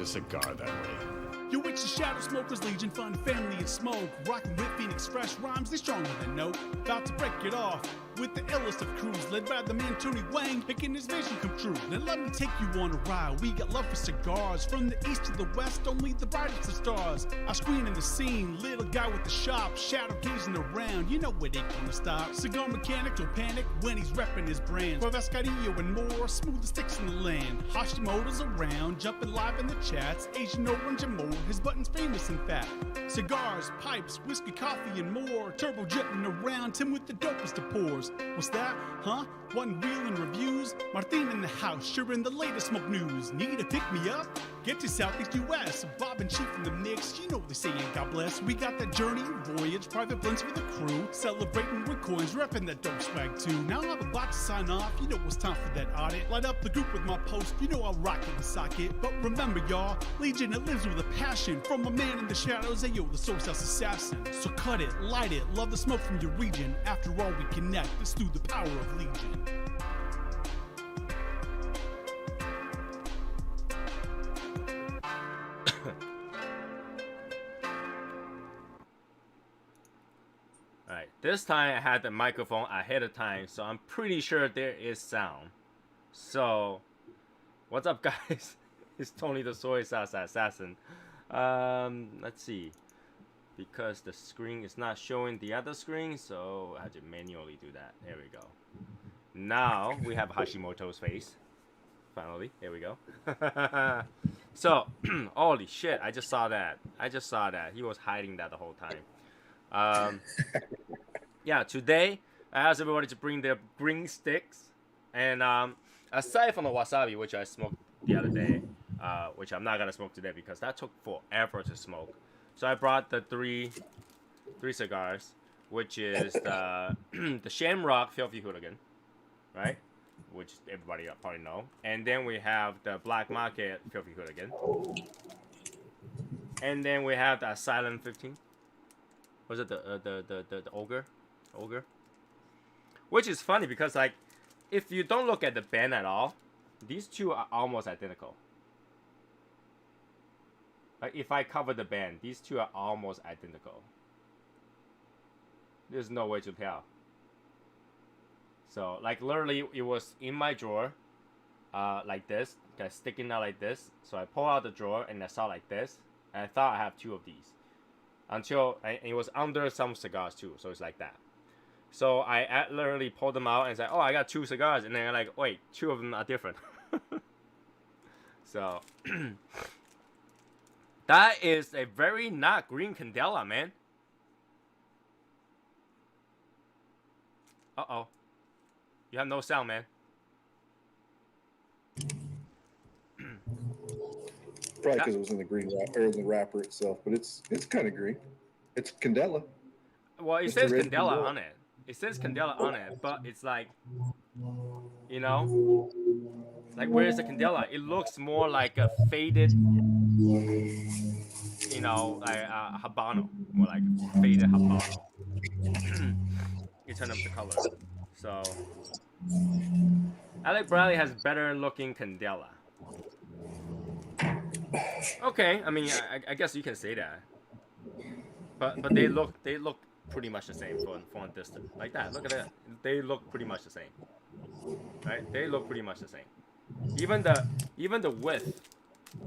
light a cigar that way. Yo, it's the Shadow Smokers Legion, fun, family, and smoke. Rockin' with Phoenix Fresh rhymes, they stronger than no. About to break it off with the illest of crews, led by the man Tony Wang, making his vision come true. Now let me take you on a ride. We got love for cigars, from the east to the west, only the brightest of stars. Our screen in the scene, little guy with the shop, shadow gazing around. You know it ain't gonna stop. Cigar mechanic don't panic when he's repping his brand. Escadillo and more, smooth as sticks in the land. Hashimoto's around, jumping live in the chats. Asian orange and more, his button's famous in fact. Cigars, pipes, whiskey, coffee, and more. Turbo jetting around, Tim with the dopest of pours. What's that? Huh? One wheel and reviews? Martin in the house, sharing the latest smoke news. Need to pick me up? Get to Southeast US. Bob and Chief in the mix, you know what they saying, God bless. We got that journey and voyage, private blends with the crew. Celebrating with coins, repping that dope swag too. Now I'm about to sign off, you know it's time for that audit. Light up the group with my post, you know I'll rock it and sock it. But remember y'all, Legion, it lives with a passion. From a man in the shadows, ayo, the SoySauceAssassin. So cut it, light it, love the smoke from your region. After all we connect, it's through the power of Legion. Alright, this time I had the microphone ahead of time, so I'm pretty sure there is sound. So, what's up guys? It's Tony the SoySauceAssassin. Let's see. Because the screen is not showing the other screen, so I had to manually do that. There we go. Now we have Hashimoto's face. Finally, here we go. So, holy shit, I just saw that. He was hiding that the whole time. Yeah, today I asked everybody to bring their green sticks. And aside from the wasabi, which I smoked the other day, which I'm not going to smoke today because that took forever to smoke. So I brought the three cigars, which is the, the Shamrock Filthy Hooligan, right? Which everybody probably know. And then we have the Black Market Filthy Hooligan. And then we have the Silent 15. Was it the Ogre? Which is funny because, like, if you don't look at the band at all, these two are almost identical. Like, if I cover the band, these two are almost identical. There's no way to tell. So, like, literally, it was in my drawer, like this, sticking out like this. So I pull out the drawer and I saw like this, and I thought I have two of these. Until it was under some cigars too, so it's like that. So I literally pulled them out and said, "Oh, I got two cigars," and then I'm like, "Wait, two of them are different." So that is a very not green Candela, man. Uh-oh. You have no sound, man. Probably because it was in the green wrapper, or in the wrapper itself, but it's kind of green. It's Candela. Well, it says Candela on it. It says Candela on it, but it's like, you know, like where's the Candela? It looks more like a faded, you know, like Habano, more like faded Habano. You turn up the color. So, Alec Bradley has better looking Candela. Okay, I mean, I guess you can say that. But they look pretty much the same from a distance. Like that. Look at that. They look pretty much the same. Right? They look pretty much the same. Even the width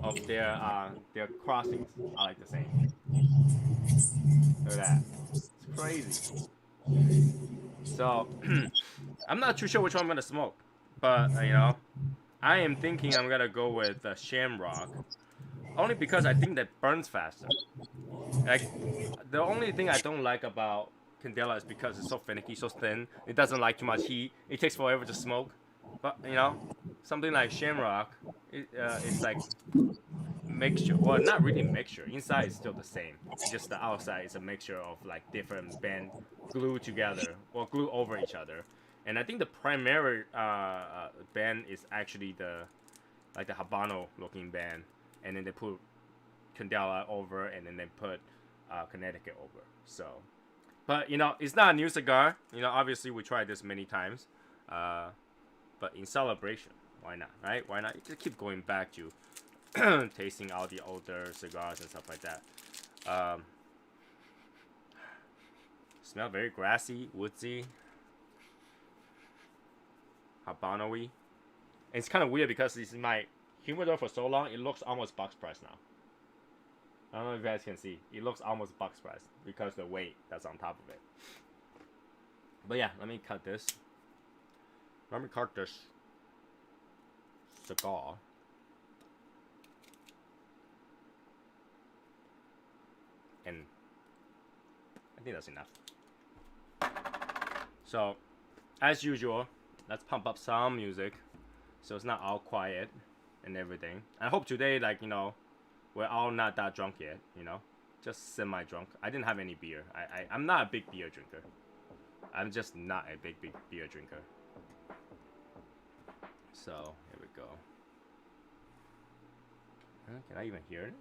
of their crossings are like the same. Look at that. It's crazy. So I'm not too sure which one I'm gonna smoke, but you know, I am thinking I'm gonna go with the Shamrock, only because I think that burns faster. Like, the only thing I don't like about Candela is because it's so finicky, so thin. It doesn't like too much heat. It takes forever to smoke. But you know, something like Shamrock, it's like mixture. Well, not really mixture. Inside is still the same. Just the outside is a mixture of like different band glued together or glued over each other. And I think the primary band is actually the Habano looking band, and then they put Candela over, and then they put Connecticut over. So, but you know, it's not a new cigar. You know, obviously we tried this many times, but in celebration, why not, right? Why not? You just keep going back to tasting all the older cigars and stuff like that. Smell very grassy, woodsy, Habano-y. And it's kind of weird because this is my humidor for so long, it looks almost box press now. I don't know if you guys can see. It looks almost box press because the weight that's on top of it. But yeah, let me cut this. Let me cut this cigar. And I think that's enough. So, as usual, let's pump up some music so it's not all quiet and everything. I hope today, like, you know, we're all not that drunk yet, you know, just semi-drunk. I didn't have any beer. I'm not a big beer drinker. I'm just not a big beer drinker. So, here we go. Can I even hear it?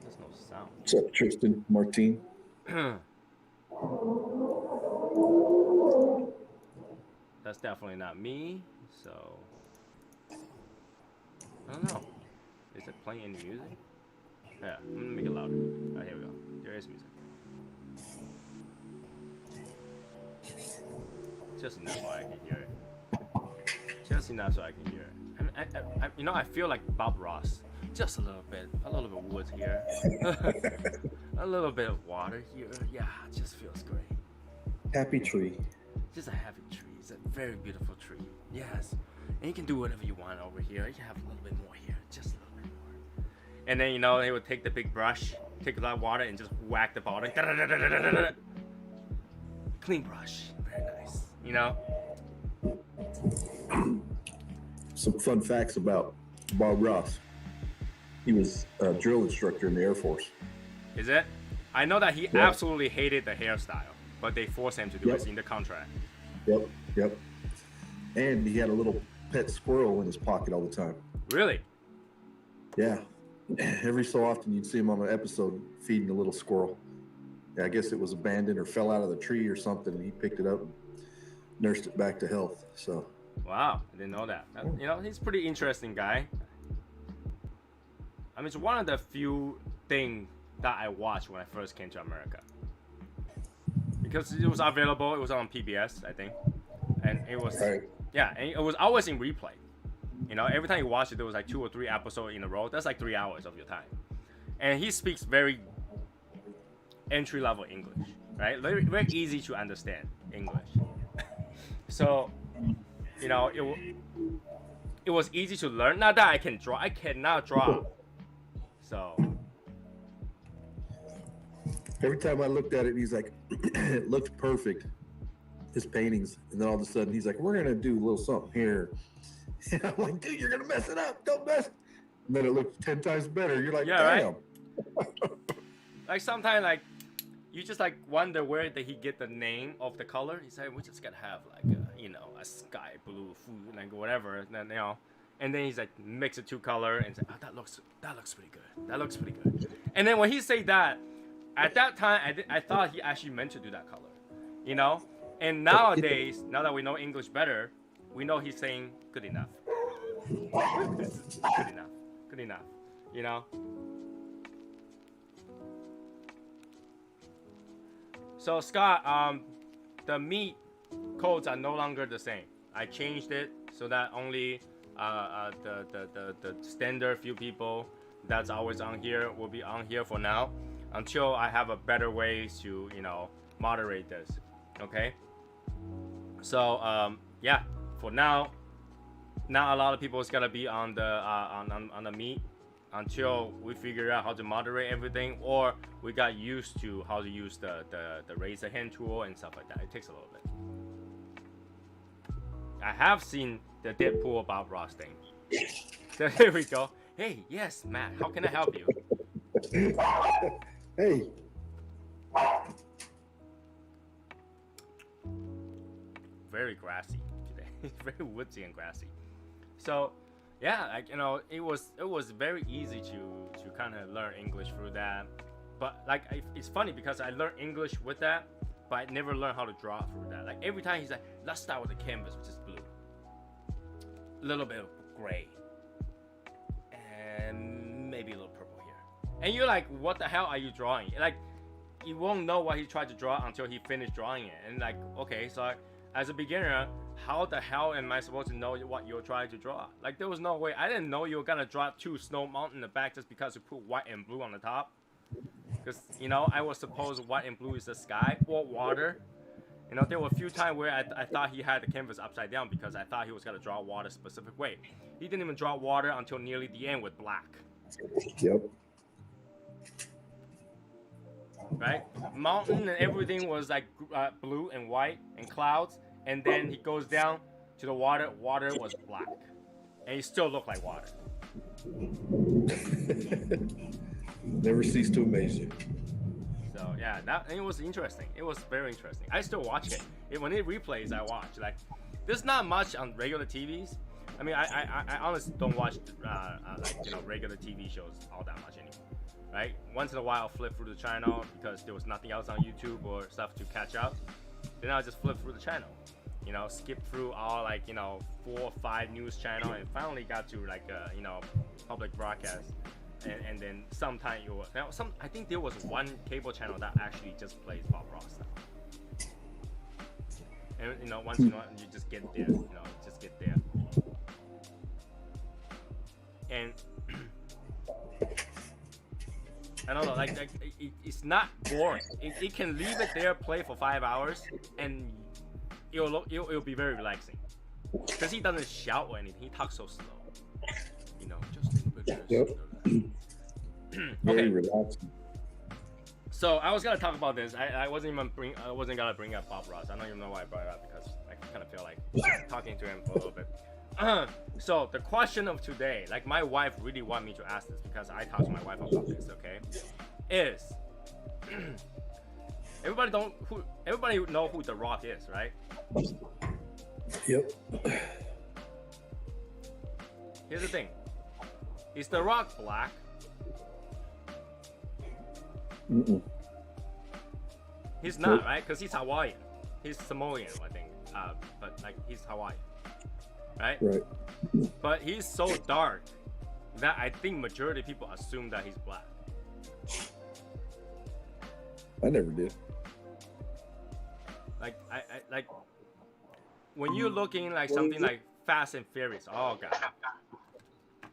There's no sound. What's up, Tristan Martin? That's definitely not me, so I don't know. Is it playing any music? Yeah, I'm gonna make it louder. Alright, here we go. There is music. Just enough so I can hear it. Just enough so I can hear it. I you know, I feel like Bob Ross. Just a little bit wood here. A little bit of water here. Yeah, it just feels great. Happy tree. Just a happy tree. It's a very beautiful tree. Yes. And you can do whatever you want over here. You can have a little bit more here. Just a little bit more. And then, you know, they would take the big brush, take a lot of water, and just whack the bottom. Clean brush. Very nice. You know? Some fun facts about Bob Ross. He was a drill instructor in the Air Force. Is it? I know that he absolutely hated the hairstyle, but they forced him to do it in the contract. Yep. And he had a little pet squirrel in his pocket all the time. Really? Yeah. Every so often you'd see him on an episode feeding a little squirrel. Yeah, I guess it was abandoned or fell out of the tree or something, and he picked it up and nursed it back to health. So. Wow, I didn't know that. You know, he's a pretty interesting guy. I mean, it's one of the few things that I watched when I first came to America. Because it was available, it was on PBS, I think. And it was, yeah, and it was always in replay. You know, every time you watch it, there was like 2 or 3 episodes in a row. That's like 3 hours of your time. And he speaks very entry-level English, right? Very, very easy to understand English. So, you know, it was easy to learn. Not that I can draw. I cannot draw. So every time I looked at it, he's like, it looks perfect, his paintings. And then all of a sudden he's like, we're going to do a little something here. And I'm like, dude, you're going to mess it up. Don't mess. And then it looks 10 times better. You're like, yeah, damn. Right? Like sometimes, like, you just like wonder where did he get the name of the color. He said, we just got to have like, you know, a sky blue food, like whatever. And then, you know. And then he's like, mix it 2 color and say, oh, that looks pretty good. That looks pretty good. And then when he said that, at that time, I thought he actually meant to do that color, you know? And nowadays, now that we know English better, we know he's saying good enough. Good enough. Good enough, you know? So Scott, the meat codes are no longer the same. I changed it so that only the standard few people that's always on here will be on here for now until I have a better way to, you know, moderate this. Okay, so yeah, for now not a lot of people is gonna be on the meat until we figure out how to moderate everything, or we got used to how to use the razor hand tool and stuff like that. It takes a little bit. I have seen the Deadpool Bob Ross thing. So here we go. Hey, yes, Matt. How can I help you? Hey. Very grassy today. Very woodsy and grassy. So, yeah, like, you know, it was very easy to kind of learn English through that. But like, it's funny because I learned English with that, but I never learned how to draw through that. Like every time he's like, let's start with the canvas, which is blue. A little bit of gray. And you're like, what the hell are you drawing? Like, you won't know what he tried to draw until he finished drawing it. And like, okay, so as a beginner, how the hell am I supposed to know what you're trying to draw? Like, there was no way. I didn't know you were gonna draw 2 snow mountains in the back just because you put white and blue on the top. Because, you know, I was supposed white and blue is the sky or water. You know, there were a few times where I thought he had the canvas upside down because I thought he was gonna draw water a specific way. He didn't even draw water until nearly the end with black. Yep. Right? Mountain and everything was like blue and white and clouds, and then he goes down to the water. Water was black, and he still looked like water. Never cease to amaze you. So yeah, it was interesting. It was very interesting. I still watch it. When it replays, I watch. Like, there's not much on regular TVs. I mean, I honestly don't watch like, you know, regular TV shows all that much anymore. Right? Once in a while, I'll flip through the channel because there was nothing else on YouTube or stuff to catch up. Then I'll just flip through the channel. You know, skip through all, like, you know, 4 or 5 news channel, and finally got to like you know, public broadcast. And then sometime you will, now I think there was one cable channel that actually just plays Bob Ross stuff. And you know, once you know, you just get there. You know, just get there. And I don't know, like it's not boring. It can leave it there, play for 5 hours, and it'll be very relaxing. Because he doesn't shout or anything. He talks so slow. You know, just a little bit. Yep. Very Okay. relaxing. So I was gonna talk about this. I wasn't gonna bring up Bob Ross. I don't even know why I brought it up because I kind of feel like talking to him for a little bit. So the question of today, like, my wife really wanted me to ask this because I talked to my wife about this. Okay, is everybody know who The Rock is, right? Yep. Here's the thing: is The Rock black? Mm-mm. He's not, right? Because he's Hawaiian. He's Samoan, I think. But like, he's Hawaiian, right? Right. But he's so dark that I think majority of people assume that he's black. I never did. Like, I like when you're looking like something like Fast and Furious. Oh god.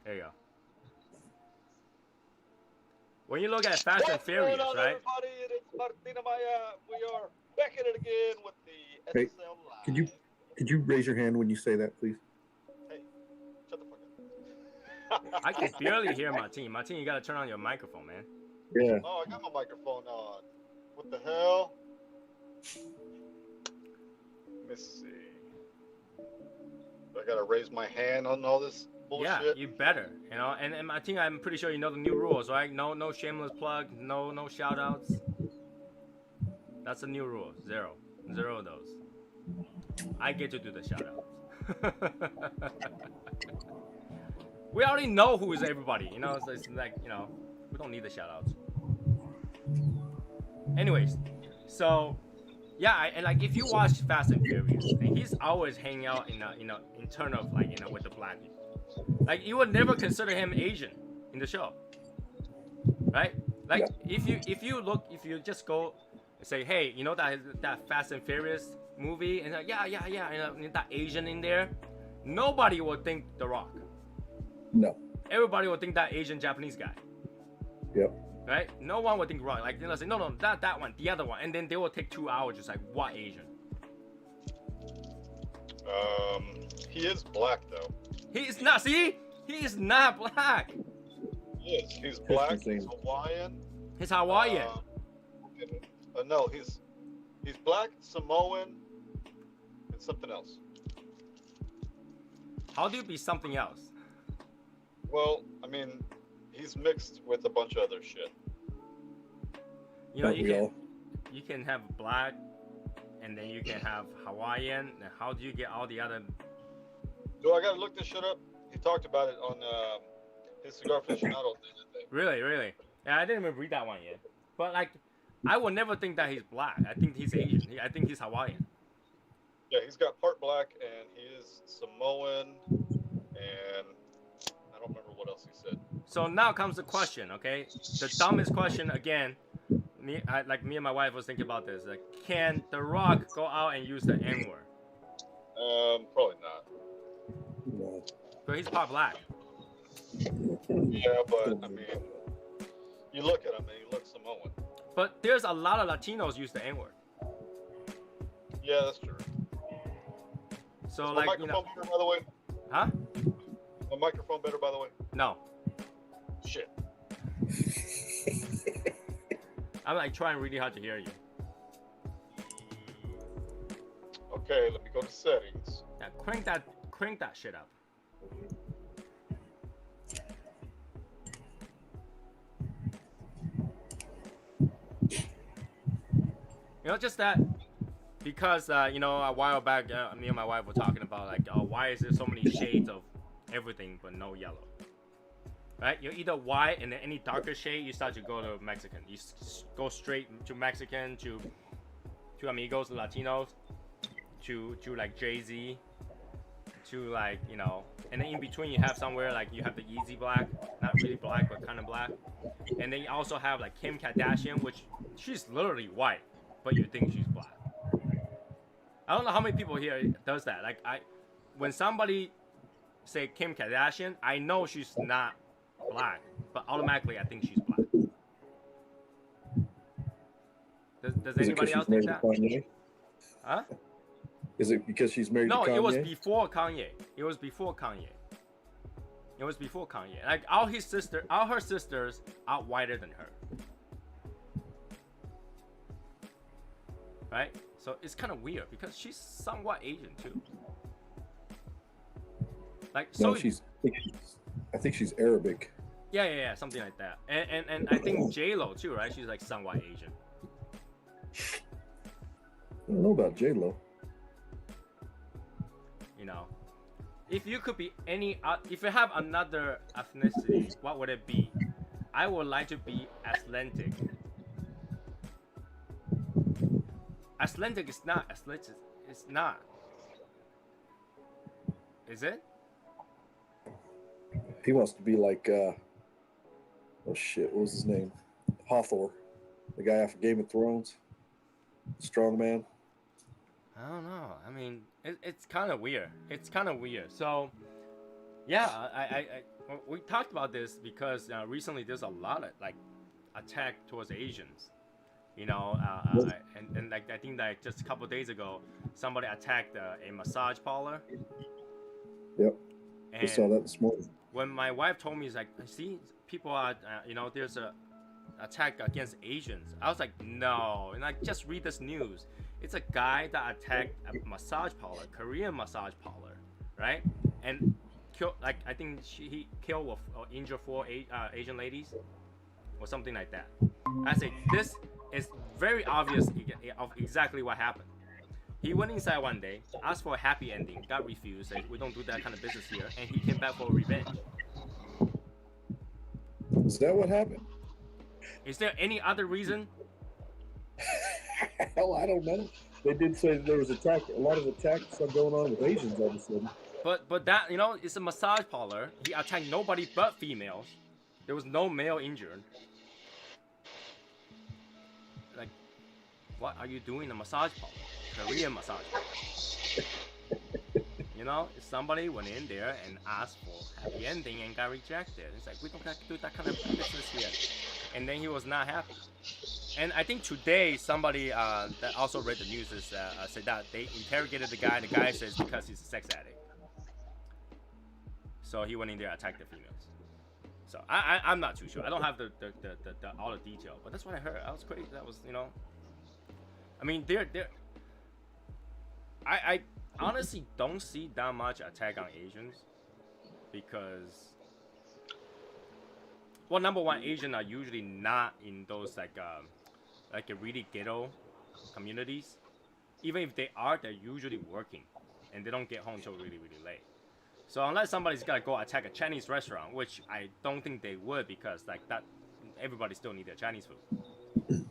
There you go. When you look at Fast and Furious, What's going on, right? everybody? It's Martina Maya. We are back at it again with the Hey, SSL Live. could you raise your hand when you say that, please? Hey, shut the fuck up. I can barely hear Martin. Martin, you gotta turn on your microphone, man. Yeah. Oh, I got my microphone on. What the hell? Let me see. I gotta raise my hand on all this bullshit. Yeah, you better. You know, and Martin, I'm pretty sure you know the new rules, right? No shameless plug, no shout outs. That's the new rule. Zero of those. I get to do the shout outs. We already know who is everybody, you know, it's like, you know, we don't need the shout outs. Anyways, so yeah, and like, if you watch Fast and Furious, and he's always hanging out in turn of, like, you know, with the black people. Like, you would never consider him Asian in the show, right? Like, Yeah. if you just go and say, hey, you know that Fast and Furious movie, and like, yeah, you know, that Asian in there, nobody would think The Rock. No. Everybody would think that Asian Japanese guy. Yep. Right? No one would think Rock. Like, they'll say, no, that one, the other one, and then they will take 2 hours just like, what Asian? He is black though. He is not. See, he is not black. He is. He's black. He's Interesting. Hawaiian. He's Hawaiian. No, he's black, Samoan, and something else. How do you be something else? Well, I mean, he's mixed with a bunch of other shit. You know, Aren't we all? you can have black, and then you can have Hawaiian. And how do you get all the other? So I gotta look this shit up. He talked about it on his Cigar Aficionado thing. Really? Yeah, I didn't even read that one yet. But like, I would never think that he's black. I think he's Asian. I think he's Hawaiian. Yeah, he's got part black and he is Samoan, and I don't remember what else he said. So now comes the question, okay? The dumbest question again. Me and my wife was thinking about this. Like, can The Rock go out and use the N word? Probably not. No. But he's part black. Yeah, but I mean, you look at him and he looks Samoan. But there's a lot of Latinos use the N word. Yeah, that's true. So Is my like, microphone you know, better, by the way? huh? My microphone better, by the way? No. Shit. I'm like trying really hard to hear you. Okay, let me go to settings. Yeah, crank that shit up. You know, just that, because you know, a while back, me and my wife were talking about like, oh, why is there so many shades of everything but no yellow? Right? You're either white, and then any darker shade, you start to go to Mexican. You go straight to Mexican, to amigos, Latinos, to like Jay-Z, to like, you know, and then in between you have somewhere like you have the easy black, not really black but kind of black, and then you also have like Kim Kardashian, which she's literally white, but you think she's black. I don't know how many people here does that. Like when somebody say Kim Kardashian, I know she's not black, but automatically I think she's black. Does anybody else think that? Kanye? Huh? Is it because she's married to No, Kanye? it was before Kanye. It was before Kanye. Like all her sisters are whiter than her. Right? So it's kind of weird because she's somewhat Asian too. Like so. No, I think she's Arabic. Yeah, something like that. And I think J-Lo too, right? She's like somewhat Asian. I don't know about J-Lo. You know, if you could be if you have another ethnicity, what would it be? I would like to be Atlantic. Atlantic is not Atlantic. It's not. Is it? He wants to be like, oh shit, what was his name? Hawthorne, the guy off of Game of Thrones. Strong man. I don't know. I mean, it's kind of weird. So, yeah, I we talked about this because recently there's a lot of like attack towards Asians. You know, and like I think like just a couple days ago, somebody attacked a massage parlor. Yep. And I saw that this morning. when my wife told me, it's like, see, people are, you know, there's a attack against Asians. I was like, no, and I just read this news. It's a guy that attacked a massage parlor, Korean massage parlor, right? And killed, like, I think he killed or injured 4 Asian ladies, or something like that. I say this is very obvious of exactly what happened. He went inside one day, asked for a happy ending, got refused, said we don't do that kind of business here, and he came back for revenge. Is that what happened? Is there any other reason? Hell, I don't know. They did say there was a lot of attacks going on with Asians all of a sudden. But that, you know, it's a massage parlor. He attacked nobody but females. There was no male injured. Like, what are you doing in a massage parlor? Korean massage parlor. You know, somebody went in there and asked for happy ending and got rejected. It's like, we don't have to do that kind of business here. And then he was not happy. And I think today somebody that also read the news is said that they interrogated the guy. The guy says because he's a sex addict. So he went in there and attacked the females. So I'm not too sure. I don't have the all the detail, but that's what I heard. I was crazy. That was, you know. I mean, I honestly don't see that much attack on Asians because, well, number one, Asians are usually not in those like a really ghetto communities. Even if they are, they're usually working, and they don't get home till really late. So unless somebody's gotta go attack a Chinese restaurant, which I don't think they would, because like that, everybody still need their Chinese food.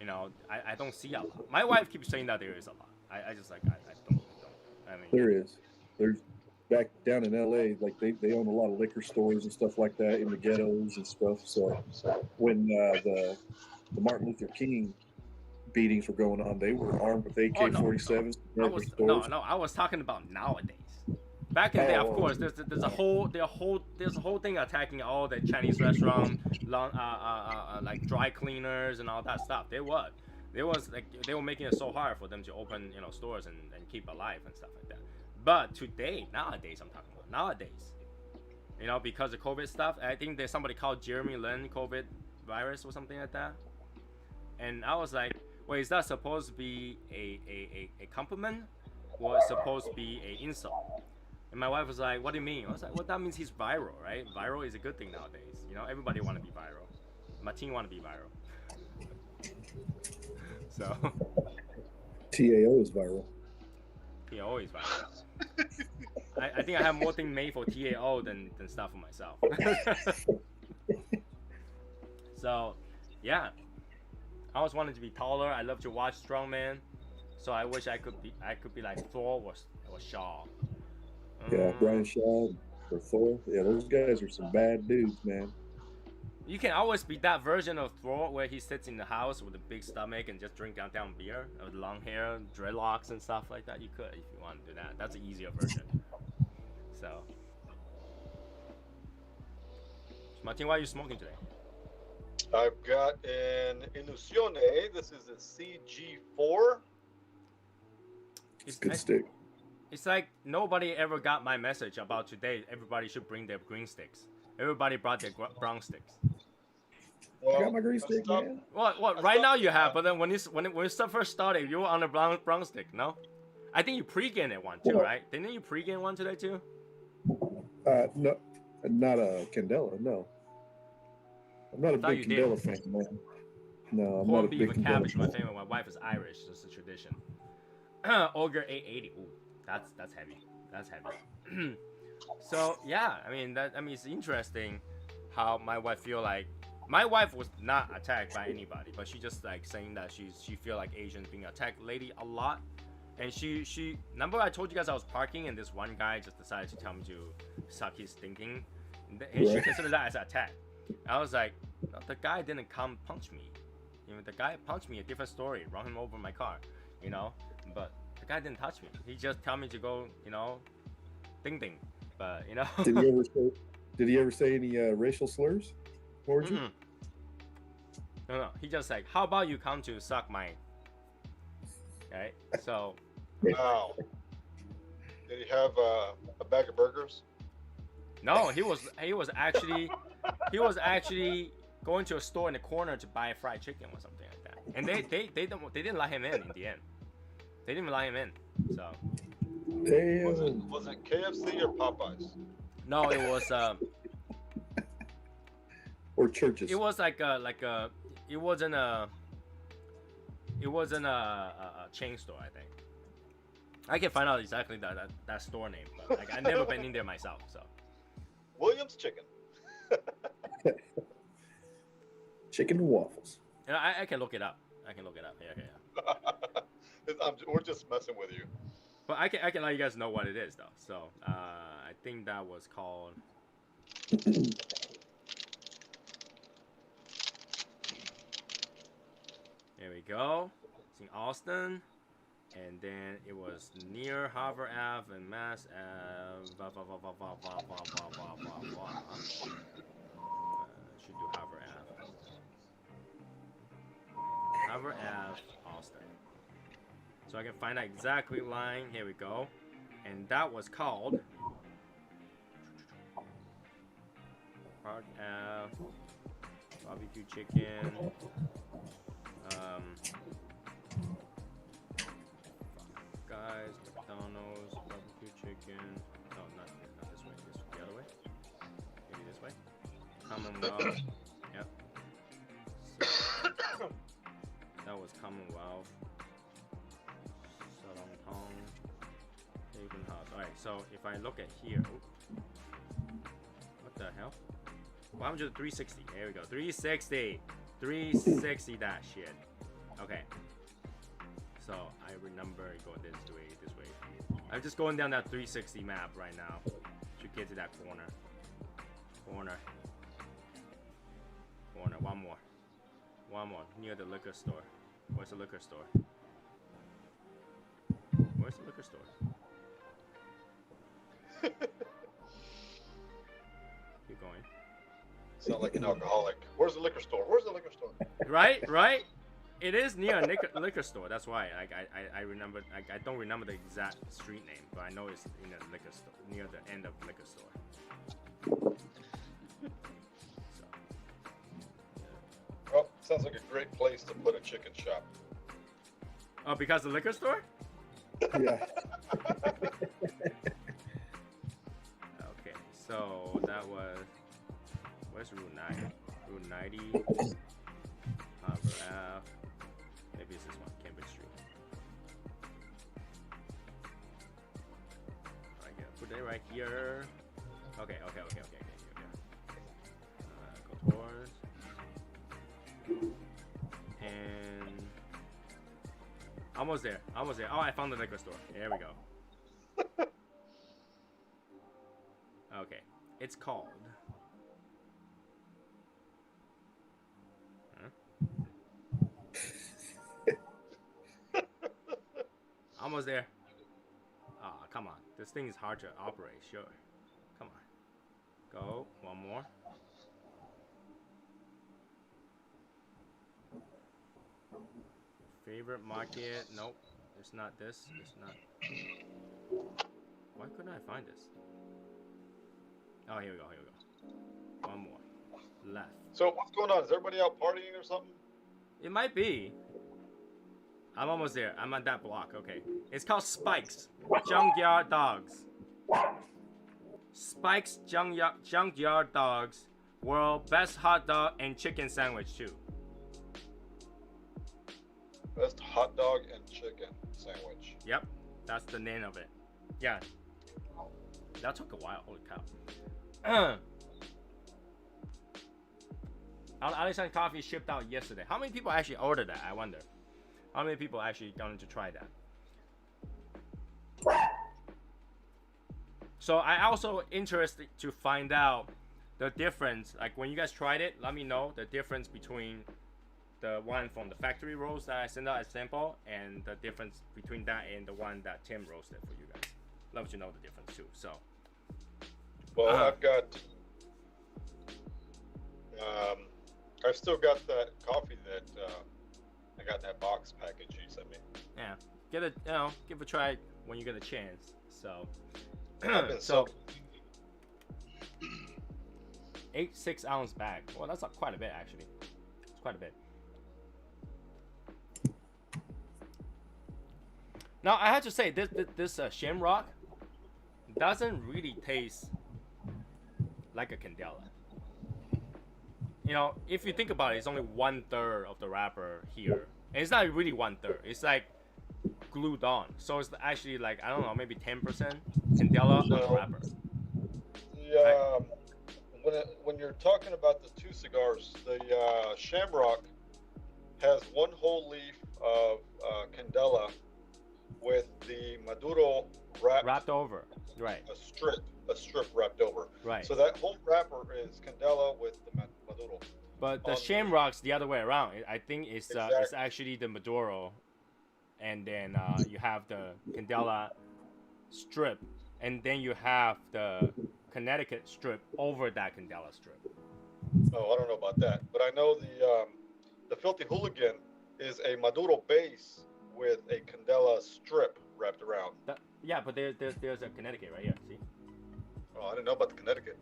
You know, I don't see a lot. My wife keeps saying that there is a lot. I just like I don't. I mean, There is. back down in LA, like they own a lot of liquor stores and stuff like that in the ghettos and stuff. So when the Martin Luther King beatings were going on, they were armed with AK-47s. I was talking about nowadays. Back in the day, of course, there's a whole thing attacking all the Chinese restaurant, like dry cleaners and all that stuff. They were making it so hard for them to open stores and keep alive and stuff like that. But nowadays I'm talking about nowadays, because of COVID stuff. I think there's somebody called Jeremy Lin COVID virus or something like that. And I was like, wait, is that supposed to be a compliment or supposed to be an insult? And my wife was like, what do you mean? I was like, well, that means he's viral, right? Viral is a good thing nowadays. Everybody want to be viral. My team want to be viral. So. TAO is viral. TAO is viral. I think I have more things made for TAO than stuff for myself. So, yeah. I always wanted to be taller. I love to watch strongman. So I wish I could be like Thor or Shaw. Yeah, Brian Shaw or Thor. Yeah, those guys are some bad dudes, man. You can always be that version of Thor where he sits in the house with a big stomach and just drink down beer with long hair, dreadlocks and stuff like that. You could if you want to do that. That's an easier version. So, Martin, why are you smoking today? I've got an Illusione. This is a CG4. It's good stick. It's like nobody ever got my message about today. Everybody should bring their green sticks. Everybody brought their brown sticks. Well, I got my green stick, man. Well, right now you have, but then when you first started, you were on a brown stick, no? I think you pre-gained it one too, right? Didn't you pre-gain one today too? No, not a Candela, no. I'm not a big Candela fan, man. No, I'm not a big Candela. Cabbage, my favorite. My wife is Irish, so it's a tradition. Ogre 880. Ooh, that's heavy. That's heavy. So yeah, I mean it's interesting how my wife feel like. My wife was not attacked by anybody, but she just like saying that she feel like Asians being attacked lately a lot. And she remember I told you guys I was parking and this one guy just decided to tell me to suck his thinking, and she considered that as an attack. I was like, no, the guy didn't come punch me. The guy punched me, a different story, run him over my car, but the guy didn't touch me. He just told me to go, ding ding. But Did he ever say any racial slurs towards you? No. He just like, how about you come to suck my? Right. So. Wow. Did he have a bag of burgers? No, he was actually going to a store in the corner to buy fried chicken or something like that. And they didn't let him in the end. They didn't even let him in. So. Damn. Was it KFC or Popeyes? No, it was or churches. It was it wasn't a chain store, I think. I can find out exactly that store name, but I never been in there myself, so. Williams Chicken. Chicken and waffles. And I can look it up. Yeah. We're just messing with you. But I can let you guys know what it is though. So I think that was called. There we go. It's in Austin, and then it was near Harvard Ave and Mass Ave. Should do Harvard Ave. Harvard Ave, Austin. So I can find that exactly line. Here we go. And that was called Park Ave barbecue chicken. Guys, McDonald's barbecue chicken. No, not this way. This the other way. Maybe this way. Commonwealth. Yep. So, that was Commonwealth. Haven House. Alright, so if I look at here, what the hell? 360. There we go. 360. 360 that shit. Okay. So I remember going this way. I'm just going down that 360 map right now to get to that corner. Corner. One more. Near the liquor store. Where's the liquor store? Where's the liquor store? Keep going. Sound like an alcoholic. Where's the liquor store? Where's the liquor store? Right? It is near a liquor store. That's why I remember. I don't remember the exact street name, but I know it's in a liquor store, near the end of the liquor store. So, Oh, sounds like a great place to put a chicken shop. oh, because the liquor store? Yeah. Okay, so that was. Where's Route 9? Route 90. Harbor Ave. Maybe it's this one, Cambridge Street. Right here. Put it right here. Okay. Go towards. And almost there. Oh, I found the liquor store. There we go. Okay. It's called. Almost there. Ah, oh, come on. This thing is hard to operate, sure. Come on. Go. One more. Favorite market. Nope. It's not this. It's not. Why couldn't I find this? Oh, here we go. One more. Left. So what's going on? Is everybody out partying or something? It might be. I'm almost there. I'm on that block. Okay. It's called Spike's Junkyard Dogs. Spike's Junkyard Dogs. World best hot dog and chicken sandwich too. Best hot dog and chicken sandwich. Yep. That's the name of it. Yeah. That took a while. Holy cow. Alexander Coffee shipped out yesterday. How many people actually ordered that? I wonder. How many people actually going to try that? So I also interested to find out the difference. Like when you guys tried it, let me know the difference between the one from the factory roast that I sent out as sample and the difference between that and the one that Tim roasted for you guys. Love to know the difference too. So. Well, I've still got that coffee that I got in that box package you sent me. Yeah, give a try when you get a chance. So, so 8 6-ounce bag. Well, that's quite a bit actually. It's quite a bit. Now I have to say this Shamrock doesn't really taste like a Candela. You know, if you think about it, it's only 1/3 of the wrapper here. And it's not really 1/3. It's like glued on. So it's actually like, I don't know, maybe 10% Candela on the wrapper. Yeah. When you're talking about the two cigars, the Shamrock has one whole leaf of Candela with the Maduro wrapped over. Right. A strip wrapped over. Right. So that whole wrapper is Candela with the Maduro. But the Shamrock's the other way around. I think it's actually the Maduro, and then you have the Candela strip, and then you have the Connecticut strip over that Candela strip. Oh, I don't know about that, but I know the Filthy Hooligan is a Maduro base with a Candela strip wrapped around. Yeah, but there's a Connecticut right here. See? Oh, I didn't know about the Connecticut.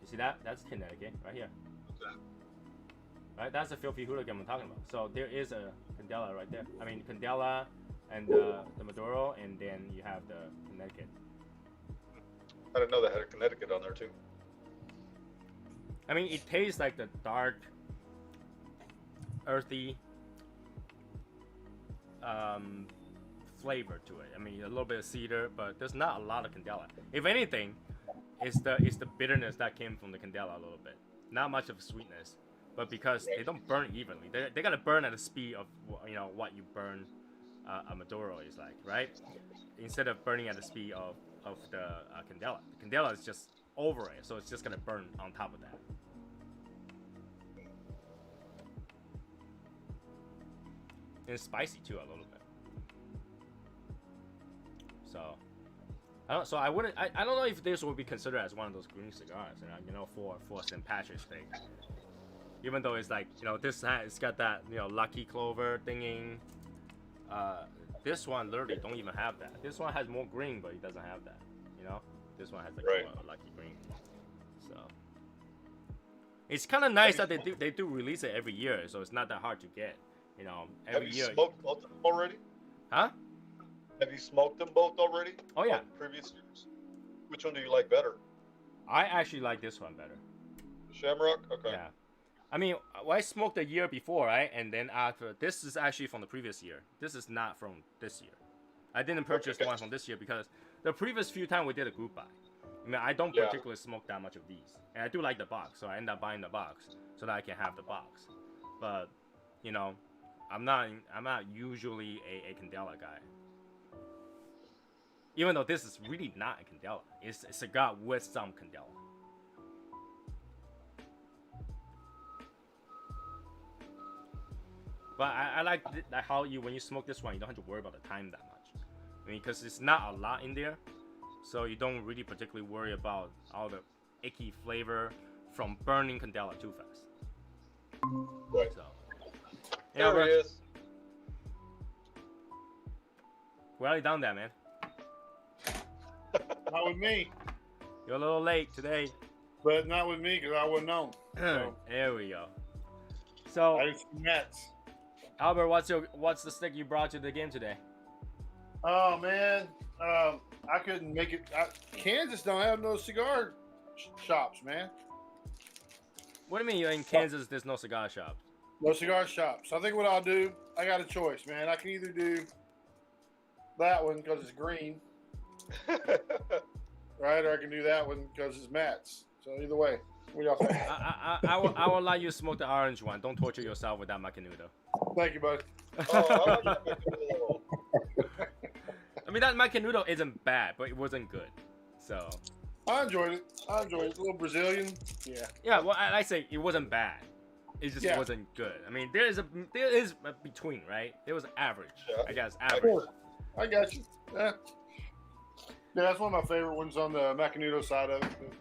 You see that? That's Connecticut right here. Okay. Right, that's the Filthy Hooligan I'm talking about. So there is a Candela right there. I mean Candela and the Maduro, and then you have the Connecticut. I didn't know they had a Connecticut on there too. I mean, it tastes like the dark, earthy flavor to it. I mean, a little bit of cedar, but there's not a lot of Candela. If anything, it's the bitterness that came from the Candela a little bit. Not much of a sweetness, but because they don't burn evenly, they gotta burn at the speed of what you burn a Maduro is like, right? Instead of burning at the speed of the Candela. The Candela is just over it, so it's just gonna burn on top of that. And it's spicy too a little bit. So, I wouldn't. I don't know if this would be considered as one of those green cigars, you know, for St. Patrick's Day. Even though it's like, you know, it's got that, you know, lucky clover thinging. This one literally don't even have that. This one has more green, but it doesn't have that. You know, this one has like a lucky green. So it's kind of nice that they do release it every year, so it's not that hard to get. You know, every year. Have you smoked both of them already? Huh? Have you smoked them both already? Oh yeah. Previous years. Which one do you like better? I actually like this one better. The Shamrock? Okay. Yeah. I mean, I smoked the year before, right? And then after, this is actually from the previous year. This is not from this year. I didn't purchase the one from this year because the previous few times we did a group buy. I mean, I don't particularly smoke that much of these. And I do like the box, so I end up buying the box so that I can have the box. But, you know, I'm not usually a Candela guy. Even though this is really not a Candela. It's a cigar with some Candela. But I like how when you smoke this one, you don't have to worry about the time that much. I mean, because it's not a lot in there, so you don't really particularly worry about all the icky flavor from burning Candela too fast. Right. So, There he is. We're already done there, man. Not with me, You're a little late today. but not with me because I wouldn't know. So, There we go. So, I just Mets. Albert, what's the stick you brought to the game today? Oh man, I couldn't make it. Kansas don't have no cigar shops, man. What do you mean you're in Kansas? There's no cigar shops. No cigar shops. I think what I'll do, I got a choice, man. I can either do that one because it's green, right, or I can do that one because it's Mats. So either way, what y'all think? I will allow you to smoke the orange one. Don't torture yourself with that macanudo. Thank you, buddy. Oh, I like that. I mean, that macanudo isn't bad, but it wasn't good. So. I enjoyed it. A little Brazilian. Yeah. Yeah, well, I say it wasn't bad. It just wasn't good. I mean, there is a between, right? There was average. Yeah. I guess average. I got you. Yeah, that's one of my favorite ones on the Macanudo side of it.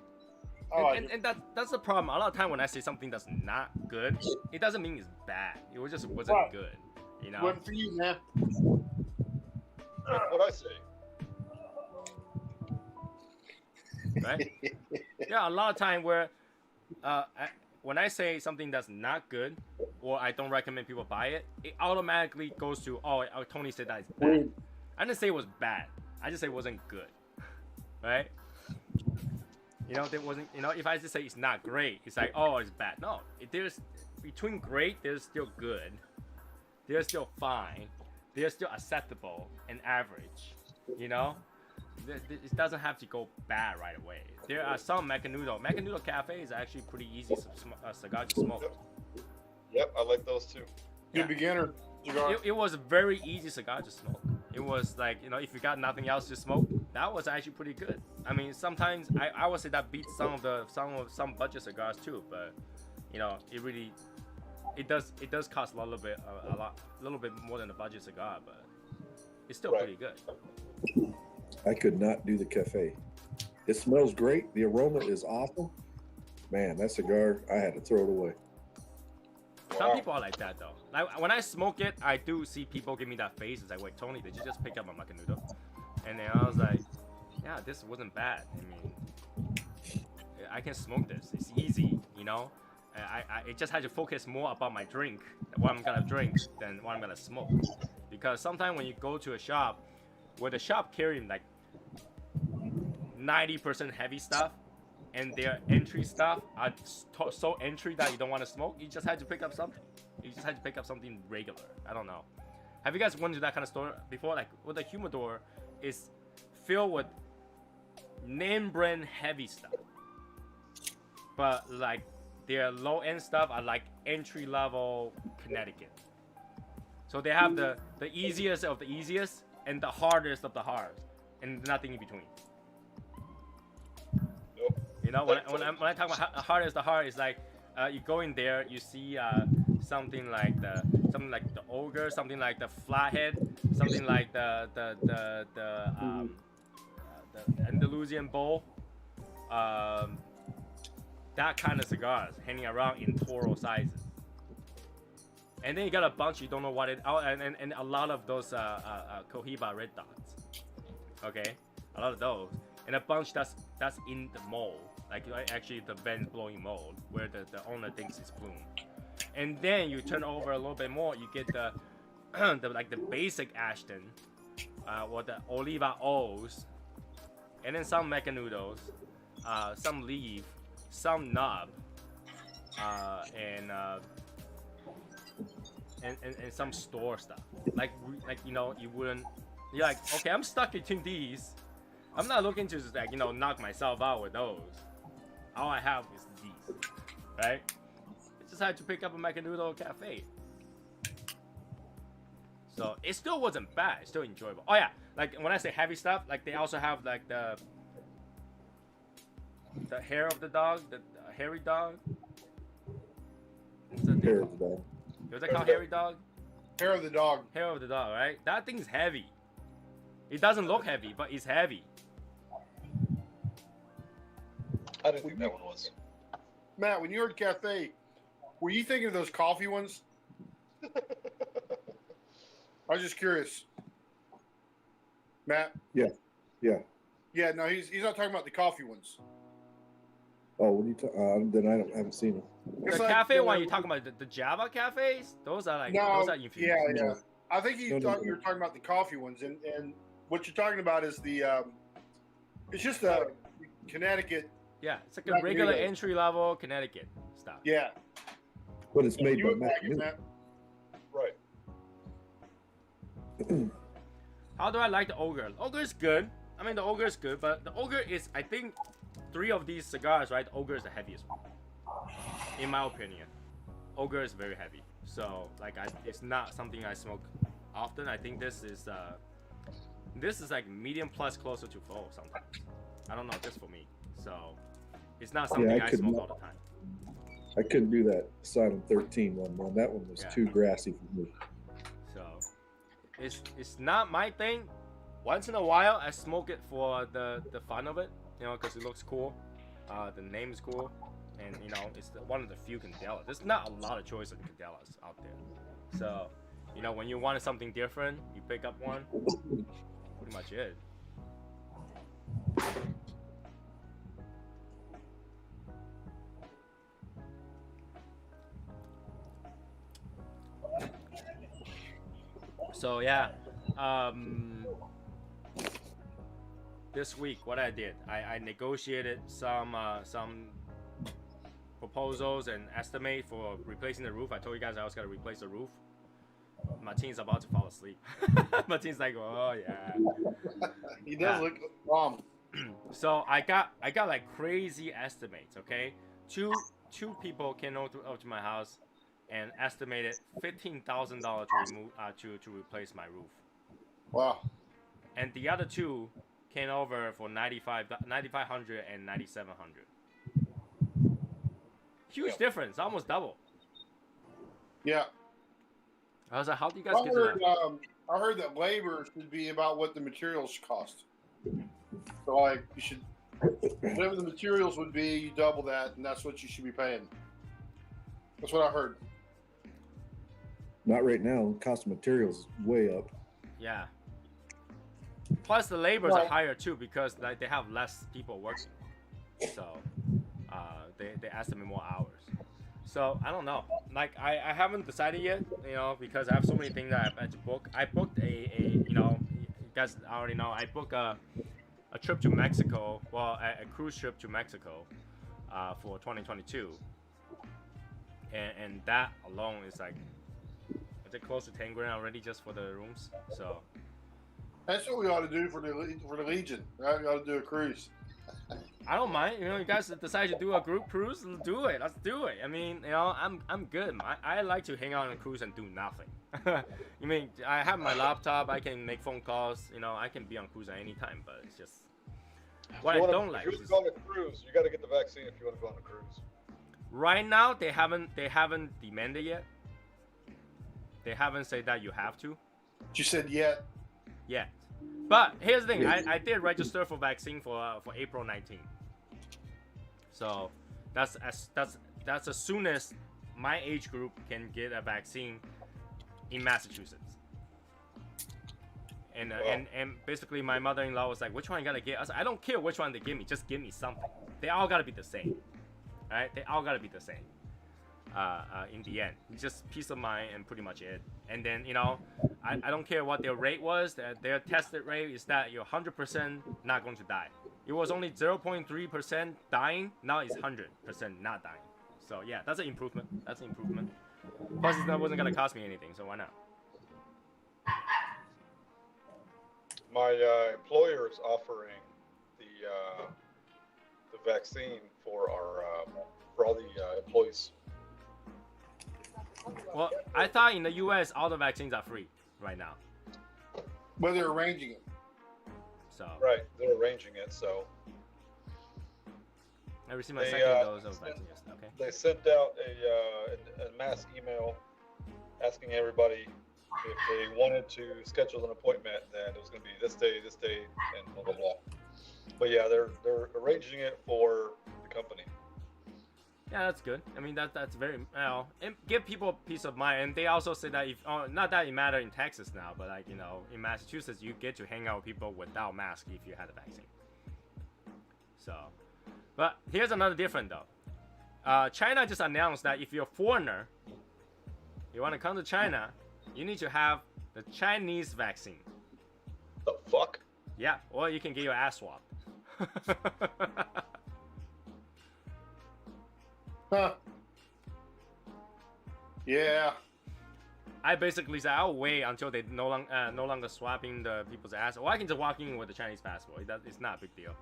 I like it. And that's the problem. A lot of time when I say something that's not good, it doesn't mean it's bad. It just wasn't Right. good. You know. Wasn't for you, man. That's what I say. Right? Yeah, a lot of time where when I say something that's not good or I don't recommend people buy it, it automatically goes to, oh, Tony said that it's bad. I didn't say it was bad. I just say it wasn't good. Right? You know, there wasn't, you know, if I just say it's not great, it's like, oh, it's bad. No, there's between great, there's still good. There's still fine. There's still acceptable and average. You know? It doesn't have to go bad right away. There are some Macanudo Cafe is actually pretty easy cigar to smoke. Yep, I like those too. Good beginner cigar. It was a very easy cigar to smoke. It was like, you know, if you got nothing else to smoke, that was actually pretty good. I mean, sometimes I would say that beats some budget cigars too, but you know, it does cost a little bit more than a budget cigar, but it's still pretty good. I could not do the cafe. It smells great. The aroma is awesome. Man, that cigar, I had to throw it away. Some people are like that though. Like when I smoke it, I do see people give me that face. It's like, wait, Tony, did you just pick up a Macanudo? And then I was like, yeah, this wasn't bad. I mean, I can smoke this. It's easy, you know. I just had to focus more about my drink, what I'm gonna drink, than what I'm gonna smoke. Because sometimes when you go to a shop, where the shop carrying like 90% heavy stuff, and their entry stuff are so entry that you don't want to smoke, you just had to pick up something. You just had to pick up something regular. I don't know. Have you guys went to that kind of store before? Like, with the humidor is filled with name brand heavy stuff, but like their low end stuff are like entry level Connecticut. So they have the easiest of the easiest and the hardest of the hard, and nothing in between. Nope. You know, when I talk about hardest of the hard, is like you go in there, you see something like the ogre, something like the flathead, something like the Andalusian bowl, that kind of cigars hanging around in Toro sizes. And then you got a bunch you don't know what it. Oh, and a lot of those Cohiba red dots. Okay, a lot of those, and a bunch that's in the mold, like actually the vent blowing mold where the owner thinks it's plume. And then you turn over a little bit more, you get the the basic Ashton, or the Oliva O's, and then some Mechanudos, some leaf, some knob, and some store stuff. Like you know, you wouldn't. You're like, okay, I'm stuck between these. I'm not looking to just like, you know, knock myself out with those. All I have is these, right? I just had to pick up a Mechanudo Cafe. So it still wasn't bad. It's still enjoyable. Oh yeah, like when I say heavy stuff, like they also have like the hair of the dog, the hairy dog. What's that thing Hair called? of the dog. Was that called hairy dog? Hair of the dog. Hair of the dog, right? That thing's heavy. It doesn't look heavy, but it's heavy. I didn't think that one was. Matt, when you heard cafe, were you thinking of those coffee ones? I was just curious. Matt? Yeah. Yeah, no, he's not talking about the coffee ones. Oh, what are you talking? Then I haven't seen it. It's The like, cafe one, you talking about the Java cafes? Those are like, No, those are infused. yeah. I think you No, thought you were talking about the coffee ones, and what you're talking about is the it's just a Connecticut. Yeah, it's like a Not regular Doritos. entry level Connecticut stuff. Yeah, But it's made you by would like it, Mac. Matt. Right. How do I like the Ogre? Ogre is good. I mean, the Ogre is good, but the Ogre is, I think, 3 of these cigars, right? The Ogre is the heaviest one, in my opinion. Ogre is very heavy, so like, it's not something I smoke often. I think this is like medium plus, closer to full sometimes. I don't know, just for me. So it's not something I I could smoke not- all the time. I couldn't do that Silent 13 one, man. That one was Yeah. too grassy for me. So it's not my thing. Once in a while, I smoke it for the fun of it, you know, because it looks cool. The name is cool, and you know, it's one of the few Candelas. There's not a lot of choice of Candelas out there. So, you know, when you want something different, you pick up one. Pretty much it. So yeah, this week what I did, I negotiated some proposals and estimate for replacing the roof. I told you guys I was gonna replace the roof. Martin's about to fall asleep. Martin's like, oh yeah. He does look bomb. So I got like crazy estimates. Okay, two people came over to my house and estimated $15,000 to remove to replace my roof. Wow. And the other 2 came over for $9,500 and $9,700. Huge difference, almost double. Yeah. I was like, how do you guys get to that? I heard that labor should be about what the materials cost. So like you should, whatever the materials would be, you double that, and that's what you should be paying. That's what I heard. Not right now. Cost of materials is way up. Yeah. Plus the labors are higher too because like they have less people working, so they estimate more hours. So I don't know. Like I haven't decided yet, you know, because I have so many things that I had to book. I booked a you know, you guys already know, I booked a trip to Mexico. Well, a cruise trip to Mexico for 2022, and that alone is like, is it close to 10 grand already just for the rooms? So That's what we ought to do for the Legion, right? We ought to do a cruise. I don't mind. You know, you guys decide to do a group cruise, do it. Let's do it. I mean, you know, I'm good. I like to hang out on a cruise and do nothing. You mean, I have my laptop. I can make phone calls. You know, I can be on cruise at any time. But it's just what I don't like. If you want to go on a cruise, you got to get the vaccine if you want to go on a cruise. Right now, they haven't demanded yet. They haven't said that you have to. You said yet. Yeah. But here's the thing, I did register for vaccine for April 19th. So that's as soon as my age group can get a vaccine in Massachusetts. And and basically my mother-in-law was like, which one you gotta get? I was like, I don't care which one they give me, just give me something. They all gotta be the same. Alright? They all gotta be the same. In the end, just peace of mind and pretty much it. And then, you know, I don't care what their rate was. Their tested rate is that you're 100% not going to die. It was only 0.3% dying. Now it's 100% not dying. So yeah, that's an improvement. That's an improvement. Plus, that wasn't gonna cost me anything, so why not? My employer is offering the vaccine for all the employees. Well, I thought in the U.S. all the vaccines are free right now. Well, they're arranging it. So Right, they're arranging it. So I received my second dose of vaccine yesterday. Okay. they sent out a mass email asking everybody if they wanted to schedule an appointment, then it was going to be this day, and blah blah blah. But yeah, they're arranging it for the company. Yeah, that's good. I mean, that's very well. And give people peace of mind. And they also say that if not that it matter in Texas now, but like, you know, in Massachusetts you get to hang out with people without mask if you had a vaccine. So, but here's another different though. China just announced that if you're a foreigner, you want to come to China, you need to have the Chinese vaccine. The fuck? Yeah, or you can get your ass swabbed. Huh. Yeah. I basically said I'll wait until they no longer swapping the people's ass, or I can just walk in with a Chinese passport. It's not a big deal.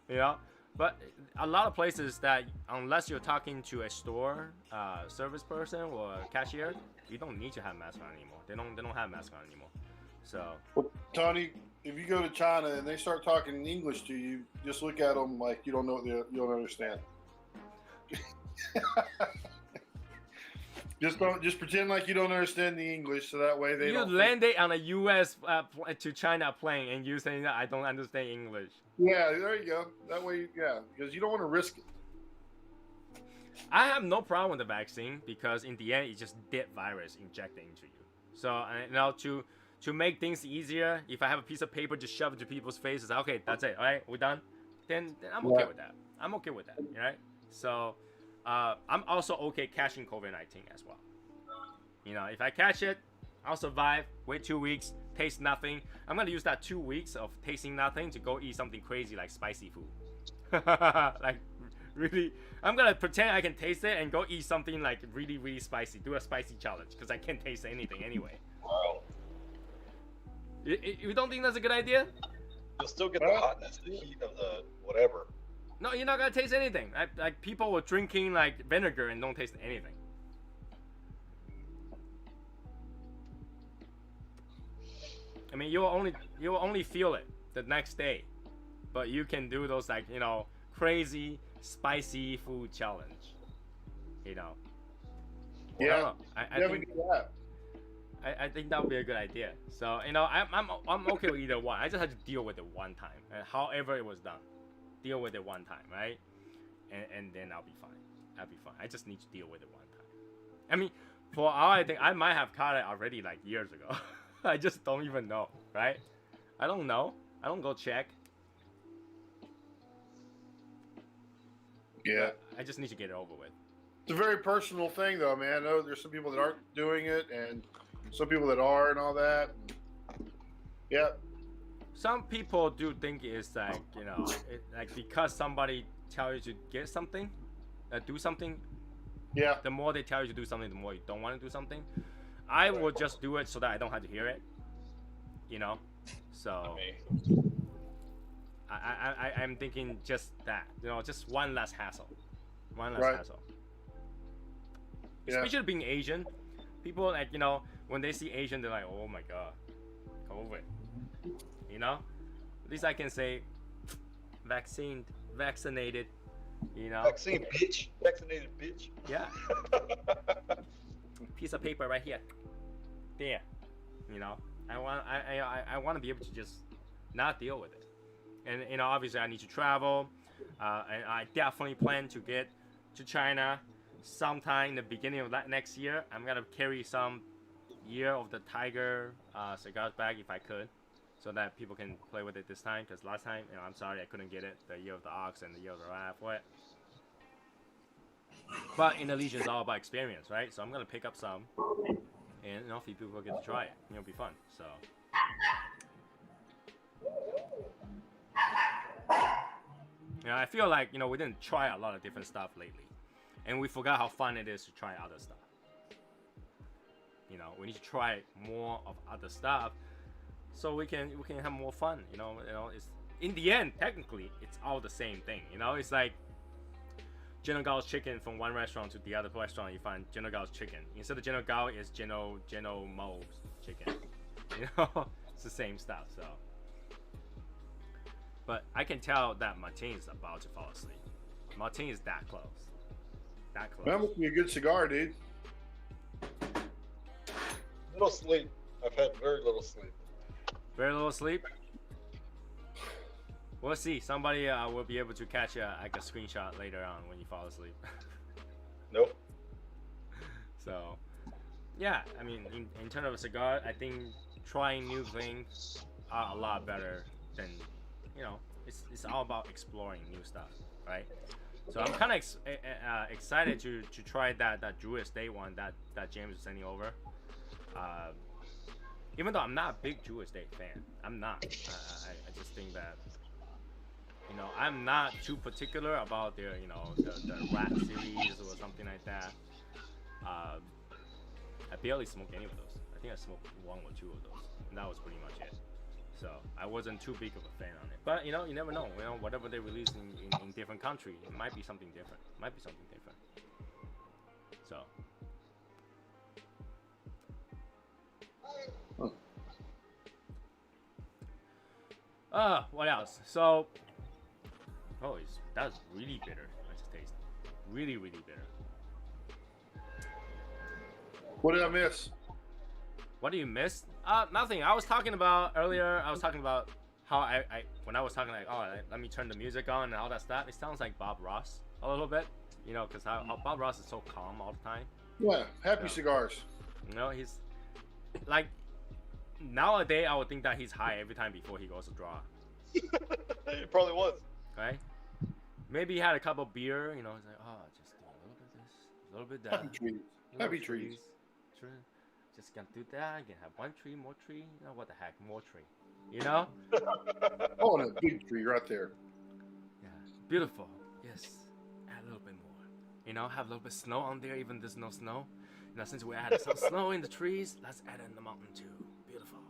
You know, but a lot of places that unless you're talking to a store service person or a cashier, you don't need to have mask on anymore. They don't have mask on anymore. So, Well, Tony, if you go to China and they start talking English to you, just look at them like you don't know you don't understand. Just pretend like you don't understand the English, so that way they you don't. landed on a U.S. To China plane and you saying that I don't understand English. Yeah, there you go. That way, yeah, because you don't want to risk it. I have no problem with the vaccine because in the end it's just dead virus injected into you. So you know, to make things easier, if I have a piece of paper just shove it to people's faces, okay, that's it. All right, we're done. Then I'm okay with that. I'm okay with that. Right? So I'm also okay catching COVID-19 as well. You know, if I catch it, I'll survive. Wait 2 weeks, taste nothing. I'm gonna use that 2 weeks of tasting nothing to go eat something crazy like spicy food. Like really, I'm gonna pretend I can taste it and go eat something like really, really spicy. Do a spicy challenge because I can't taste anything anyway. Wow. You don't think that's a good idea? You'll still get the hotness, the heat of the whatever. No, you're not gonna taste anything. Like people were drinking like vinegar and don't taste anything. I mean, you will only feel it the next day, but you can do those like, you know, crazy spicy food challenge. You know. Yeah. I think that would be a good idea. So, you know, I'm okay with either one. I just had to deal with it one time, and however it was done, deal with it one time, right? And then I'll be fine. I'll be fine. I just need to deal with it one time. I mean, for all I think, I might have caught it already like years ago. I just don't even know, right? I don't know. I don't go check. Yeah. I just need to get it over with. It's a very personal thing, though, man. I know there's some people that aren't doing it, and some people that are, and all that. Yeah. Some people do think it's like, you know, like because somebody tell you to get something, do something. Yeah. The more they tell you to do something, the more you don't want to do something. I will just do it so that I don't have to hear it. You know, so I'm thinking just that, you know, just one less hassle, Right. hassle. Yeah. Especially being Asian, people like, you know, when they see Asian, they're like, oh my god, COVID. You know, at least I can say, vaccinated. You know, Vaccine, bitch. Vaccinated, bitch. yeah. Piece of paper right here. There. You know, I want to be able to just not deal with it. And you know, obviously, I need to travel, and I definitely plan to get to China sometime in the beginning of that next year. I'm gonna carry some Year of the Tiger cigars back if I could, so that people can play with it this time. Because last time, you know, I'm sorry I couldn't get it. The Year of the Ox and the Year of the Rat for it. But Indonesia is all about experience, right? So I'm gonna pick up some, and you know, if people get to try it, you know, it'll be fun. So. You know, I feel like, you know, we didn't try a lot of different stuff lately, and we forgot how fun it is to try other stuff. You know, we need to try more of other stuff, so we can have more fun. You know, it's in the end, technically, it's all the same thing. You know, it's like Geno Gao's chicken from one restaurant to the other restaurant. You find Geno Gao's chicken. Instead of Geno Gao, is Geno Mo's chicken. You know, it's the same stuff. So. But I can tell that Martin is about to fall asleep. Martin is that close. That close. That must be a good cigar, dude. Little sleep. I've had very little sleep. Very little sleep. We'll see. Somebody will be able to catch like a screenshot later on when you fall asleep. Nope. So, yeah. I mean, in terms of a cigar, I think trying new things are a lot better than, you know, it's all about exploring new stuff, right? So I'm kind of excited to try that Drew Estate one that James is sending over. Even though I'm not a big Drew Estate fan, I'm not. I just think that, you know, I'm not too particular about their, you know, the rat series or something like that. I barely smoked any of those. I think I smoked one or two of those, and that was pretty much it. So I wasn't too big of a fan on it. But you know, you never know. You know, whatever they release in different countries, it might be something different. So. What else? So, that's really bitter. I just tasted. Really, really bitter. What did I miss? What do you miss? Nothing. I was talking about earlier. I was talking about how I when I was talking like, oh, let me turn the music on and all that stuff. It sounds like Bob Ross a little bit, you know, because how Bob Ross is so calm all the time. Yeah, happy Yeah. cigars. You know, he's like nowadays I would think that he's high every time before he goes to draw. It probably was. Right? Maybe he had a couple beer. You know, he's like, oh, just do a little bit of this, a little bit of that. Happy trees. little Happy trees. Just gonna do that. You can have one tree, more tree. You know what the heck, more tree. You know? Oh, and a big tree right there. Yeah, beautiful. Yes, add a little bit more. You know, have a little bit of snow on there, even there's no snow. You know, since we added some snow in the trees, let's add it in the mountain too. Beautiful.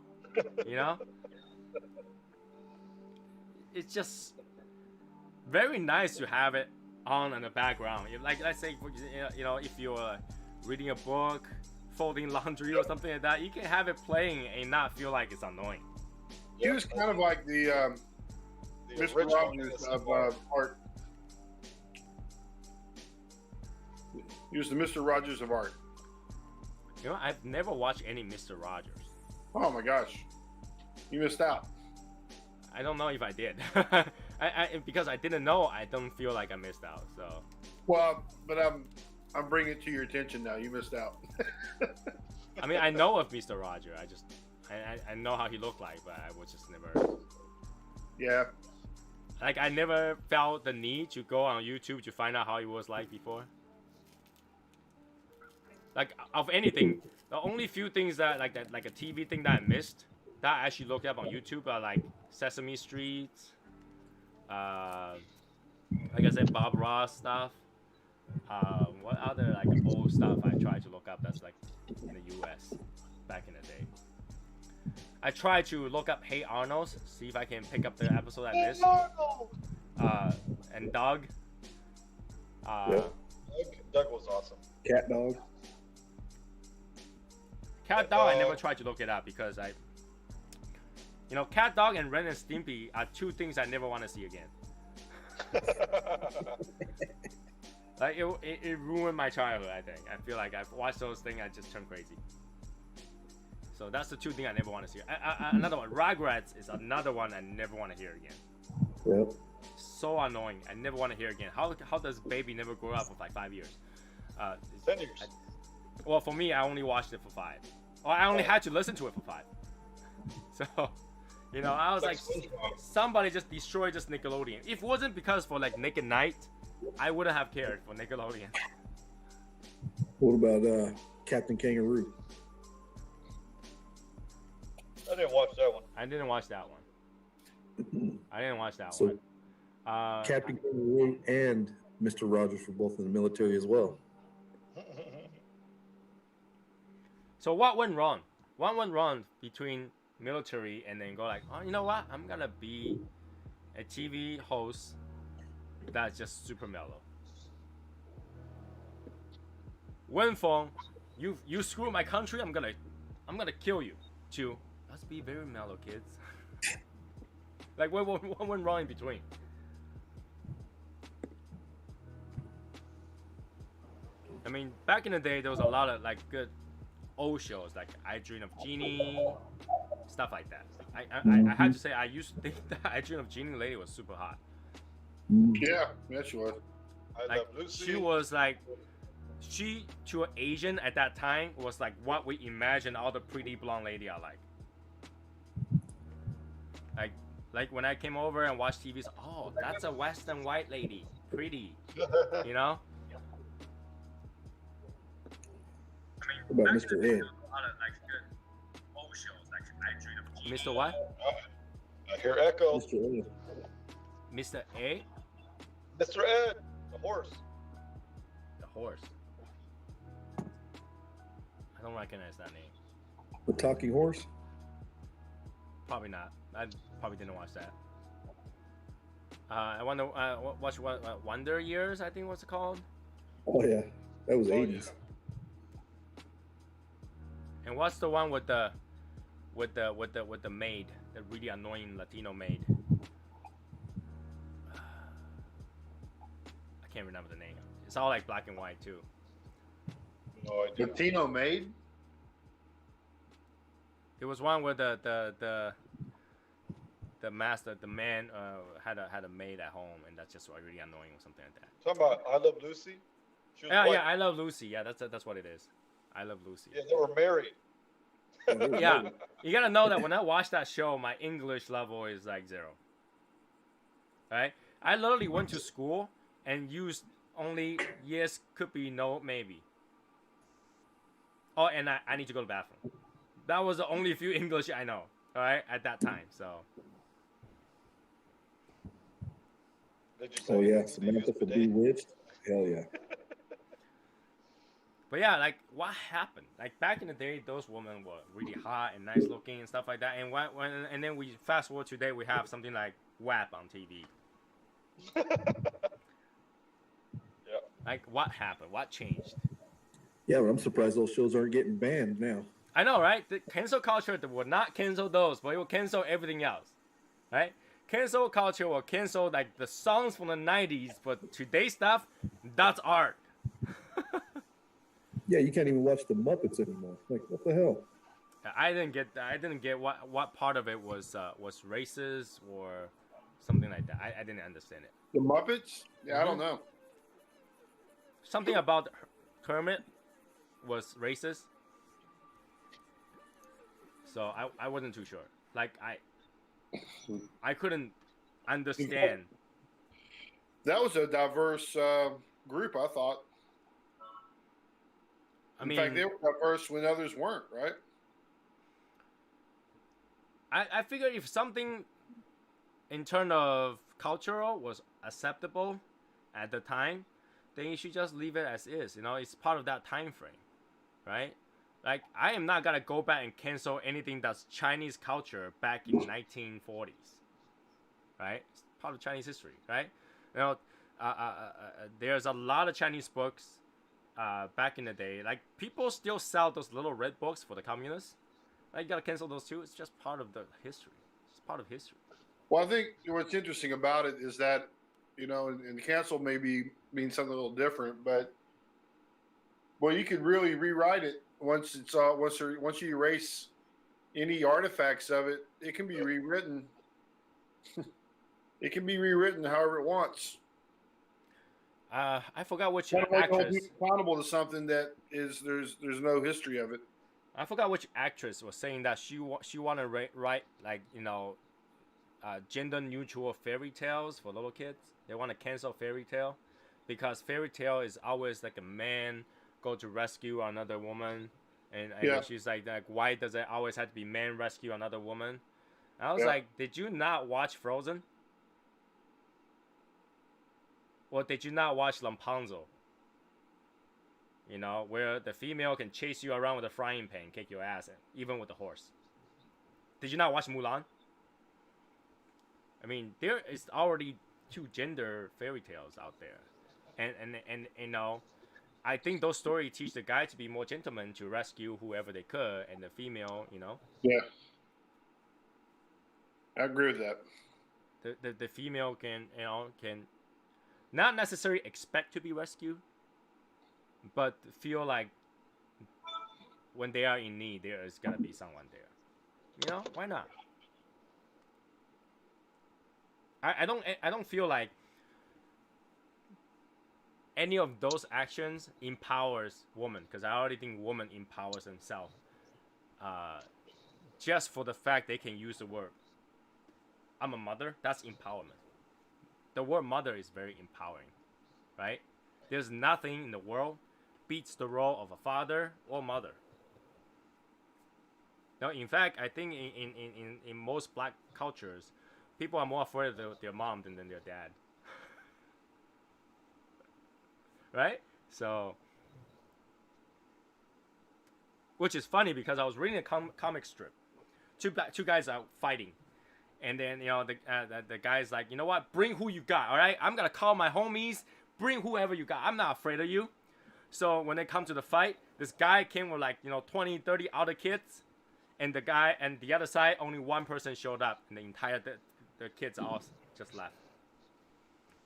You know? It's just very nice to have it on in the background. Like, let's say, you know, if you're reading a book, folding laundry or something like that, you can have it playing and not feel like it's annoying. He was kind of like the Mr. Rogers of art. He was the Mr. Rogers of art. You know, I've never watched any Mr. Rogers. Oh my gosh, you missed out. I don't know if I did. Because I didn't know, I don't feel like I missed out. So. Well, but I'm bringing it to your attention now. You missed out. I mean, I know of Mr. Roger. I know how he looked like, but I was just never. Yeah. Like, I never felt the need to go on YouTube to find out how he was like before. Like, of anything, the only few things that like a TV thing that I missed that I actually looked up on YouTube are like Sesame Street, like I said, Bob Ross stuff. What other like old stuff I tried to look up that's like in the US back in the day? I tried to look up Hey Arnold, see if I can pick up the episode I missed. And Doug. Yep. Doug was awesome. Cat dog. Cat Dog, I never tried to look it up because Cat Dog and Ren and Stimpy are two things I never want to see again. Like it ruined my childhood. I think. I feel like I've watched those things, I just turned crazy. So that's the two things I never want to see. Another one, Rugrats is another one I never want to hear again. Yep. So annoying. I never want to hear again. How does baby never grow up for like 5 years? 10 years. Well, for me, I only watched it for 5. Or I only had to listen to it for 5. So, I was like, somebody just destroyed this Nickelodeon. If it wasn't because for like Nick and Night, I wouldn't have cared for Nickelodeon. What about Captain Kangaroo? I didn't watch that one. I didn't watch that one. So, one. Captain Kangaroo and Mr. Rogers were both in the military as well. So what went wrong? What went wrong between military and then go like, oh, you know what? I'm gonna be a TV host that's just super mellow. Wenfeng, you screw my country. I'm gonna kill you. To let's be very mellow, kids. Like what went wrong in between? I mean, back in the day, there was a lot of like good old shows like I Dream of Genie, stuff like that. I had to say I used to think that I Dream of Genie lady was super hot. Yeah, she was. I Love Lucy. She was like, she to an Asian at that time was like what we imagine all the pretty blonde lady are like. Like when I came over and watched TV, oh, that's a Western white lady, pretty, you know. What about Mr. Ed? Mr. What? I hear echo. Mr. Ed. Mr. A? Mr. Ed, the horse. The horse. I don't recognize that name. The talking horse? Probably not. I probably didn't watch that. I wonder. Watch what Wonder Years, I think what's it called. Oh yeah, that was Oh, 80s. yeah. And what's the one with the maid, the really annoying Latino maid? I can't remember the name. It's all like black and white too. No idea. Latino maid. There was one where the master, the man, had a maid at home, and that's just really annoying or something like that. Talking about I Love Lucy. She was Yeah, white. yeah, I Love Lucy. Yeah, that's what it is. I Love Lucy. Yeah, they were married. Yeah, you gotta know that when I watch that show, my English level is like 0. Right? I literally went to school and used only yes, could be, no, maybe. Oh, and I need to go to the bathroom. That was the only few English I know. All right, at that time. So. Did you say Oh yeah, you Samantha used for bidet? Bewitched. Hell yeah. But yeah, like what happened? Like back in the day, those women were really hot and nice looking and stuff like that. And and then we fast forward today, we have something like WAP on TV. Yeah. Like what happened? What changed? Yeah, but I'm surprised those shows aren't getting banned now. I know, right? The cancel culture will not cancel those, but it will cancel everything else, right? Cancel culture will cancel like the songs from the 90s, but today's stuff, that's art. Yeah, you can't even watch the Muppets anymore. Like, what the hell? I didn't get what part of it was racist or something like that. I didn't understand it. The Muppets? Yeah, I don't know. Something about Kermit was racist. So I wasn't too sure. Like I couldn't understand. That was a diverse group, I thought. In fact, they were diverse when others weren't, right? I figured if something in terms of cultural was acceptable at the time, then you should just leave it as is. You know, it's part of that time frame, right? Like, I am not gonna go back and cancel anything that's Chinese culture back in 1940s, right? It's part of Chinese history, right? You know, there's a lot of Chinese books back in the day. Like, people still sell those little red books for the communists. Like, you gotta cancel those too. It's just part of the history. It's part of history. Well, I think what's interesting about it is that, and cancel maybe means something a little different, but well, you could really rewrite it once once you erase any artifacts of it. It can be rewritten. It can be rewritten however it wants. I forgot which Kind of like actress. accountable to something that is there's no history of it. I forgot which actress was saying that she want to write like gender neutral fairy tales for little kids. They want to cancel fairy tale because fairy tale is always like a man go to rescue another woman, and Yeah. she's like why does it always have to be man rescue another woman? And I was Yeah. like, did you not watch Frozen? Or did you not watch Rapunzel? You know, where the female can chase you around with a frying pan, kick your ass, even with a horse. Did you not watch Mulan? I mean, there is already two gender fairy tales out there, and you know, I think those stories teach the guy to be more gentleman to rescue whoever they could, and the female, you know. Yeah. I agree with that. The female can not necessarily expect to be rescued, but feel like when they are in need, there is gonna be someone there. You know, why not? I don't feel like any of those actions empowers woman, because I already think woman empowers themselves. Just for the fact they can use the word "I'm a mother," that's empowerment. The word mother is very empowering, right? There's nothing in the world beats the role of a father or mother. Now, in fact, I think in most black cultures, people are more afraid of their mom than their dad. Right? So, which is funny because I was reading a comic strip. Two guys are fighting. And then, you know, the guy's like, you know what? Bring who you got, all right? I'm going to call my homies. Bring whoever you got. I'm not afraid of you. So when they come to the fight, this guy came with like, 20, 30 other kids. And the guy and the other side, only one person showed up. And the entire, the kids all just left.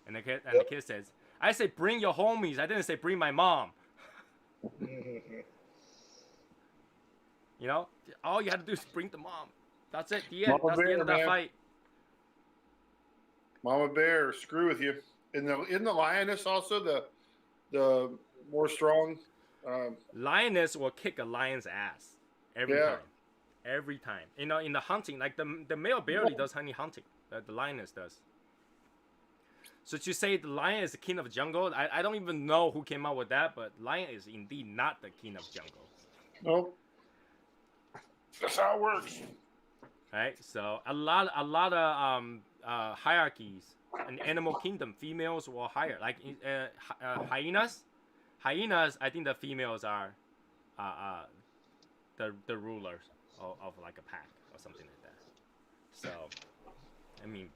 And the kid says, I said, bring your homies. I didn't say bring my mom. You know, all you had to do is bring the mom. That's it. The end. That's the end of that fight. Mama Bear, screw with you. In the lioness also the more strong. Lioness will kick a lion's ass every time. Every time. You know, in the hunting, like the male barely does any hunting. The lioness does. So to say the lion is the king of the jungle, I don't even know who came up with that, but lion is indeed not the king of jungle. Nope. That's how it works. Right, so a lot of hierarchies in animal kingdom, females were higher. Like hyenas, I think the females are the rulers of like a pack or something like that. So, I mean,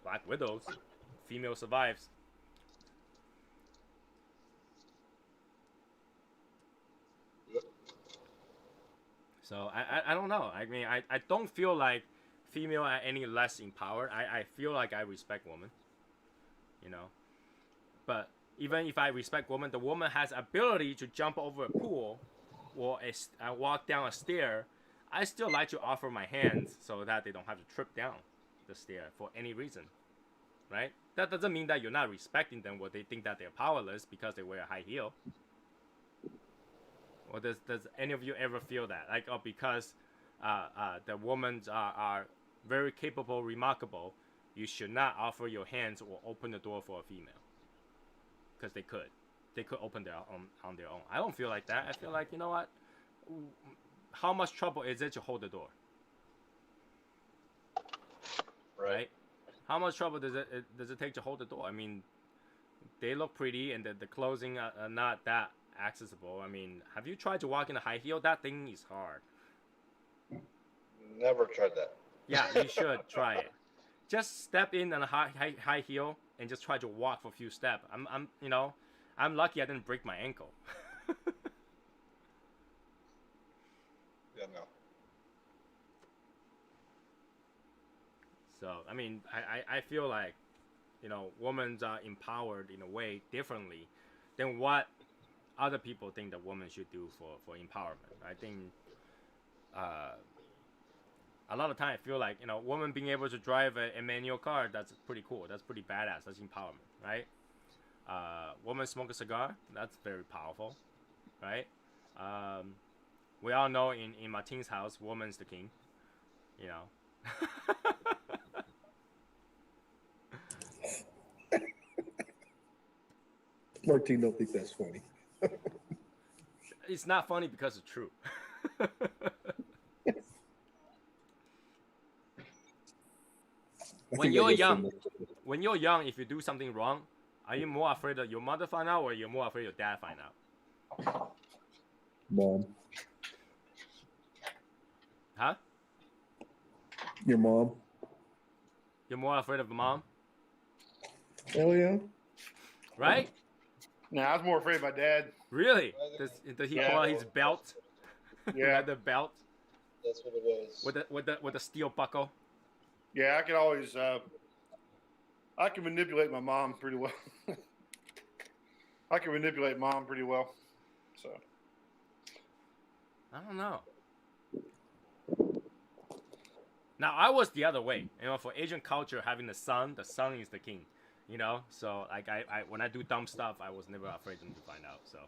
Black Widows, female survives. So I don't know. I mean, I don't feel like female are any less empowered. I feel like I respect women. You know, but even if I respect women, the woman has ability to jump over a pool or walk down a stair. I still like to offer my hands so that they don't have to trip down the stair for any reason, right? That doesn't mean that you're not respecting them or they think that they're powerless because they wear a high heel. Or does any of you ever feel that? Like, oh, because the women are very capable, remarkable, you should not offer your hands or open the door for a female. Because they could. They could open their on their own. I don't feel like that. I feel like, you know what? How much trouble is it to hold the door? Right? How much trouble does it take to hold the door? I mean, they look pretty and the clothing are not that accessible. I mean, have you tried to walk in a high heel? That thing is hard. Never tried that. Yeah, you should try it. Just step in on a high heel and just try to walk for a few steps. I'm lucky I didn't break my ankle. Yeah, no. So, I mean, I feel like, women are empowered in a way differently than what other people think that women should do for empowerment. I think a lot of time I feel like, women being able to drive a manual car, that's pretty cool. That's pretty badass. That's empowerment, right? Women smoke a cigar, that's very powerful, right? We all know in Martin's house, woman's the king, Martin don't think that's funny. It's not funny because it's true. When you're young, if you do something wrong, are you more afraid that your mother find out, or you're more afraid your dad find out? Mom. Huh? Your mom. You're more afraid of mom, Hell yeah. right? Nah, I was more afraid of my dad. Really? Does he Yeah. pull out his belt? Yeah. The belt That's what it was. with the steel buckle. Yeah, I can always. I can manipulate my mom pretty well. I can manipulate mom pretty well. So. I don't know. Now I was the other way. For Asian culture, having the son is the king. So like I when I do dumb stuff, I was never afraid them to find out. So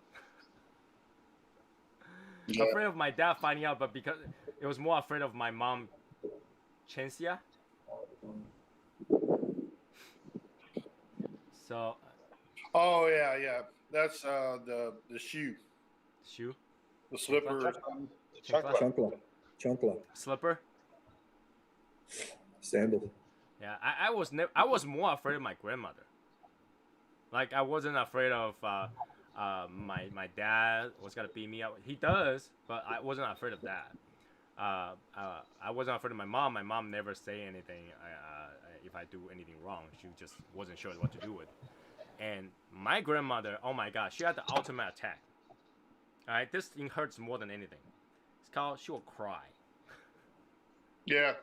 Yeah. afraid of my dad finding out, but because it was more afraid of my mom, Chensia. So Oh yeah. That's the shoe, shoe, the slipper. The chancla. Chunkla. slipper. Sandal. Yeah, I was more afraid of my grandmother. Like I wasn't afraid of my dad was gonna beat me up. He does, but I wasn't afraid of that. I wasn't afraid of my mom. My mom never say anything if I do anything wrong. She just wasn't sure what to do with. And my grandmother, oh my god, she had the ultimate attack. All right, this thing hurts more than anything. It's called she will cry. Yeah.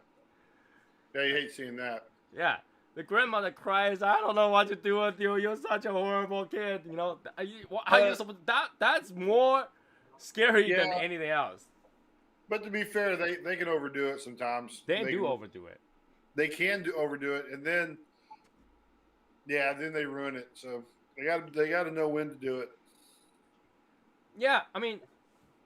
Yeah, you hate seeing that. Yeah, the grandmother cries. I don't know what to do with you. You're such a horrible kid. How you supposed that's more scary than Yeah. anything else. But to be fair, they can overdo it sometimes. They do can- overdo it. They can overdo it, and then then they ruin it. So they got to know when to do it. Yeah, I mean,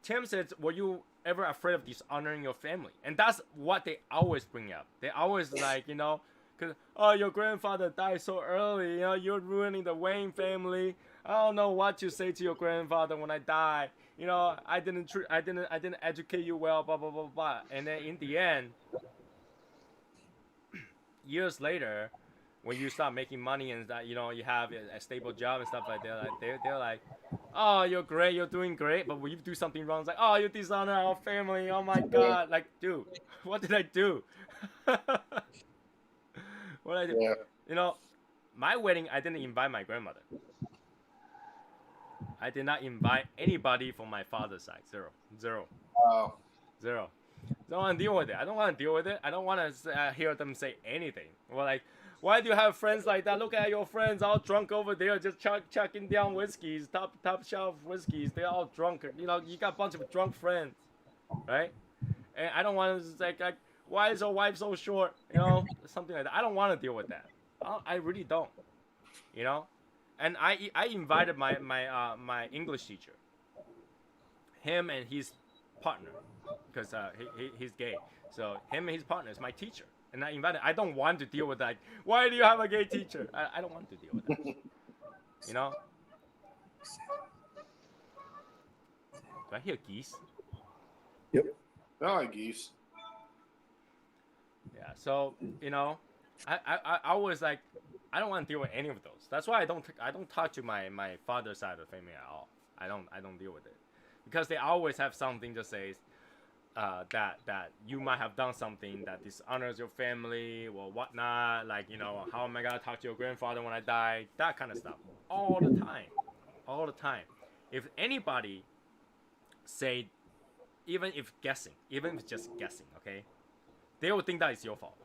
Tim says, were you ever afraid of dishonoring your family? And that's what they always bring up. They always because, your grandfather died so early. You're ruining the Wayne family. I don't know what to say to your grandfather when I die. I didn't educate you well, blah, blah, blah, blah. And then in the end, years later, when you start making money and that, you have a stable job and stuff like that, they're like, oh, you're great, you're doing great, but when you do something wrong, it's like, oh, you dishonor our family, oh my god, like, dude, what did I do? What did I do? Yeah. My wedding, I didn't invite my grandmother. I did not invite anybody from my father's side. Zero. Wow. Don't want to deal with it. I don't want to deal with it. I don't want to hear them say anything. Well, like, why do you have friends like that? Look at your friends all drunk over there, just chucking down whiskeys, top shelf whiskeys. They're all drunk. You got a bunch of drunk friends, right? And I don't want to say, like, why is your wife so short? Something like that. I don't want to deal with that. I really don't. And I invited my English teacher, him and his partner, because he's gay. So him and his partner is my teacher. And I invited. I don't want to deal with that. Why do you have a gay teacher? I don't want to deal with that. Do I hear geese? Yep. I like geese. Yeah. So I was like, I don't want to deal with any of those. That's why I don't talk to my father's side of the family at all. I don't deal with it because they always have something to say that you might have done something that dishonors your family or whatnot. Like, you know, how am I gonna talk to your grandfather when I die? That kind of stuff. All the time. If anybody say, even if it's just guessing, okay, they will think that it's your fault.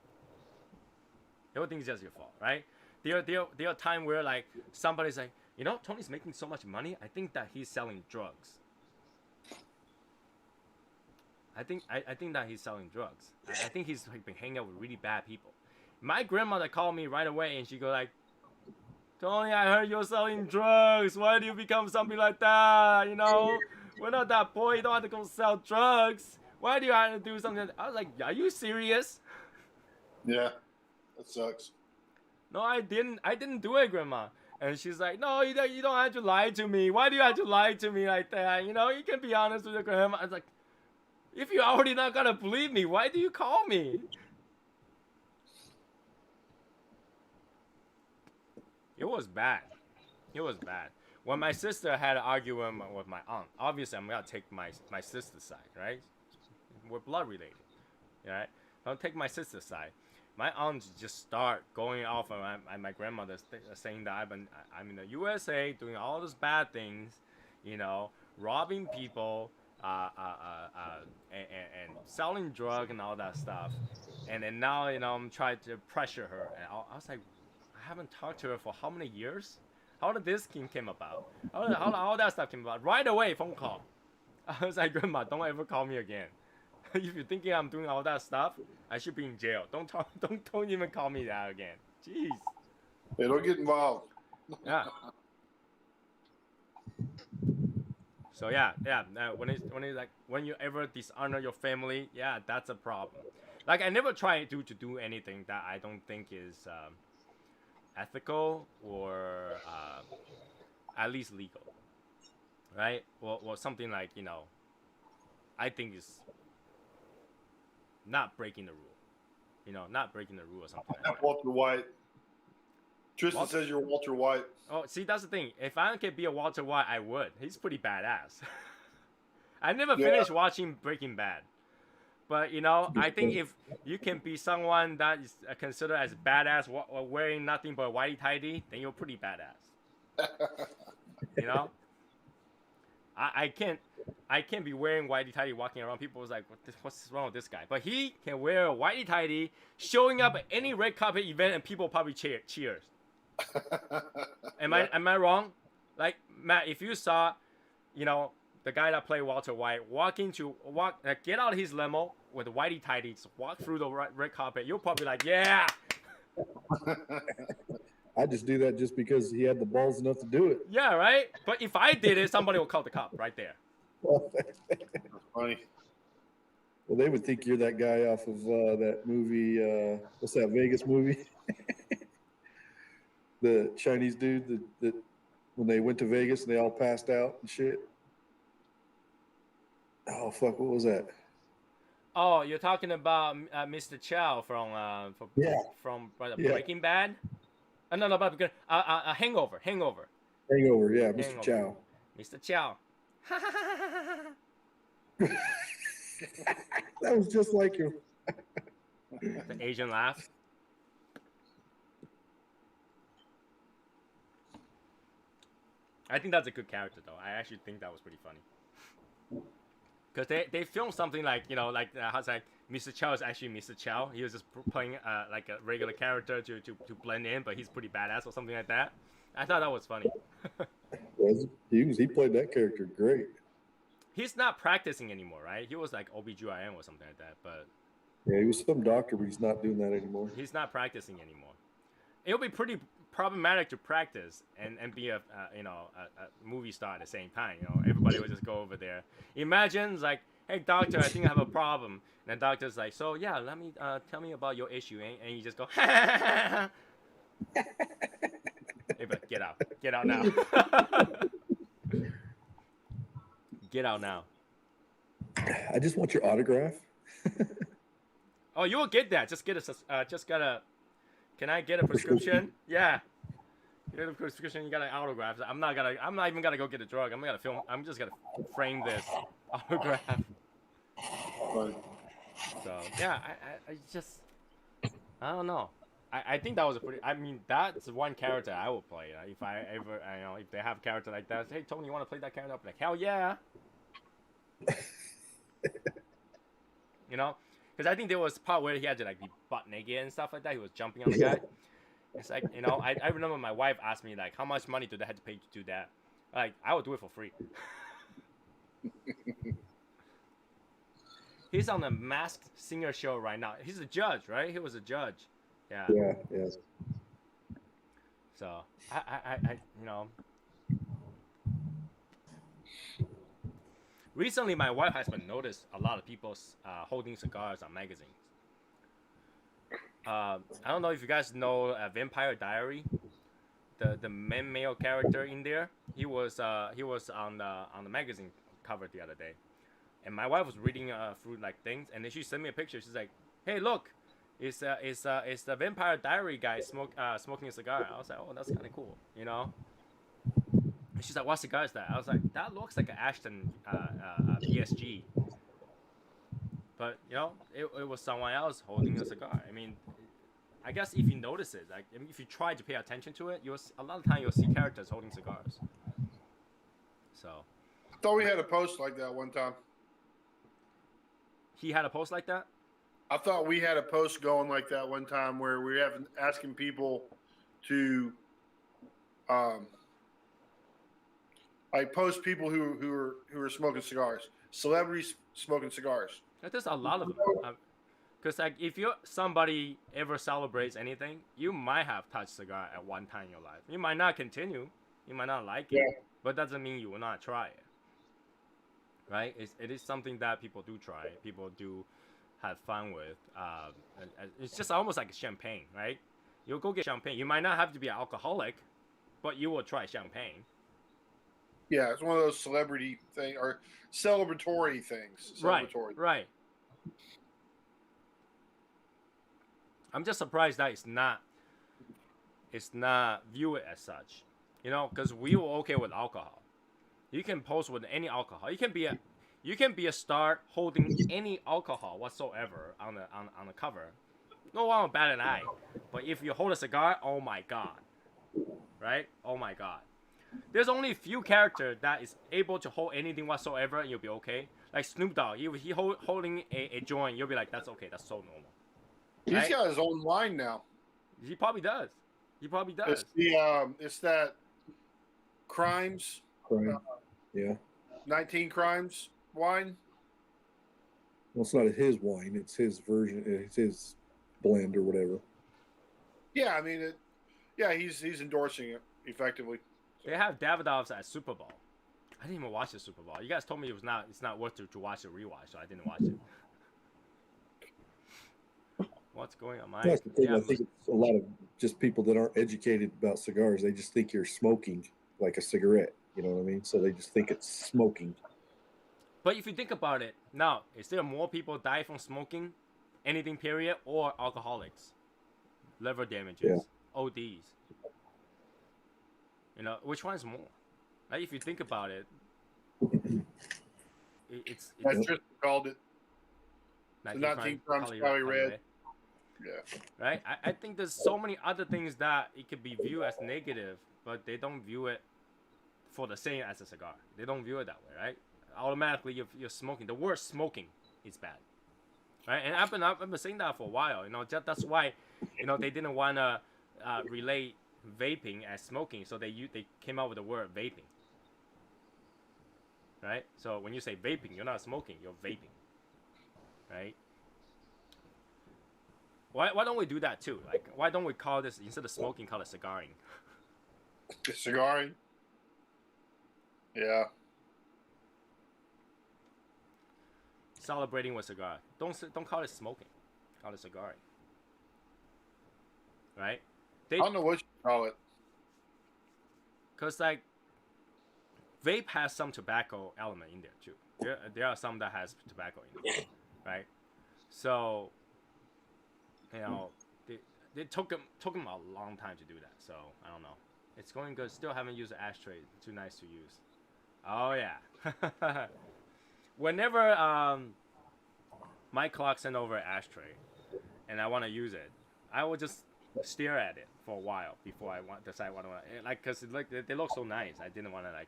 They will think it's just your fault, right? There are times where like somebody's like, you know, Tony's making so much money. I think that he's selling drugs. I think that he's selling drugs. I think he's like been hanging out with really bad people. My grandmother called me right away and she go like, Tony, I heard you're selling drugs. Why do you become something like that? You know, we're not that poor. You don't have to go sell drugs. Why do you have to do something? I was like, are you serious? Yeah, that sucks. No, I didn't do it, Grandma. And she's like, no, you don't have to lie to me. Why do you have to lie to me like that? You know, you can be honest with your grandma. I was like, if you're already not gonna believe me, why do you call me? It was bad. When my sister had an argument with my aunt, obviously I'm gonna take my sister's side, right? We're blood related, right? I'll take my sister's side. My aunt just start going off on my grandmother, saying that I'm in the USA doing all these bad things, you know, robbing people, and selling drugs and all that stuff. And then now, you know, I'm trying to pressure her. And I was like, I haven't talked to her for how many years? How did this came about? How all that stuff came about? Right away, phone call. I was like, Grandma, don't ever call me again. If you're thinking I'm doing all that stuff, I should be in jail. Don't even call me that again. Jeez. Hey, don't get involved. Yeah. So yeah. When you ever dishonor your family, yeah, that's a problem. Like I never try to do anything that I don't think is ethical or at least legal, right? Or something like, you know, I think is not breaking the rule. You know, not breaking the rule or something like that. Walter White. Tristan says you're Walter White. Oh, see, that's the thing. If I could be a Walter White, I would. He's pretty badass. I never finished watching Breaking Bad. But, you know, I think if you can be someone that is considered as badass wearing nothing but whitey-tighty, then you're pretty badass. You know? I can't be wearing whitey-tighty walking around. People was like, what's wrong with this guy? But he can wear a whitey-tighty, showing up at any red carpet event, and people probably cheers. Am I wrong? Like, Matt, if you saw, you know, the guy that played Walter White get out of his limo with whitey-tighty, walk through the red carpet, you're probably like, yeah. I just do that just because he had the balls enough to do it. Yeah, right? But if I did it, somebody will call the cop right there. That's funny. Well, they would think you're that guy off of that movie. What's that Vegas movie? The Chinese dude that when they went to Vegas and they all passed out and shit. Oh fuck! What was that? Oh, you're talking about Mr. Chow from Breaking Bad? No, but Hangover. Hangover, yeah, Mr. Hangover. Chow. Mr. Chow. That was just like him. The Asian laugh. I think that's a good character, though. I actually think that was pretty funny. Because they filmed something like, you know, like how it's like Mr. Chow is actually Mr. Chow. He was just playing like a regular character to blend in, but he's pretty badass or something like that. I thought that was funny. He played that character great. He's not practicing anymore, right? He was like OBGYN or something like that, but yeah, he was some doctor, but he's not doing that anymore. He's not practicing anymore. It'll be pretty problematic to practice and be a movie star at the same time. You know, everybody would just go over there. Imagine like, hey doctor, I think I have a problem. And the doctor's like, so yeah, let me tell me about your issue, and you just go, hey, but get out now. Get out now. I just want your autograph. Oh, you will get that. Just gotta. Can I get a prescription? Yeah. You get a prescription, you got an autograph. I'm not even gonna go get a drug. I'm gonna film. I'm just gonna frame this autograph. But So yeah, I just I don't know. I think that was a pretty. I mean, that's one character I would play. If I ever, if they have a character like that, hey Tony, you want to play that character? I'm like, hell yeah. Because I think there was a part where he had to like be butt naked and stuff like that. He was jumping on the guy. It's like, I remember my wife asked me like, how much money do they have to pay to do that? Like, I would do it for free. He's on the Masked Singer show right now. He's a judge, right? He was a judge. Yeah. Yeah. So I recently my wife has been noticed a lot of people holding cigars on magazines. I don't know if you guys know Vampire Diary, the main male character in there. He was on the magazine cover the other day, and my wife was reading through like things, and then she sent me a picture. She's like, "Hey, look, it's the Vampire Diary guy smoking a cigar." I was like, "Oh, that's kind of cool," And she's like, "What cigar is that?" I was like, "That looks like an Ashton PSG." But it was someone else holding a cigar. I mean, I guess if you notice it, like if you try to pay attention to it, a lot of time you'll see characters holding cigars. So. I thought we had a post like that one time. He had a post like that? I thought we had a post going like that one time where we were asking people to, like post people who are smoking cigars, celebrities smoking cigars. There's a lot of them. Because like if somebody ever celebrates anything, you might have touched cigar at one time in your life. You might not continue, you might not like it, but doesn't mean you will not try it. Right? It is something that people do try. People do have fun with. It's just almost like champagne, right? You'll go get champagne. You might not have to be an alcoholic, but you will try champagne. Yeah, it's one of those celebrity thing or celebratory things. Celebratory. Right. I'm just surprised that it's not viewed as such, because we were okay with alcohol. You can post with any alcohol. You can be a star holding any alcohol whatsoever on the cover. No one will bat an eye. But if you hold a cigar, oh my god, right? Oh my god. There's only a few characters that is able to hold anything whatsoever, and you'll be okay. Like Snoop Dogg, he holding a joint, you'll be like, that's okay, that's so normal. He's got his own line now. He probably does. It's that crimes. Yeah. 19 Crimes wine. Well, it's not his wine; it's his version. It's his blend or whatever. Yeah, I mean, he's endorsing it effectively. They have Davidoff's at Super Bowl. I didn't even watch the Super Bowl. You guys told me it's not worth it to watch it rewatch, so I didn't watch it. What's going on, Mike? That's the thing. I think it's a lot of just people that aren't educated about cigars. They just think you're smoking like a cigarette. You know what I mean? So they just think it's smoking. But if you think about it, now, is there more people die from smoking, anything period, or alcoholics? Liver damages, ODs. Which one's more? Like, if you think about it, it's That's just called it. 19 Crimes probably red. Yeah. Right? I think there's so many other things that it could be viewed as negative, but they don't view it for the same as a cigar. They don't view it that way, right? Automatically, if you're smoking, the word smoking is bad, right? And I've been saying that for a while. That's why, they didn't want to relate vaping as smoking, so they came out with the word vaping, right? So when you say vaping, you're not smoking, you're vaping, right? Why don't we do that too? Like, why don't we call this, instead of smoking, call it cigaring? Cigaring? Yeah. Celebrating with cigar. Don't call it smoking. Call it cigaring. Right? I don't know what you call it. Because, like, vape has some tobacco element in there, too. There are some that has tobacco in it, right? So, they took them a long time to do that. So, I don't know. It's going good. Still haven't used the ashtray. Too nice to use. Oh yeah. Whenever my clock sent over an ashtray, and I want to use it, I will just stare at it for a while before I decide what I want. Like, cause they look so nice. I didn't want to like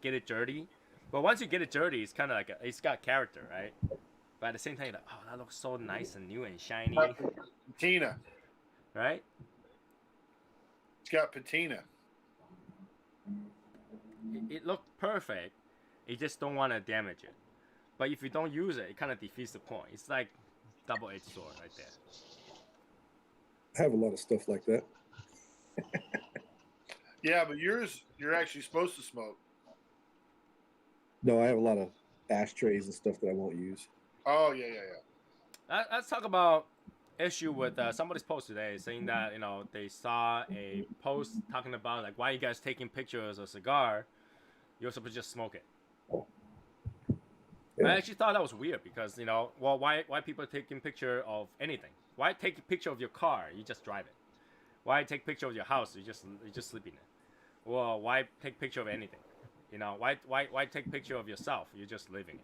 get it dirty. But once you get it dirty, it's kind of like it's got character, right? But at the same time, you're like, oh, that looks so nice and new and shiny, Patina. right? It's got patina. It looked perfect. You just don't want to damage it. But if you don't use it, it kind of defeats the point. It's like double-edged sword right there. I have a lot of stuff like that. Yeah, but yours, you're actually supposed to smoke. No, I have a lot of ashtrays and stuff that I won't use. Oh, yeah. Let's talk about issue with somebody's post today saying that they saw a post talking about like why you guys taking pictures of a cigar. You're supposed to just smoke it. Yeah. I actually thought that was weird because well, why people taking picture of anything? Why take a picture of your car? You just drive it. Why take picture of your house? You just sleep in it. Well, why take picture of anything? Why take picture of yourself? You're just living it.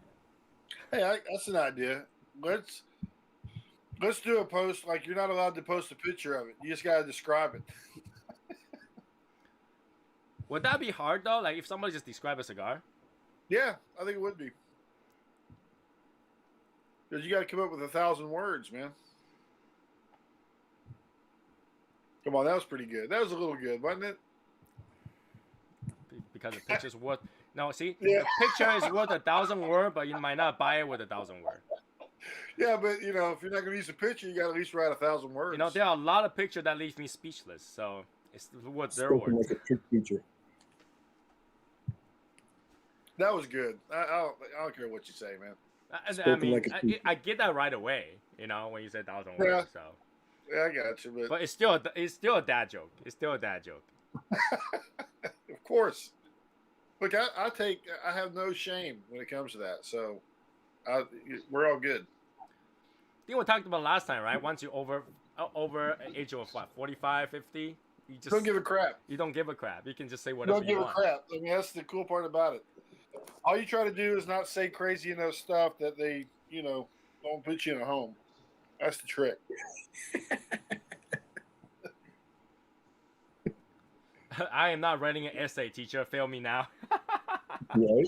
Hey, that's an idea. Let's do a post like you're not allowed to post a picture of it. You just gotta describe it. Would that be hard though? Like if somebody just describe a cigar? Yeah, I think it would be. Because you got to come up with 1,000 words, man. Come on, that was pretty good. That was a little good, wasn't it? Because the picture's worth. No, see, Yeah. the picture is worth 1,000 words, but you might not buy it with 1,000 words. Yeah, but if you're not going to use a picture, you got to at least write 1,000 words. There are a lot of pictures that leave me speechless. So it's worth their Spoken words. like a trick teacher. That was good. I don't care what you say, man. I Spoken mean, like a teacher. I get that right away. When you said 1,000 Yeah. words. So, Yeah, I got you, but it's still a dad joke. It's still a dad joke. of course. Look, I have no shame when it comes to that. So we're all good. I think we talked about last time, right? Once you over age of what, 45, 50, you just Don't give a crap. You don't give a crap. You can just say whatever Don't you give a want. crap. I mean, that's the cool part about it. All you try to do is not say crazy enough stuff that they, don't put you in a home. That's the trick. I am not writing an essay, teacher. Fail me now. Right?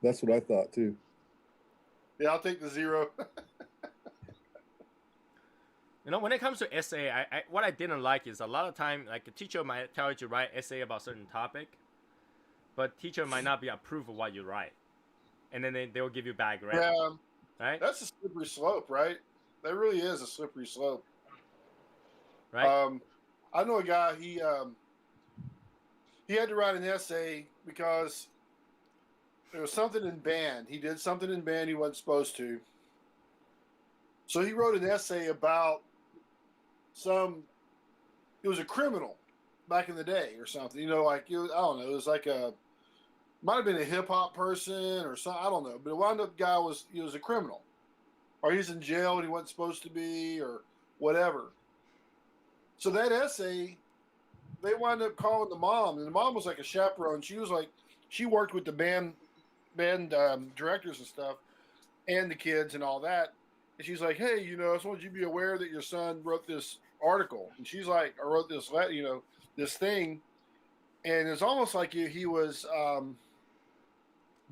That's what I thought too. Yeah, I'll take the 0. When it comes to essay, I what I didn't like is a lot of time, like a teacher might tell you to write essay about a certain topic, but teacher might not be approve of what you write, and then they will give you bad grade. Yeah, right? that's a slippery slope, right? That really is a slippery slope. Right. I know a guy. He had to write an essay because there was something in band. He did something in band he wasn't supposed to. So he wrote an essay about it was a criminal back in the day or something, I don't know. It was like might have been a hip hop person or something. I don't know. But it wound up he was a criminal, or he's in jail and he wasn't supposed to be, or whatever. So that essay, they wound up calling the mom, and the mom was like a chaperone. She worked with the band directors and stuff, and the kids and all that. And she's like, hey, I just wanted you to be aware that your son wrote this article. And she's like, I wrote this, this thing. And it's almost like he was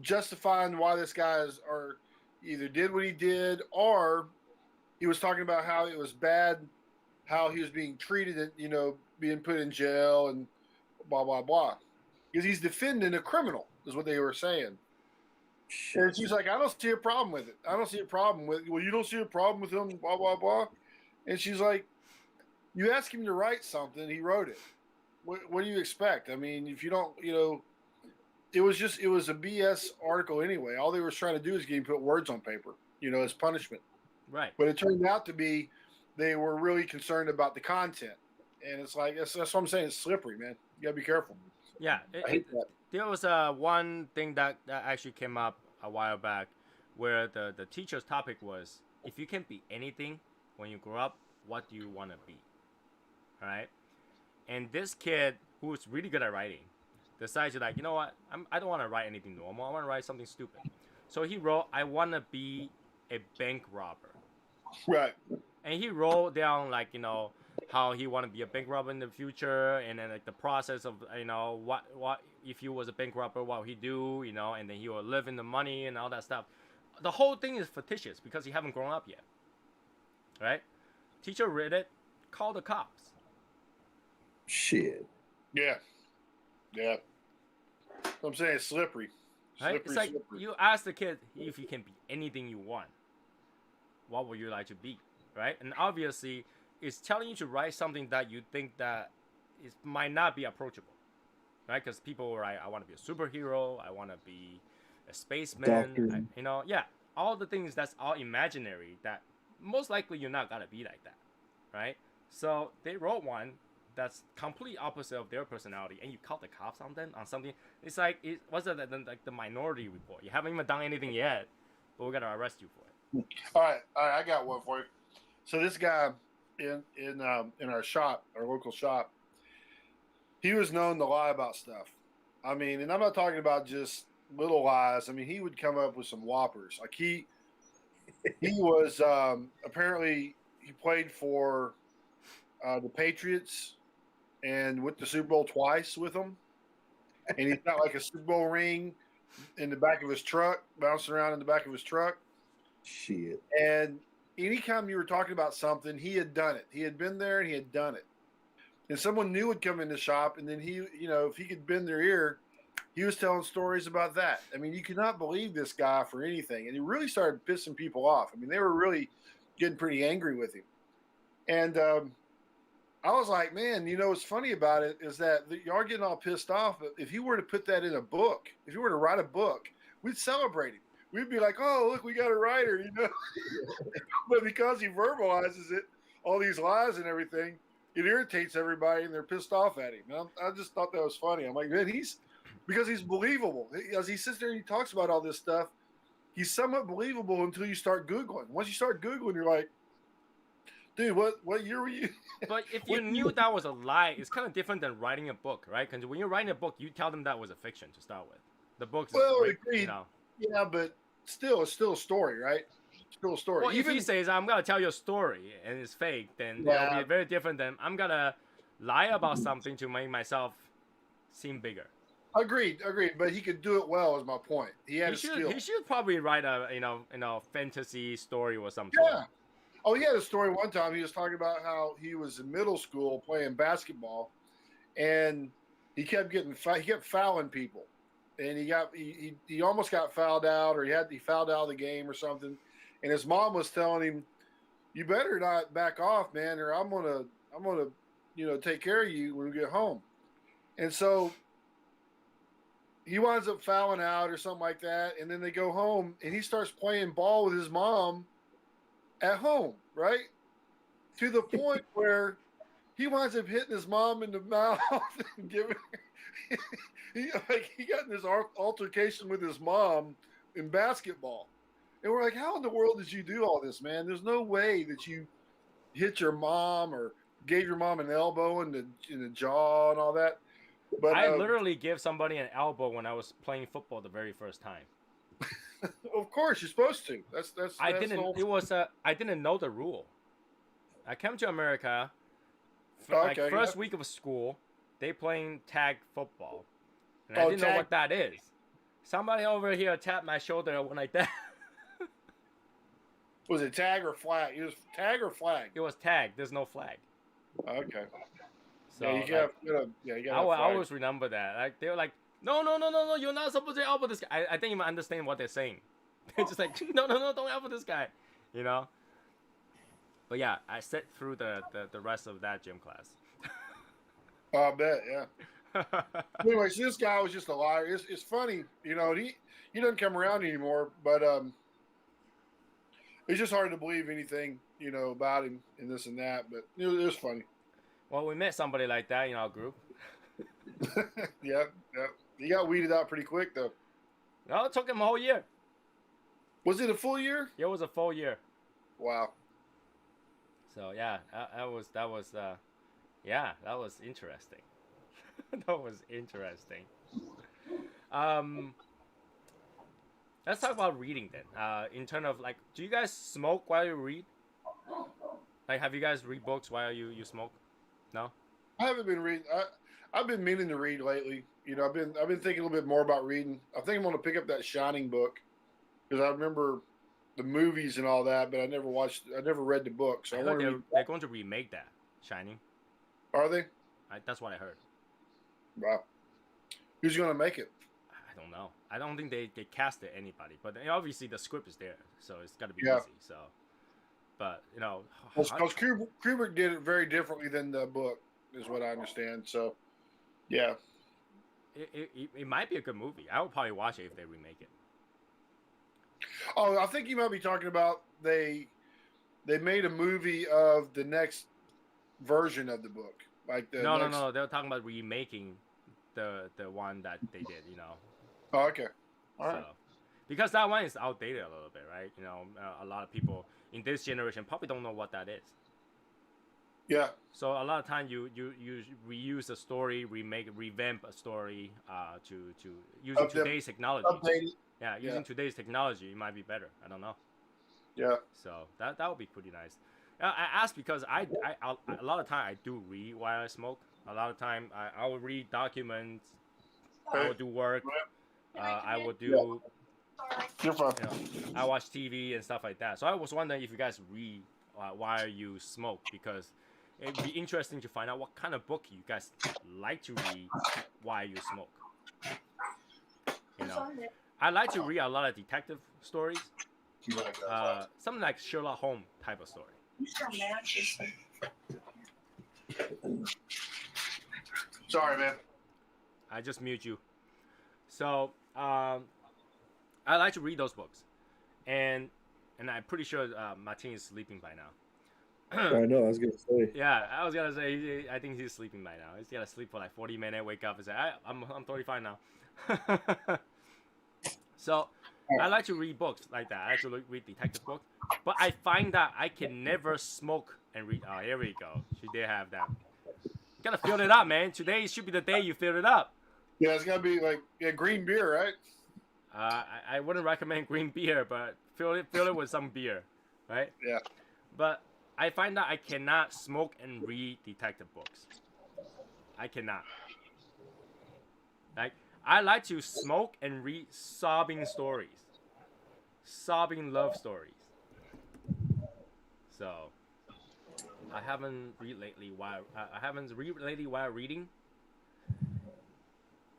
justifying why this guy or either did what he did, or he was talking about how it was bad, how he was being treated, and, being put in jail and blah, blah, blah. Because he's defending a criminal, is what they were saying. And she's like, I don't see a problem with it. I don't see a problem with it. Well, you don't see a problem with him, blah, blah, blah. And she's like, you ask him to write something, he wrote it. What do you expect? I mean, if you don't, it was a BS article anyway. All they were trying to do is get him to put words on paper, as punishment. Right. But it turned out to be they were really concerned about the content. And it's like, that's what I'm saying. It's slippery, man. You got to be careful. Yeah. I hate that. There was one thing that actually came up a while back where the teacher's topic was, if you can be anything when you grow up, what do you want to be? All right? And this kid who was really good at writing decides to like, you know what? I don't want to write anything normal. I want to write something stupid. So he wrote, I want to be a bank robber. Right. And he wrote down like, you know, how he want to be a bank robber in the future, and then like the process of, you know, what if he was a bank robber, what would he do, you know, and then he will live in the money and all that stuff. The whole thing is fictitious because he haven't grown up yet, right? Teacher read it, called the cops. Shit. Yeah. Yeah. I'm saying it's slippery. Right? Slippery, It's like slippery. you ask the kid if you can be anything you want, what would you like to be, right? And obviously, it's telling you to write something that you think that it might not be approachable, right? Because people write, I want to be a superhero, I want to be a spaceman, Doctor. you know, yeah, all the things that's all imaginary that most likely you're not gonna be like that, right? So they wrote one that's complete opposite of their personality, and you call the cops on them on something. It's like it was like the Minority Report. You haven't even done anything yet, but we're gonna arrest you for it. All right, I got one for you. So this guy in our shop, our local shop, he was known to lie about stuff. I mean, and I'm not talking about just little lies. I mean, he would come up with some whoppers. Like he was apparently he played for the Patriots and went to Super Bowl twice with them, and he's got like a Super Bowl ring in the back of his truck, bouncing around in the back of his truck. Shit. And anytime you were talking about something, he had done it. He had been there and he had done it. And someone new would come in the shop, and then he, you know, if he could bend their ear, he was telling stories about that. I mean, you could not believe this guy for anything. And he really started pissing people off. I mean, they were really getting pretty angry with him. And I was like, man, you know, what's funny about it is that y'all are getting all pissed off. But if he were to put that in a book, if he were to write a book, we'd celebrate him. We'd be like, oh, look, we got a writer, you know. But because he verbalizes it, all these lies and everything, it irritates everybody and they're pissed off at him. And I just thought that was funny. I'm like, man, because he's believable. As he sits there and he talks about all this stuff, he's somewhat believable until you start Googling. Once you start Googling, you're like, dude, what year were you? But if you knew that was a lie, it's kind of different than writing a book, right? Because when you're writing a book, you tell them that was a fiction to start with. The book's Well, great, agreed. you know. Yeah, but still, it's still a story, right? Still a story. Well, if he says, I'm going to tell you a story and it's fake, then Yeah. it'll be very different than I'm going to lie about something to make myself seem bigger. Agreed. But he could do it well, is my point. He had a skill. He should probably write a fantasy story or something. Yeah. Oh, he had a story one time. He was talking about how he was in middle school playing basketball, and he kept fouling people, and he almost got fouled out, or he fouled out of the game or something. And his mom was telling him, "You better not back off, man, or I'm gonna take care of you when we get home." And so he winds up fouling out or something like that, and then they go home, and he starts playing ball with his mom at home, right? To the point where he winds up hitting his mom in the mouth and giving he got in this altercation with his mom in basketball. And we're like, how in the world did you do all this, man? There's no way that you hit your mom or gave your mom an elbow in the jaw and all that. But I literally gave somebody an elbow when I was playing football the very first time. Of course, you're supposed to. I didn't know the rule. I came to America. First week of school, they playing tag football, and I didn't know what that is. Somebody over here tapped my shoulder when I did. Was it tag or flag? It was tag or flag. It was tag. There's no flag. Okay. So yeah, you got. I always remember that. Like they were like, no, you're not supposed to elbow this guy. I didn't even understand what they're saying. They're just like, no, don't elbow this guy, you know. But yeah, I sat through the rest of that gym class. I bet, yeah. Anyway, so this guy was just a liar. It's funny, you know. He doesn't come around anymore, but it's just hard to believe anything, you know, about him and this and that. But it was funny. Well, we met somebody like that in our group. Yeah. He got weeded out pretty quick, though. No, it took him a whole year. Was it a full year? It was a full year. Wow. So yeah, that was Yeah, that was interesting. That was interesting. Um, let's talk about reading then. In terms of like, do you guys smoke while you read? Like, have you guys read books while you smoke? No. I haven't been reading. I've been meaning to read lately. You know, I've been thinking a little bit more about reading. I think I'm going to pick up that Shining book because I remember the movies and all that, but I never watched. I never read the book, so I I heard want to read. they're going to remake that Shining. Are they? That's what I heard. Wow. Who's going to make it? I don't know. I don't think they casted anybody, but obviously the script is there, so it's got to be Yeah. easy. So, but you know, Because Kubrick did it very differently than the book, is what I understand. So, yeah. it might be a good movie. I would probably watch it if they remake it. Oh, I think you might be talking about they made a movie of the next version of the book, like the No, next... no. They were talking about remaking the one that they did. You know. Oh, okay. All right. So, because that one is outdated a little bit, right? You know, a lot of people in this generation probably don't know what that is. Yeah. So a lot of time you reuse a story, revamp a story to using today's technology. Update it. Yeah, using today's technology, it might be better. I don't know. Yeah. So that would be pretty nice. I asked because I a lot of time I do read while I smoke. A lot of time I will read documents. I will do work. I will do. You're fine. You know, I watch TV and stuff like that. So I was wondering if you guys read while you smoke, because it'd be interesting to find out what kind of book you guys like to read while you smoke. You know, I like to read a lot of detective stories, something like Sherlock Holmes type of story. Sorry, man. I just mute you. So I like to read those books, and I'm pretty sure Martin is sleeping by now. I know. I was gonna say. Yeah, I was gonna say I think he's sleeping by now. He's gonna sleep for like 40 minutes, wake up and say I'm totally fine now. So I like to read books like that. I like to read detective books, but I find that I can never smoke and read. Oh, here we go. She did have that. You gotta fill it up, man. Today should be the day you fill it up. Yeah, it's gotta be like green beer, right? I wouldn't recommend green beer, but fill it with some beer, right? Yeah. But I find that I cannot smoke and read detective books. I cannot. Like, I like to smoke and read sobbing stories, sobbing love stories. So I haven't read lately while reading.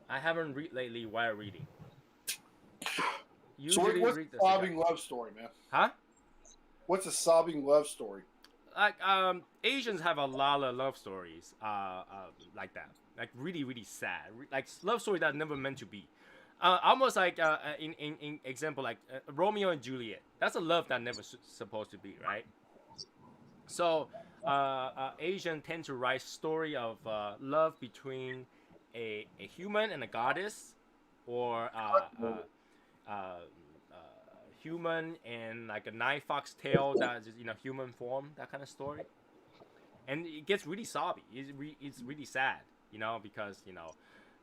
I haven't read lately while reading. So what's a sobbing love story, man? Huh? What's a sobbing love story? Like Asians have a lot of love stories like that, like really really sad, like love story that never meant to be, almost like in example like Romeo and Juliet. That's a love that never supposed to be, right? So Asian tend to write story of love between a human and a goddess, or human and like a nine fox tail that is in a human form, that kind of story. And it gets really sobby. It's really sad, you know, because, you know,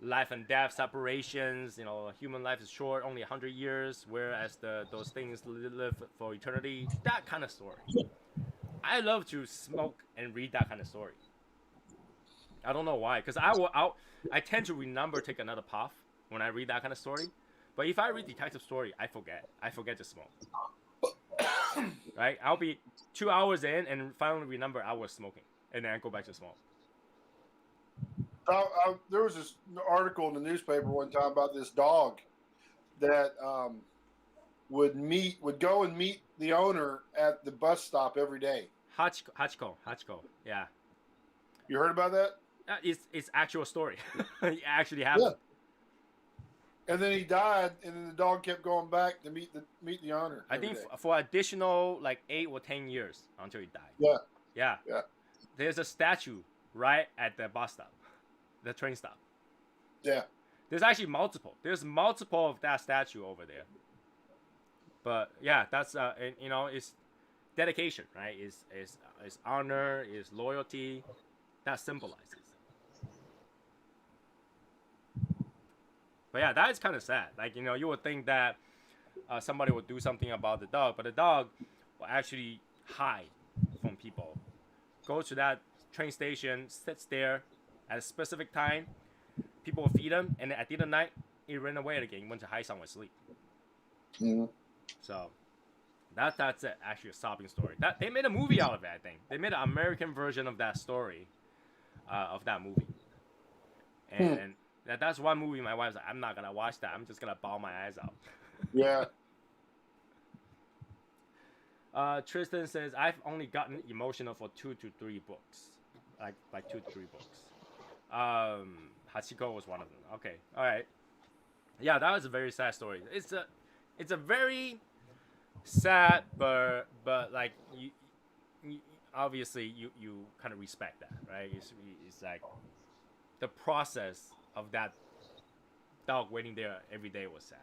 life and death separations, you know, human life is short, only 100 years, whereas those things live for eternity. That kind of story. I love to smoke and read that kind of story. I don't know why, because I tend to remember take another puff when I read that kind of story. But if I read detective story, I forget to smoke. Right? I'll be 2 hours in and finally remember I was smoking, and then I go back to smoke. There was this article in the newspaper one time about this dog that would go and meet the owner at the bus stop every day. Hachiko, yeah. You heard about that? It's actual story. It actually happened. Yeah. And then he died, and then the dog kept going back to meet the owner. I think for additional like 8 or 10 years until he died. Yeah. There's a statue right at the bus stop, the train stop. Yeah. There's actually multiple. There's multiple of that statue over there. But yeah, that's and, you know, it's dedication, right? It's honor, it's loyalty. that symbolizes. But yeah, that is kind of sad. Like, you know, you would think that somebody would do something about the dog, but the dog will actually hide from people. Go to that train station, sits there at a specific time. People will feed him, and at the end of the night, he ran away again. He went to hide somewhere sleep. Mm-hmm. So that's actually a sobbing story. That they made a movie out of it. I think they made an American version of that story, of that movie. And that's one movie my wife's like, I'm not gonna watch that. I'm just gonna bawl my eyes out. Yeah. Tristan says I've only gotten emotional for 2 to 3 books, like 2 to 3 books. Hachiko was one of them. Okay, all right. Yeah, that was a very sad story. It's a very sad, but like you obviously you kind of respect that, right? It's like the process of that dog waiting there every day was sad.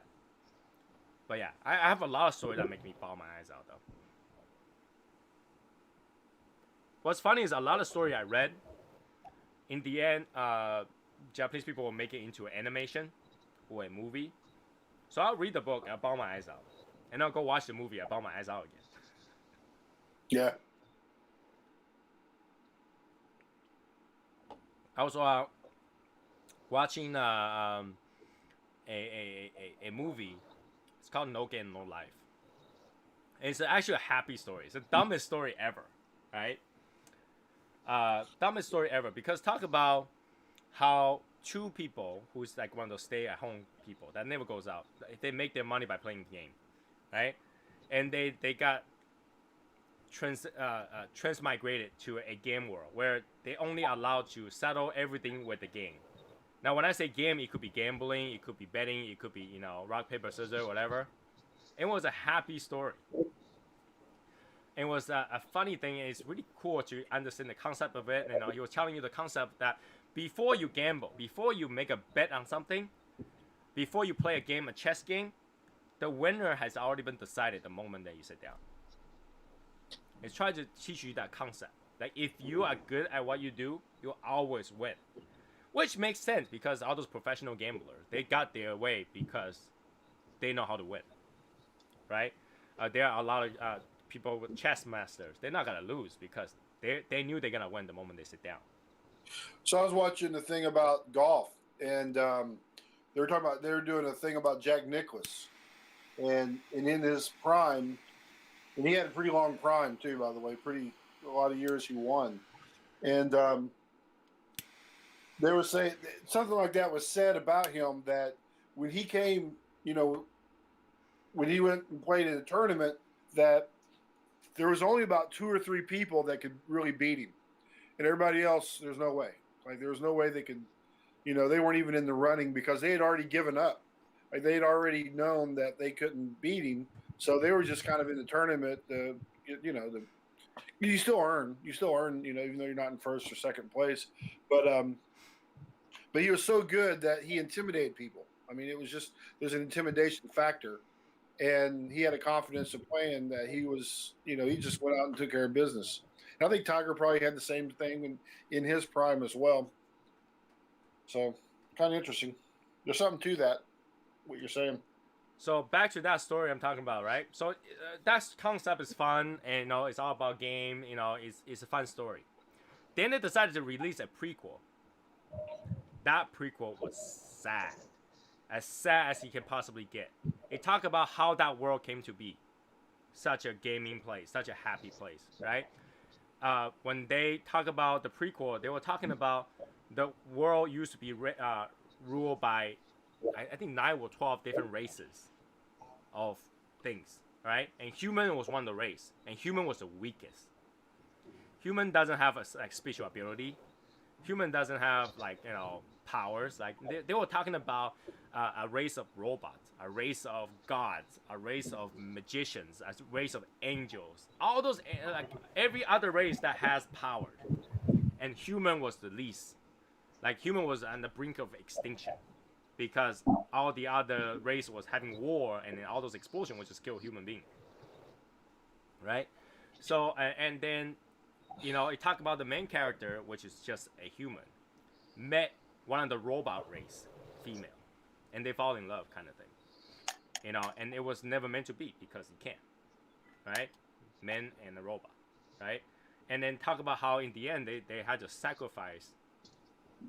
But yeah, I have a lot of stories that make me bawl my eyes out though. What's funny is a lot of story I read, in the end, Japanese people will make it into an animation or a movie. So I'll read the book, I'll bawl my eyes out. And I'll go watch the movie, I'll bawl my eyes out again. Yeah. I was watching a movie. It's called No Game No Life. It's actually a happy story. It's the dumbest story ever, right? Dumbest story ever, because talk about how 2 people who's like one of those stay-at-home people that never goes out. They make their money by playing the game, right? And they got transmigrated to a game world where they only allowed to settle everything with the game. Now, when I say game, it could be gambling, it could be betting, it could be, you know, rock, paper, scissors, whatever. It was a happy story. It was a funny thing. It's really cool to understand the concept of it. You know, he was telling you the concept that before you gamble, before you make a bet on something, before you play a game, a chess game, the winner has already been decided the moment that you sit down. It's trying to teach you that concept. Like, if you are good at what you do, you'll always win. Which makes sense, because all those professional gamblers, they got their way because they know how to win. Right? There are a lot of people with chess masters. They're not going to lose because they knew they're going to win the moment they sit down. So I was watching the thing about golf, and they were doing a thing about Jack Nicklaus, and in his prime, and he had a pretty long prime too, by the way, a lot of years he won, and they were saying something like that was said about him, that when he came, you know, when he went and played in a tournament, that there was only about 2 or 3 people that could really beat him. And everybody else, there's no way. Like, there was no way they could, you know, they weren't even in the running because they had already given up. Like, they had already known that they couldn't beat him. So they were just kind of in the tournament. You still earn, you know, even though you're not in first or second place. But he was so good that he intimidated people. I mean, it was just, there's an intimidation factor. And he had a confidence of playing that he was, you know, he just went out and took care of business. And I think Tiger probably had the same thing in his prime as well. So, kind of interesting. There's something to that, what you're saying. So back to that story I'm talking about, right? So that concept is fun, and you know, it's all about game. You know, it's a fun story. Then they decided to release a prequel. That prequel was sad, as sad as you can possibly get. It talked about how that world came to be, such a gaming place, such a happy place, right? When they talk about the prequel, they were talking about the world used to be ruled by, I think 9 or 12 different races of things, right? And human was one of the race, and human was the weakest. Human doesn't have a special ability. Human doesn't have, like, you know, powers. Like, they were talking about a race of robots, a race of gods, a race of magicians, a race of angels. All those, like, every other race that has power, and human was the least. Like, human was on the brink of extinction, because all the other race was having war, and then all those explosions would just kill human beings, right? So, and then you know, it talk about the main character, which is just a human, met one of the robot race, female, and they fall in love, kind of thing. You know, and it was never meant to be because you can't, right? Men and a robot, right? And then talk about how in the end they had to sacrifice,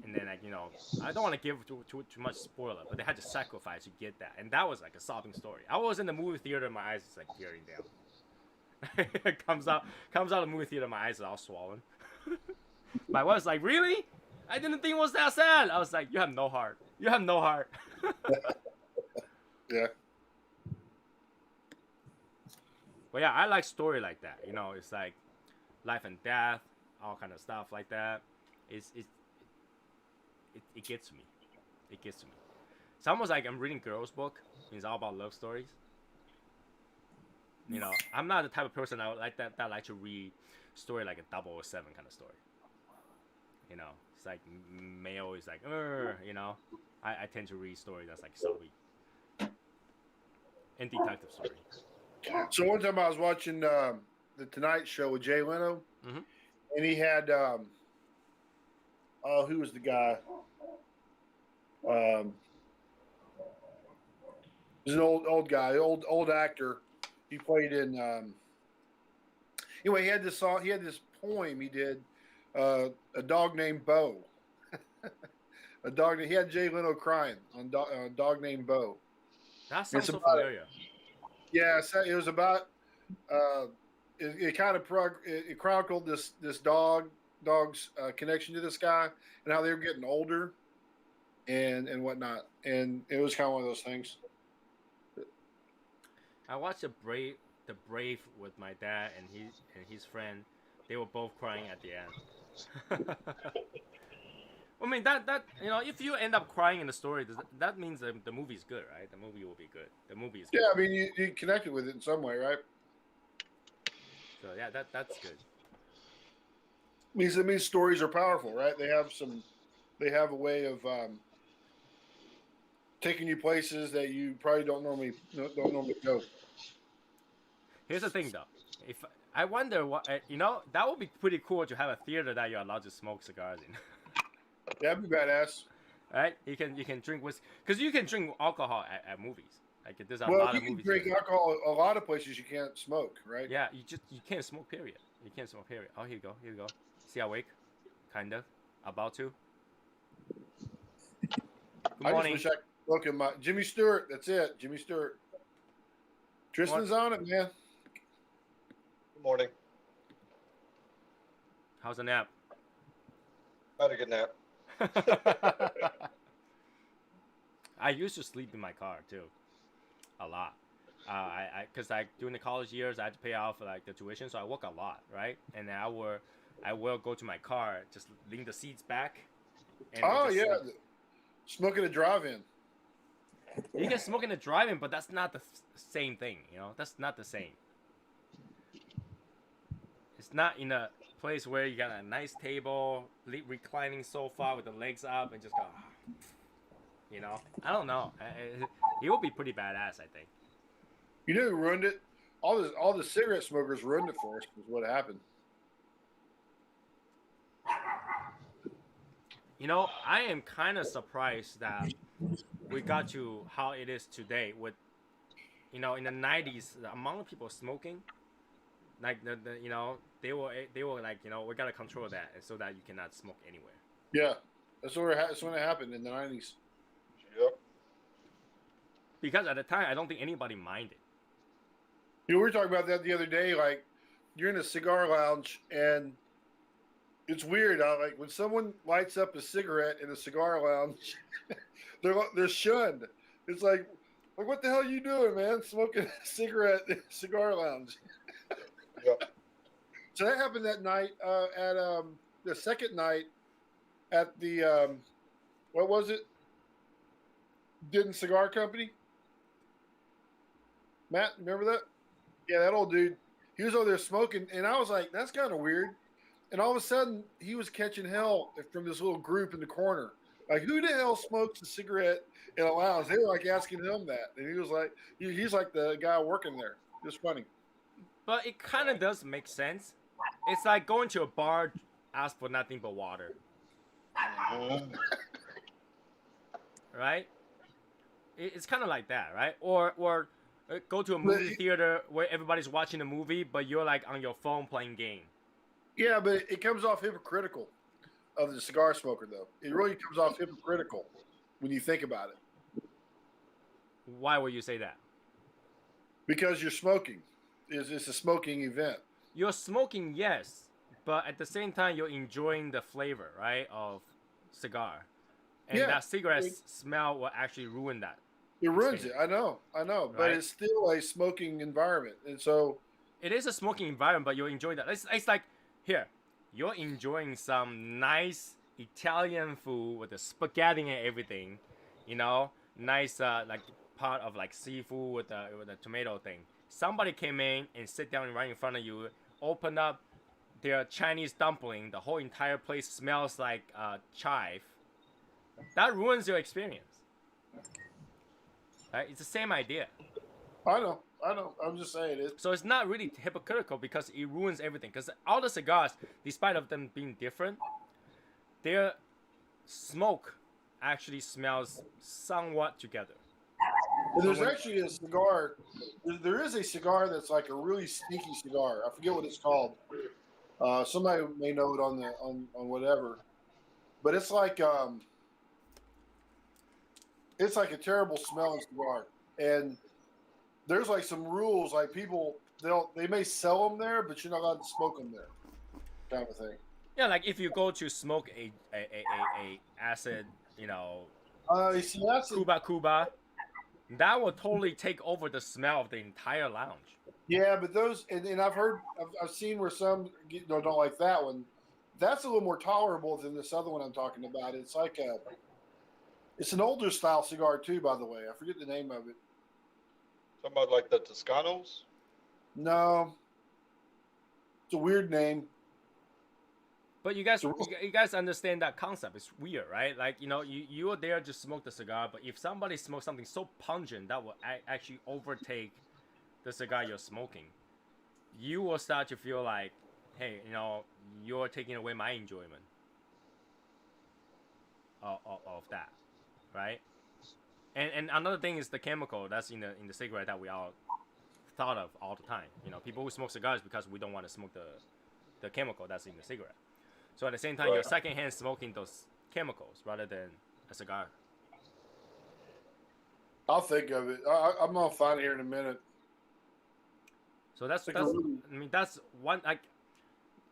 and then like, you know, I don't want to give too much spoiler, but they had to sacrifice to get that, and that was like a sobbing story. I was in the movie theater, my eyes is like tearing down. It comes out of the movie theater, my eyes are all swollen. My wife was like, "Really? I didn't think it was that sad." I was like, "You have no heart. You have no heart." Yeah. But yeah, I like story like that. You know, it's like life and death, all kind of stuff like that. It gets me. It gets me. It's almost like I'm reading girls' book. It's all about love stories. You know, I'm not the type of person that like to read story like a 007 kind of story. You know, it's like male is like, you know. I tend to read stories that's like sobby and detective story. So one time I was watching the Tonight Show with Jay Leno, Mhm. and he had who was the guy? He's an old guy, old actor. He played in. Anyway, he had this song. He had this poem. He did a dog named Bo. A dog. He had Jay Leno crying on a dog named Bo. That sounds so about- familiar. Yeah, so it was about. It kind of it chronicled this dog's connection to this guy and how they were getting older, and whatnot. And it was kind of one of those things. I watched the Brave with my dad and his friend. They were both crying at the end. I mean that you know, if you end up crying in the story, that means the movie's good, right? The movie will be good. The movie is good. Yeah, I mean you connected with it in some way, right? So yeah, that's good. It means stories are powerful, right? They have a way of taking you places that you probably don't normally go. Here's the thing, though. If I wonder what you know, that would be pretty cool to have a theater that you're allowed to smoke cigars in. Yeah, that'd be badass. Right? You can drink whiskey because you can drink alcohol at movies. Like there's a Well, lot you of can movies. drink there. alcohol. A lot of places you can't smoke, right? Yeah, you can't smoke. Period. You can't smoke. Period. Oh, here you go. See, awake, kind of, about to. Good I morning. just wish I could look at my Jimmy Stewart. That's it, Jimmy Stewart. Tristan's on it, man. Good morning. How's the nap? I had a good nap. I used to sleep in my car too, a lot. Because during the college years I had to pay off like the tuition, so I work a lot, right? And then I will go to my car, just lean the seats back. And Oh just yeah, sleep. smoking a drive-in. You can smoke in the drive-in, but that's not the same thing, you know. That's not the same. It's not in a place where you got a nice table, reclining sofa with the legs up, and just go. You know, I don't know. It would be pretty badass, I think. You know who ruined it? All the cigarette smokers ruined it for us. Is what happened. You know, I am kind of surprised that we got to how it is today. With, you know, in the 90s, the amount of people smoking, like the you know, they were like, you know, we gotta control that, and so that you cannot smoke anywhere. Yeah, that's when it happened in the 90s. Yep. Because at the time, I don't think anybody minded. You know, we were talking about that the other day. Like, you're in a cigar lounge, and it's weird. Like when someone lights up a cigarette in a cigar lounge, they're shunned. It's like what the hell are you doing, man? Smoking a cigarette in a cigar lounge. Yep. So that happened that night at the second night at the what was it? Didn't Cigar Company. Matt, remember that? Yeah, that old dude. He was over there smoking, and I was like, "That's kind of weird." And all of a sudden, he was catching hell from this little group in the corner. Like, who the hell smokes a cigarette in a lounge? They were like asking him that, and he was like, "He's like the guy working there." It was funny. But it kind of does make sense It's like going to a bar, ask for nothing but water. Right? It's kind of like that, right? Or go to a movie theater where everybody's watching a movie, but you're like on your phone playing game. Yeah, but it comes off hypocritical of the cigar smoker, though. It really comes off hypocritical when you think about it. Why would you say that? Because you're smoking. It's a smoking event. You're smoking, yes, but at the same time, you're enjoying the flavor, right, of cigar. And that cigarette smell will actually ruin that. It ruins it. I know. Right? But it's still a smoking environment. And so... It is a smoking environment, but you're enjoying that. It's like, here, you're enjoying some nice Italian food with the spaghetti and everything, you know? Nice, like, part of, like, seafood with the tomato thing. Somebody came in and sit down right in front of you, open up their Chinese dumpling. The whole entire place smells like chive. That ruins your experience. Right? It's the same idea. I know. I'm just saying it. So it's not really hypocritical because it ruins everything. Because all the cigars, despite of them being different, their smoke actually smells somewhat together. There's actually a cigar. There is a cigar that's like a really sneaky cigar. I forget what it's called. Somebody may know it on whatever. But it's like a terrible smelling cigar. And there's like some rules, like people they may sell them there, but you're not allowed to smoke them there, kind of thing. Yeah, like if you go to smoke a acid, you know, Cuba, that will totally take over the smell of the entire lounge. Yeah, but those and I've seen where some don't like that one. That's a little more tolerable than this other one I'm talking about. It's like it's an older style cigar too, by the way. I forget the name of it. Talking about like the Toscanos? No, it's a weird name. But you guys understand that concept. It's weird, right? Like, you know, you are there to smoke the cigar, but if somebody smokes something so pungent that will actually overtake the cigar you're smoking, you will start to feel like, hey, you know, you're taking away my enjoyment of that, right? And another thing is the chemical that's in the cigarette that we all thought of all the time. You know, people who smoke cigars because we don't want to smoke the chemical that's in the cigarette. So at the same time, you're secondhand smoking those chemicals rather than a cigar. I'll think of it. I'm gonna find it here in a minute. So that's one. Like,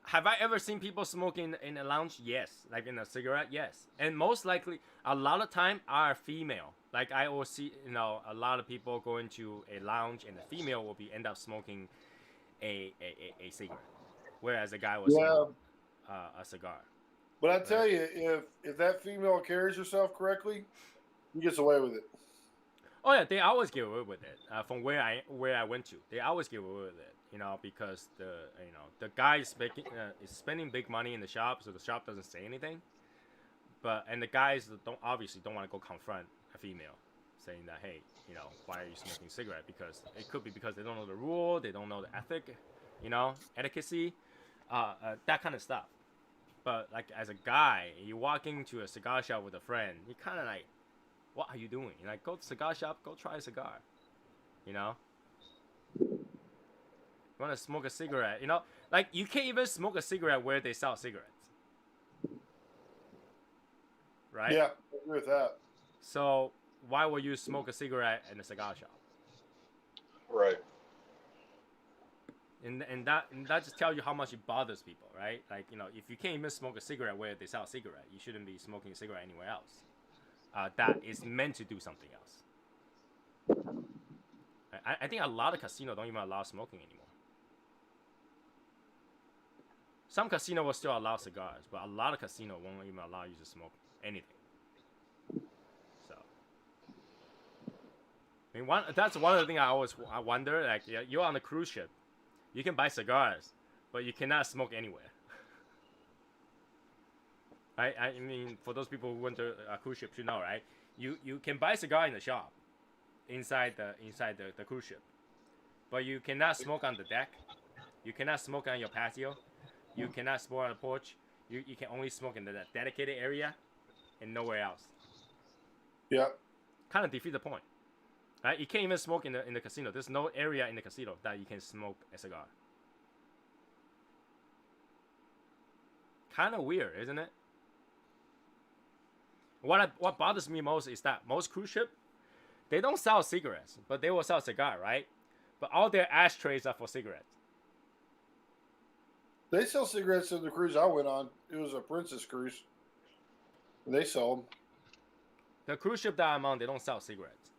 have I ever seen people smoking in a lounge? Yes. Like in a cigarette? Yes. And most likely, a lot of time are female. Like I will see, you know, a lot of people go into a lounge and the female will end up smoking a cigarette, whereas a guy will smoke a cigar. But I tell you, if that female carries herself correctly, he gets away with it. Oh yeah, they always get away with it. From where I went to, they always get away with it. You know, because the guy is spending big money in the shop, so the shop doesn't say anything. And the guys don't want to go confront a female, saying that, hey, you know, why are you smoking cigarette? Because it could be because they don't know the rule, they don't know the ethic, you know, etiquette, that kind of stuff. But like as a guy, you walk into a cigar shop with a friend, you kind of like, what are you doing? You're like, go to the cigar shop, go try a cigar, you know. You want to smoke a cigarette, you know, like you can't even smoke a cigarette where they sell cigarettes, right? Yeah, I agree with that. So why would you smoke a cigarette in a cigar shop? Right. And that just tells you how much it bothers people, right? Like, you know, if you can't even smoke a cigarette where they sell a cigarette, you shouldn't be smoking a cigarette anywhere else. That is meant to do something else. I think a lot of casinos don't even allow smoking anymore. Some casino will still allow cigars, but a lot of casinos won't even allow you to smoke anything. So, I mean, that's one of the things I wonder. Like, you're on a cruise ship, you can buy cigars, but you cannot smoke anywhere. Right? I mean, for those people who went to a cruise ship, you know, right? You can buy a cigar in the shop, inside the cruise ship, but you cannot smoke on the deck. You cannot smoke on your patio. You cannot smoke on the porch. You can only smoke in that dedicated area, and nowhere else. Yeah. Kind of defeat the point, right? You can't even smoke in the casino. There's no area in the casino that you can smoke a cigar. Kind of weird, isn't it? What bothers me most is that most cruise ship, they don't sell cigarettes, but they will sell cigar, right? But all their ashtrays are for cigarettes. They sell cigarettes in the cruise I went on. It was a Princess cruise. And they sell them. The cruise ship that I'm on, they don't sell cigarettes.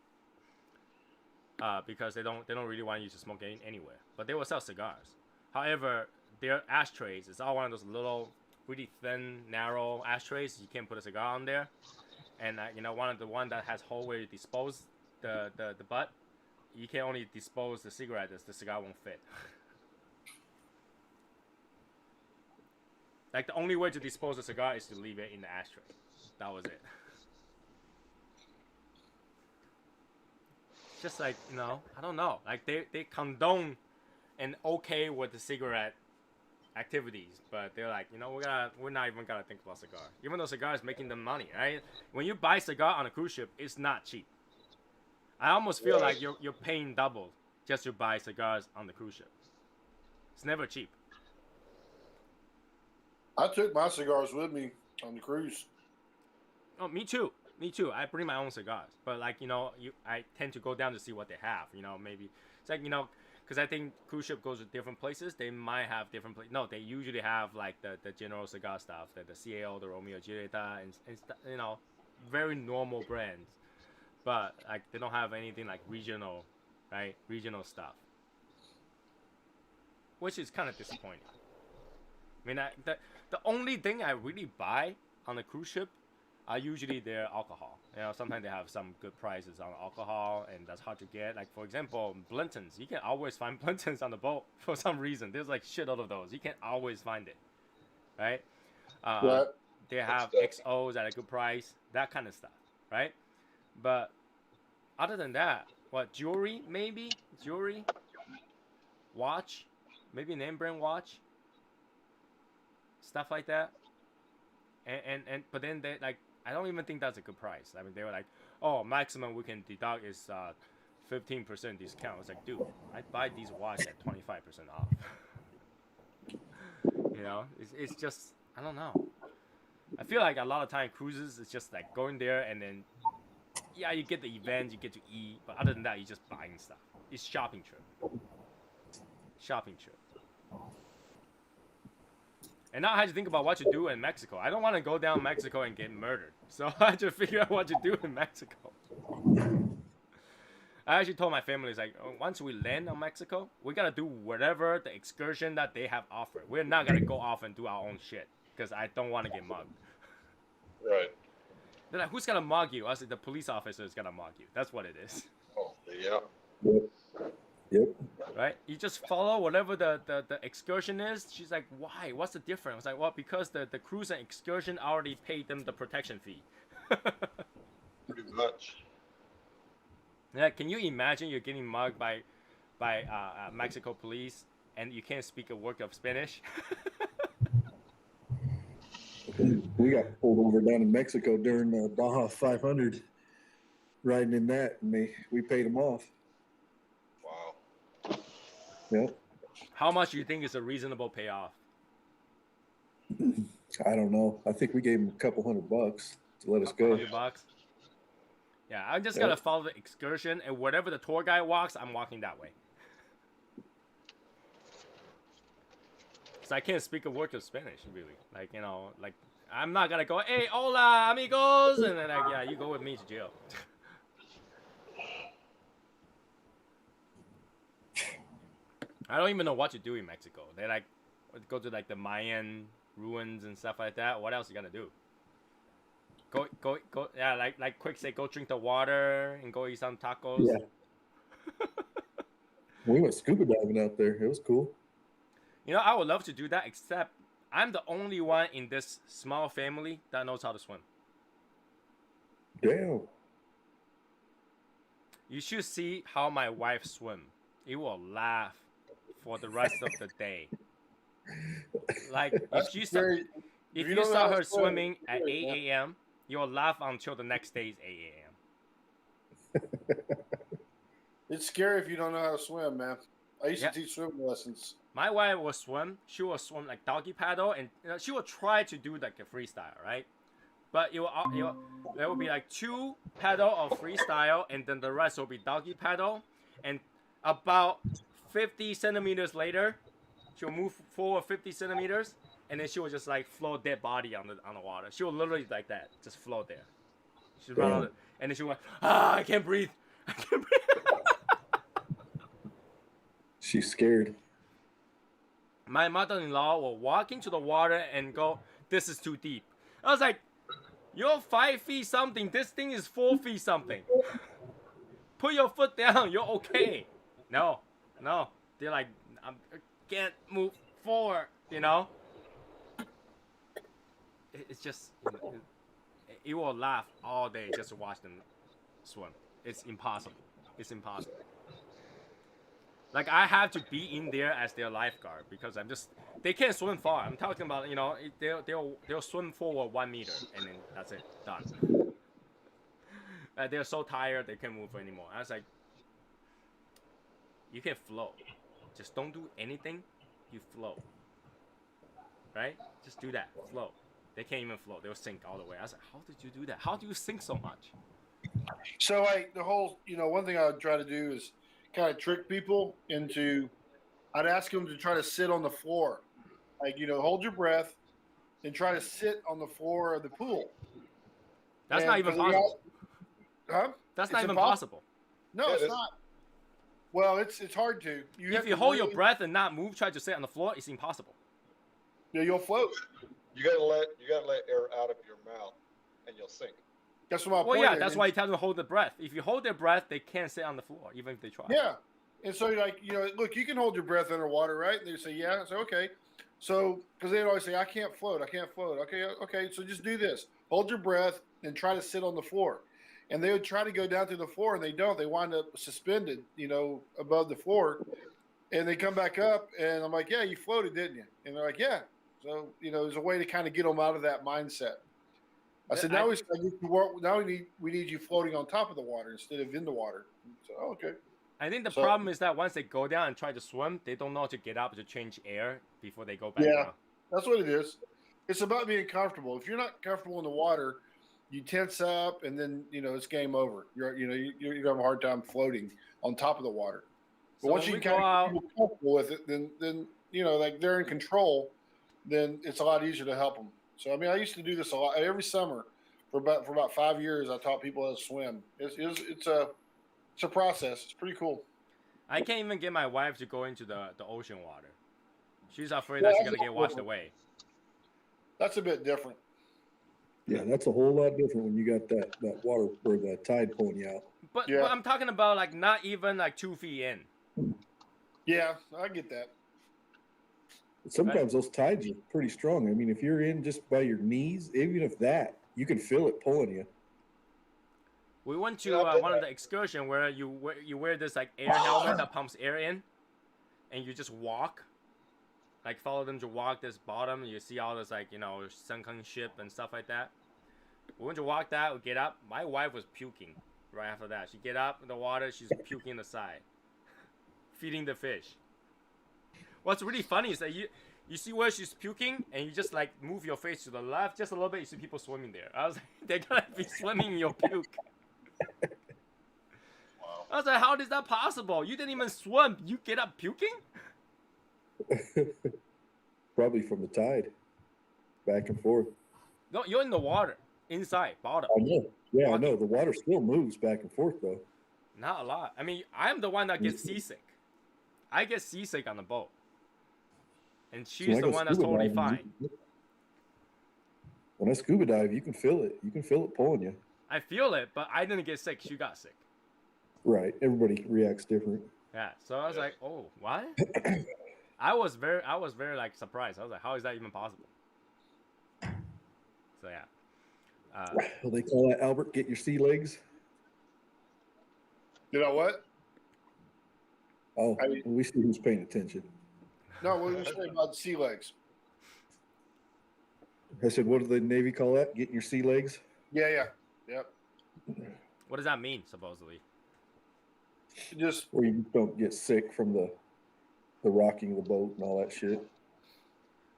Because they don't really want you to smoke anywhere. But they will sell cigars. However, their ashtrays is all one of those little, really thin, narrow ashtrays. You can't put a cigar on there. And one that has hole where you dispose the butt. You can only dispose the cigarette as the cigar won't fit. Like the only way to dispose the cigar is to leave it in the ashtray. That was it. Just like, I don't know. Like they condone and okay with the cigarette activities, but they're like, we're not even gonna think about cigar. Even though cigar is making them money, right? When you buy cigar on a cruise ship, it's not cheap. I almost feel like you're paying double just to buy cigars on the cruise ship. It's never cheap. I took my cigars with me on the cruise. Oh, me too. Me too. I bring my own cigars, but like I tend to go down to see what they have. Maybe it's like because I think cruise ship goes to different places. They might have different places. No, they usually have like the general cigar stuff, the CAO, the Romeo Giulietta, and very normal brands. But like they don't have anything like regional, right? Regional stuff, which is kind of disappointing. I mean, the only thing I really buy on a cruise ship are usually their alcohol. Sometimes they have some good prices on alcohol, and that's hard to get. Like, for example, Blintons. You can always find Blintons on the boat for some reason. There's like shitload of those. You can always find it, right? They have XOs at a good price, that kind of stuff, right? But other than that, what, jewelry, maybe? Jewelry? Watch? Maybe name brand watch? Stuff like that. But then they like, I don't even think that's a good price. I mean, they were like, oh, maximum we can deduct is 15% discount. It's like, dude, I buy these watches at 25% off. It's just, I don't know. I feel like a lot of time cruises, it's just like going there and then, yeah, you get the event, you get to eat, but other than that, you're just buying stuff. It's shopping trip. Shopping trip. And now I had to think about what to do in Mexico. I don't want to go down Mexico and get murdered. So I had to figure out what to do in Mexico. I actually told my family, it's like, once we land on Mexico, we got to do whatever the excursion that they have offered. We're not going to go off and do our own shit because I don't want to get mugged. Right. They're like, who's going to mug you? I said, the police officer is going to mug you. That's what it is. Oh, yeah. Yep. Right? You just follow whatever the excursion is. She's like, why? What's the difference? I was like, well, because the cruise and excursion already paid them the protection fee. Pretty much. Yeah, can you imagine you're getting mugged by Mexico police and you can't speak a word of Spanish? We got pulled over down in Mexico during the Baja 500, riding in that, and we paid them off. Wow. Yep. How much do you think is a reasonable payoff? I don't know. I think we gave them a couple $100 to let us go. $100? Yeah, I just gotta follow the excursion, and wherever the tour guide walks, I'm walking that way. So I can't speak a word of Spanish, really. Like, like, I'm not gonna go, hey, hola, amigos, and then, like, yeah, you go with me to jail. I don't even know what to do in Mexico. They, like, go to, like, the Mayan ruins and stuff like that. What else you gonna do? Go, yeah, like quick say, go drink the water and go eat some tacos. Yeah. We went scuba diving out there. It was cool. I would love to do that, except I'm the only one in this small family that knows how to swim. Damn. You should see how my wife swim. You will laugh for the rest of the day. Like That's if you very. if you you don't know saw how her to swim, swimming it's at scary, 8 man. a.m., you'll laugh until the next day's 8 a.m. It's scary if you don't know how to swim, man. I used Yeah. to teach swimming lessons. My wife will swim. She will swim like doggy paddle, and she will try to do like a freestyle, right? But there will be like 2 paddle of freestyle, and then the rest will be doggy paddle. And about 50 centimeters later, she'll move forward 50 centimeters, and then she will just like float dead body on the water. She will literally like that, just float there. She'll run on it, and then she'll like, I can't breathe. I can't breathe. She's scared. My mother-in-law will walk into the water and go, "This is too deep." I was like, "You're 5 feet something. This thing is 4 feet something. Put your foot down. You're okay." No. They're like, I can't move forward. You know. It's just, you will laugh all day just to watch them swim. It's impossible. It's impossible. Like I have to be in there as their lifeguard because they can't swim far. I'm talking about, they'll swim forward 1 meter and then that's it, done. They're so tired they can't move anymore. I was like, you can float, just don't do anything. You float, right? Just do that, float. They can't even float. They'll sink all the way. I was like, how did you do that? How do you sink so much? So like the whole, one thing I would try to do is kind of trick people into. I'd ask them to try to sit on the floor, like hold your breath, and try to sit on the floor of the pool. That's not even possible. Huh? That's not even possible. No, it's not. Well, it's hard to. If you hold your breath and not move, try to sit on the floor, it's impossible. Yeah, you'll float. You gotta let air out of your mouth, and you'll sink. That's what my point. Well, yeah, that's why you tell them to hold the breath. If you hold their breath, they can't sit on the floor, even if they try. Yeah, and so look, you can hold your breath underwater, right? And they say, yeah. I say, okay. So because they'd always say, I can't float. Okay. So just do this: hold your breath and try to sit on the floor. And they would try to go down to the floor, and they don't. They wind up suspended, above the floor, and they come back up, and I'm like, yeah, you floated, didn't you? And they're like, yeah. So there's a way to kind of get them out of that mindset. I said, now we need you floating on top of the water instead of in the water. So okay. I think the problem is that once they go down and try to swim, they don't know how to get up to change air before they go back down. That's what it is. It's about being comfortable. If you're not comfortable in the water, you tense up, and then it's game over. You're gonna have a hard time floating on top of the water. But So once you when we can go get out- people comfortable with it, then like they're in control. Then it's a lot easier to help them. So I used to do this a lot every summer for about 5 years. I taught people how to swim. It's a process. It's pretty cool. I can't even get my wife to go into the ocean water. She's afraid that she's gonna get washed away. That's a bit different. Yeah, that's a whole lot different when you got that water or the tide pulling you out. But I'm talking about like not even like 2 feet in. Yeah, I get that. Sometimes those tides are pretty strong. I mean, if you're in just by your knees, even if that, you can feel it pulling you. We went to one of the excursion where you wear this like air helmet that pumps air in, and you just walk, like follow them to walk this bottom. And you see all this like sunken ship and stuff like that. We went to walk that. We get up. My wife was puking right after that. She get up in the water. She's puking in the side, feeding the fish. What's really funny is that you see where she's puking, and you just like move your face to the left just a little bit. You see people swimming there. I was like, they're gonna be swimming in your puke. Wow. I was like, how is that possible? You didn't even swim. You get up puking? Probably from the tide, back and forth. No, you're in the water, inside, bottom. I know. Yeah, I know. The water still moves back and forth, though. Not a lot. I mean, I'm the one that gets seasick. I get seasick on the boat. And she's the one that's totally fine. When I scuba dive, you can feel it. You can feel it pulling you. I feel it, but I didn't get sick. She got sick. Right. Everybody reacts different. Yeah. So I was like, oh, what? I was very like surprised. I was like, how is that even possible? So yeah. Well, they call that, Albert, get your sea legs. You know what? Oh, we see who's paying attention. No, what were you saying about sea legs? I said, what do the Navy call that? Getting your sea legs? Yeah. Yep. What does that mean, supposedly? Just Where you don't get sick from the rocking of the boat and all that shit.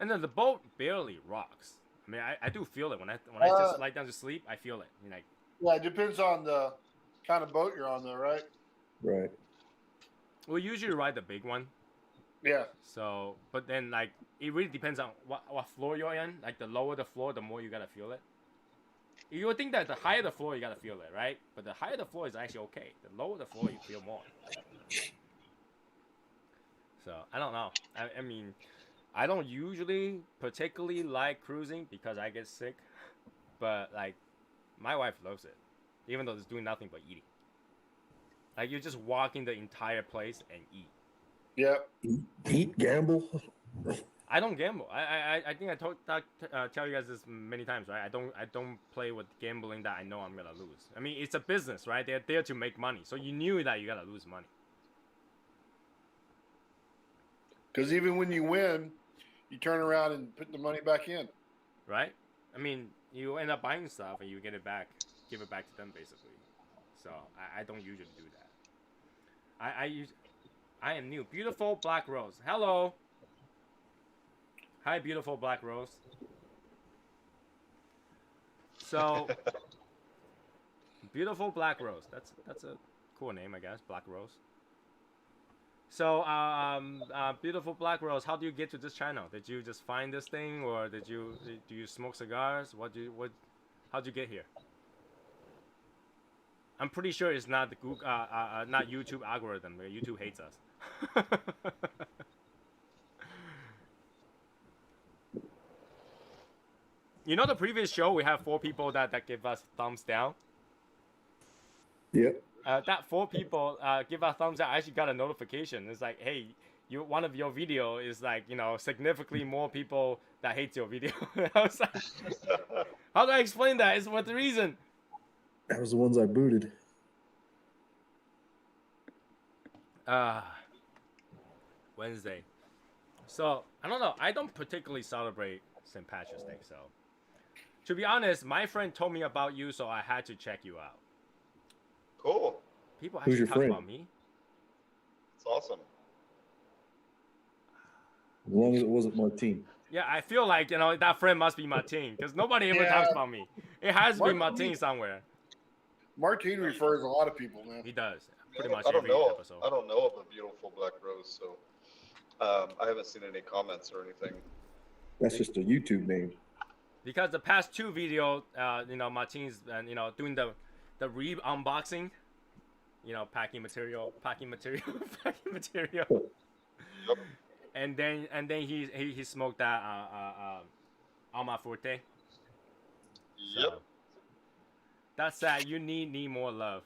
And then the boat barely rocks. I mean, I do feel it when I just lie down to sleep. I feel it. You know, like, yeah, it depends on the kind of boat you're on, though, right? Right. we usually ride the big one. Yeah. So, but then like it really depends on what floor you're in. Like the lower the floor, the more you gotta feel it. You would think that the higher the floor, you gotta feel it, right? But the higher the floor is actually okay. The lower the floor, you feel more. So I don't know. I mean, I don't usually particularly like cruising because I get sick. But like, my wife loves it, even though it's doing nothing but eating. Like you're just walking the entire place and eat. Yep. Eat, gamble. I don't gamble. I think I tell you guys this many times, right? I don't play with gambling that I know I'm gonna lose. I mean, it's a business, right? They're there to make money, so you knew that you gotta lose money. Because even when you win, you turn around and put the money back in. Right? I mean, you end up buying stuff and you get it back, give it back to them, basically. So I don't usually do that. I am new. Beautiful Black Rose. Hello. Hi, beautiful Black Rose. So, beautiful Black Rose. That's a cool name, I guess. Black Rose. So, beautiful Black Rose. How do you get to this channel? Did you just find this thing, or do you smoke cigars? How'd you get here? I'm pretty sure it's not the Google, not YouTube algorithm. YouTube hates us. You know the previous show we have 4 people that give us thumbs down. Yep. That 4 people give us thumbs down. I actually got a notification. It's like, hey, one of your video is like, significantly more people that hate your video. I was like, how do I explain that? It's what the reason. That was the ones I booted. Wednesday. So I don't know. I don't particularly celebrate St. Patrick's Day. So to be honest, my friend told me about you, so I had to check you out. Cool. People Who's actually your talk friend? about me. It's awesome. As long as it wasn't Martine. Yeah, I feel like that friend must be Martine because nobody ever Yeah. talks about me. It has to be Martine. Martine somewhere. Martine refers a lot of people, man. He does pretty I much don't every know. episode. I don't know of a beautiful Black Rose, so I haven't seen any comments or anything. That's just a YouTube name. Because the past 2 videos, Martine's doing the unboxing, packing material, packing material. Yep. And then he smoked that Alma Forte. So, Yep. that's sad. You need more love.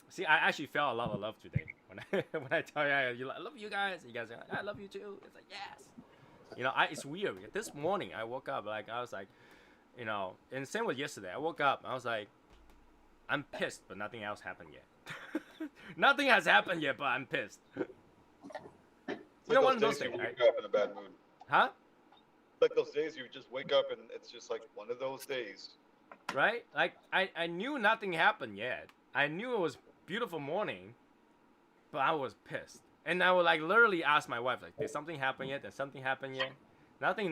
See, I actually felt a lot of love today when I tell you I love you guys. You guys are like, I love you too. It's like yes. It's weird. This morning I woke up I was like, and same with yesterday. I woke up I was like, I'm pissed, but nothing else happened yet. Nothing has happened yet, but I'm pissed. It's One of those days things, you right? wake up in a bad mood. Huh? Like those days you just wake up and it's just like one of those days. Right? Like I knew nothing happened yet. I knew it was beautiful morning, but I was pissed. And I would literally ask my wife, did something happen yet? Did something happen yet? Nothing.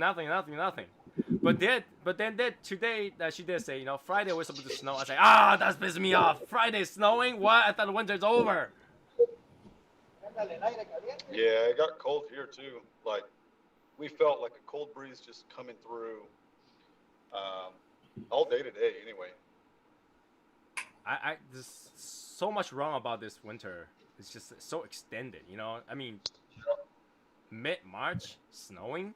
But then today that she did say, Friday was supposed to snow. I was like, that's pissing me off. Friday snowing? What? I thought the winter's over. Yeah, it got cold here too. Like we felt like a cold breeze just coming through all day today anyway. There's so much wrong about this winter. It's just so extended, I mean, mid-March, snowing.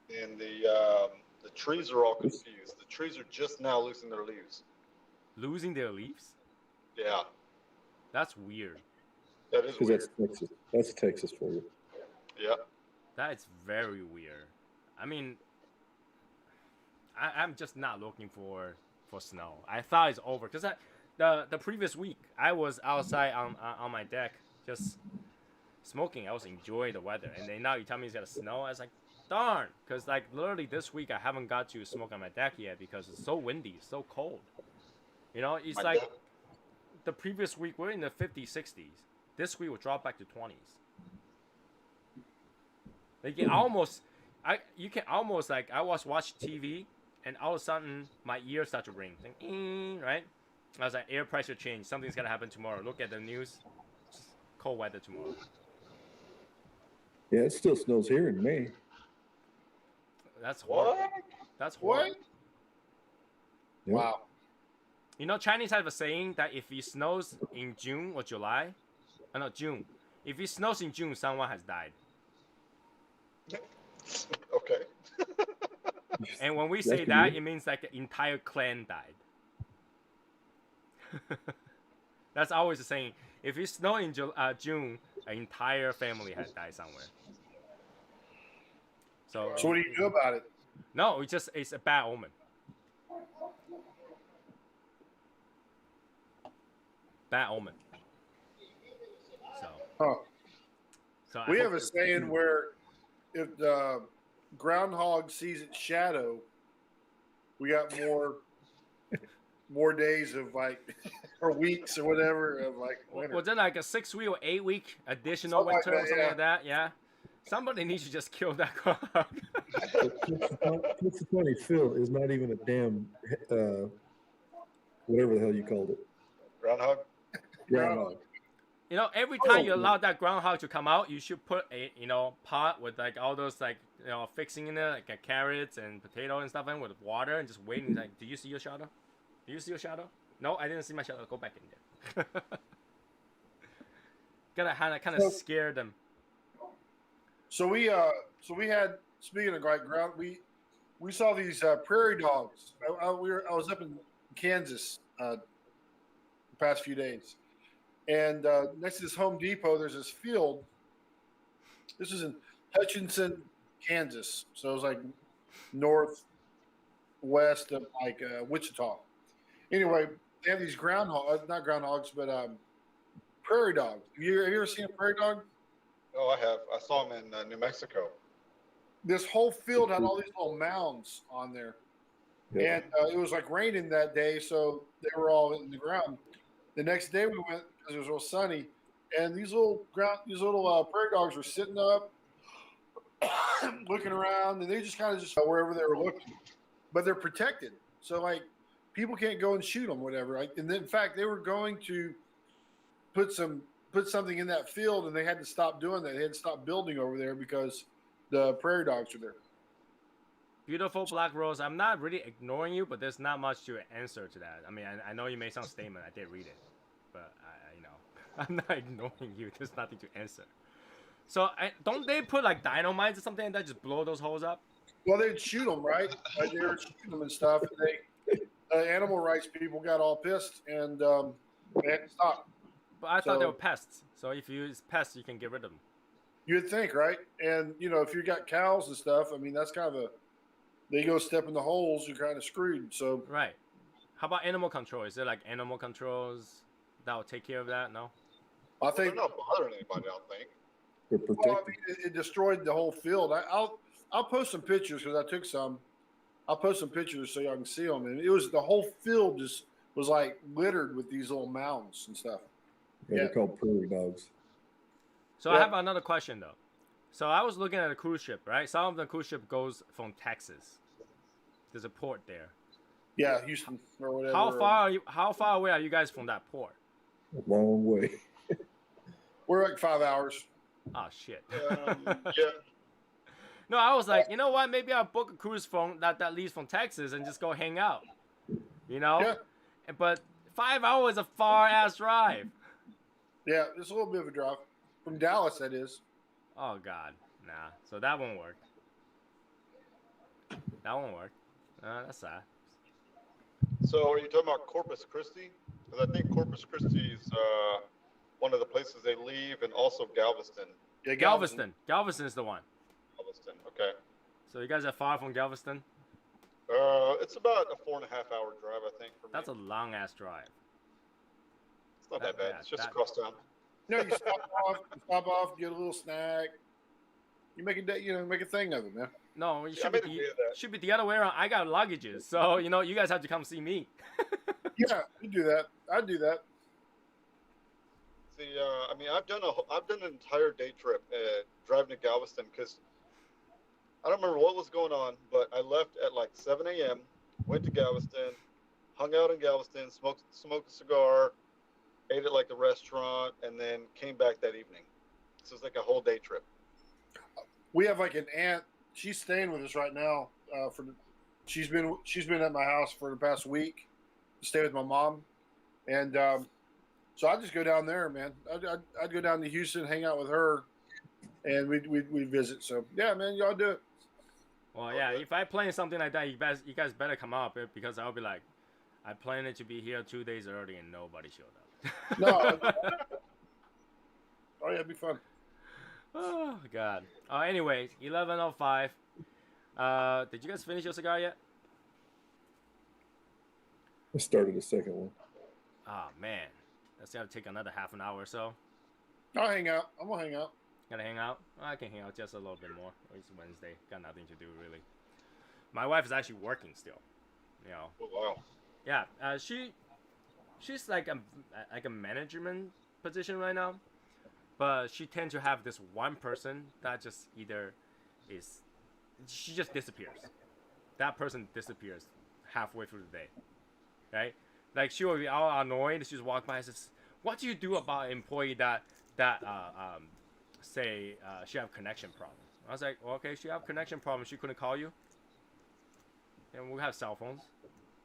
And the trees are all confused. The trees are just now losing their leaves. Losing their leaves? Yeah, That's weird. that is Because weird. that's Texas. That's Texas for you. Yeah. That is very weird. I mean, I'm just not looking for snow. I thought it's over because the previous week I was outside on my deck just smoking. I was enjoying the weather, and then now you tell me it's gonna snow. I was like, darn, because like literally this week I haven't got to smoke on my deck yet because it's so windy, it's so cold. You know, it's like the previous week we're in the 50s, 60s. This week will drop back to 20s. Like you can almost like I was watching TV and all of a sudden my ears start to ring, like, right? I was like, air pressure change, something's gonna happen tomorrow. Look at the news, just cold weather tomorrow. Yeah, it still snows here in May. That's horrible. What? That's horrible. Yep. Wow. You know, Chinese have a saying that if it snows in June or July, no, June. If it snows in June, someone has died. Okay. And when we say that, it means like the entire clan died. That's always the saying. If it snows in June, an entire family has died somewhere. So So what do you do about it? no, it's a bad omen. Bad omen. So Huh. I We hope have a saying where if the groundhog sees its shadow, we got more days of like or weeks or whatever of like winter. was it like a 6 week or 8 week additional Something like winter or that, something yeah. like that? Yeah. Somebody needs to just kill that groundhog. What's funny, Phil is not even a damn whatever the hell you called it. Groundhog? Groundhog. You know, every time you allow that groundhog to come out, you should put a pot with like all those like fixing in there, like carrots and potato and stuff in with water, and just waiting. Like, do you see your shadow? Do you see your shadow? No, I didn't see my shadow. Go back in there. Gotta kind of scare them. So we had, speaking of like ground, we saw these prairie dogs. I was up in Kansas the past few days, and next to this Home Depot, there's this field. This is in Hutchinson, Kansas, so it was like northwest of like Wichita. Anyway, they have these not groundhogs, but prairie dogs. Have you ever seen a prairie dog? Oh, I have. I saw him in New Mexico. This whole field had all these little mounds on there. Yeah. And it was like raining that day, so they were all in the ground. The next day we went because it was real sunny, and these little prairie dogs were sitting up, looking around, and they just kind of just wherever they were looking, but they're protected, so like people can't go and shoot them, whatever. Like, and then, in fact, they were going to put something in that field, and they had to stop doing that. They had to stop building over there because the prairie dogs are there. Beautiful Black Rose, I'm not really ignoring you, but there's not much to answer to that. I mean, I know you made some statement. I did read it, but I'm not ignoring you. There's nothing to answer. So don't they put like dynamite or something like that, just blow those holes up? Well, they'd shoot them, right? Like, they were shooting them and stuff. And animal rights people got all pissed, and they had to stop. But I thought they were pests. So if you use pests, you can get rid of them. You'd think, right? And if you got cows and stuff, I mean, that's kind of they go step in the holes, you're kind of screwed. So right. How about animal control? Is there like animal controls that will take care of that? No. I think They're not bothering anybody. I don't think. They're protected. well, I mean, it destroyed the whole field. I'll post some pictures because I took some. I'll post some pictures so y'all can see them. And it was the whole field just was like littered with these little mounds and stuff. Yeah, they're called prairie dogs. So I have another question though. So I was looking at a cruise ship, right? Some of the cruise ship goes from Texas. There's a port there. Yeah, Houston or whatever. How far away are you guys from that port? A long way. We're like 5 hours. Oh shit. Yeah. No, I was like, you know what? Maybe I'll book a cruise from that leaves from Texas and just go hang out. Yeah. But 5 hours is a far ass drive. Yeah, it's a little bit of a drive from Dallas. That is. Oh god, nah. So that won't work. That won't work. That's sad. So are you talking about Corpus Christi? Because I think Corpus Christi is one of the places they leave, and also Galveston. Yeah, Galveston. Galveston is the one. Galveston. Okay. So you guys are far from Galveston? It's about a 4.5 hour drive, I think. For me. That's a long ass drive. It's not that bad. Yeah, It's just across town. You know, you stop off, get a little snack. You make make a thing of it, man. No, it Yeah, I should be made a day of that. should be the other way around. I got luggages, so you guys have to come see me. Yeah, you do that. I do that. See, I mean, I've done an entire day trip driving to Galveston because I don't remember what was going on, but I left at like 7 a.m. Went to Galveston, hung out in Galveston, smoked a cigar, ate at like the restaurant, and then came back that evening. So it's like a whole day trip. We have like an aunt. She's staying with us right now. She's been at my house for the past week to stay with my mom, and so I just go down there, man. I'd go down to Houston, hang out with her, and we'd visit. So yeah, man, y'all do it. Well, yeah, if I plan something like that, you guys better come up because I'll be like, I planned it to be here 2 days early and nobody showed up. No. Oh yeah, it'd be fun. Oh God. Anyways, 11:05. Did you guys finish your cigar yet? I started the second one. Oh man, that's gonna take another half an hour or so. I'll hang out. I'm gonna hang out. Gonna hang out? I can hang out just a little bit more. It's Wednesday. Got nothing to do really. My wife is actually working still. Oh, wow. Yeah. She's like a management position right now, but she tends to have this one person that just she just disappears. That person disappears halfway through the day, right? Like she will be all annoyed. She just walk by and says, "What do you do about an employee that say she have connection problem?" I was like, well, okay, she have connection problem. She couldn't call you. And we have cell phones,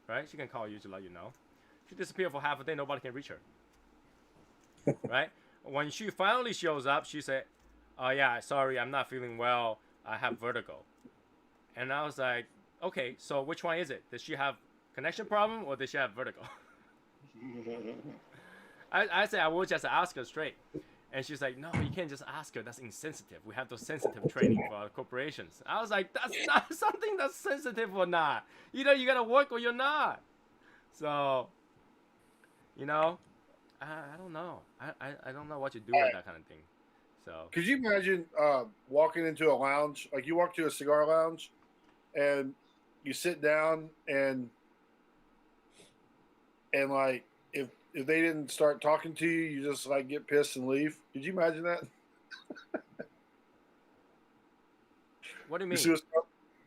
right? She can call you to let you know. She disappeared for half a day. Nobody can reach her, right? When she finally shows up, she said, "Oh yeah, sorry, I'm not feeling well. I have vertigo." And I was like, "Okay, so which one is it? Does she have connection problem or does she have vertigo?" I said I will just ask her straight. And she's like, "No, you can't just ask her. That's insensitive. We have those sensitive training for our corporations." I was like, "That's not something that's sensitive or not. Either you gotta work or you're not." So, I don't know. I don't know what to do with that kind of thing. So. Could you imagine walking into a lounge, like you walk to a cigar lounge, and you sit down and like if they didn't start talking to you, you just like get pissed and leave. Could you imagine that? What do you mean?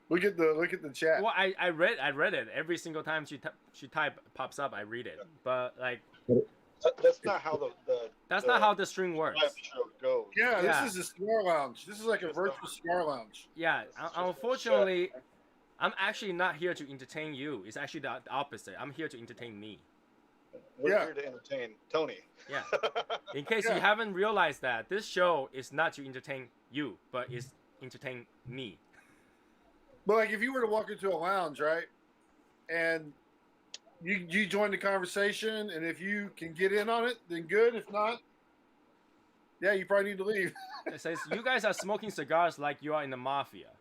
Look at the chat. Well, I read it every single time she pops up. I read it, but like that's not how that's not how the string works. live show goes. Yeah, Yeah. this is a cigar lounge. This is like a virtual cigar lounge. Yeah, unfortunately, I'm actually not here to entertain you. It's actually the opposite. I'm here to entertain me. We're Yeah. here to entertain Tony. Yeah. In case Yeah. you haven't realized that, this show is not to entertain you, but it's entertain me. But like if you were to walk into a lounge, right, and you join the conversation, and if you can get in on it, then good. If not, yeah, you probably need to leave. It says you guys are smoking cigars like you are in the mafia.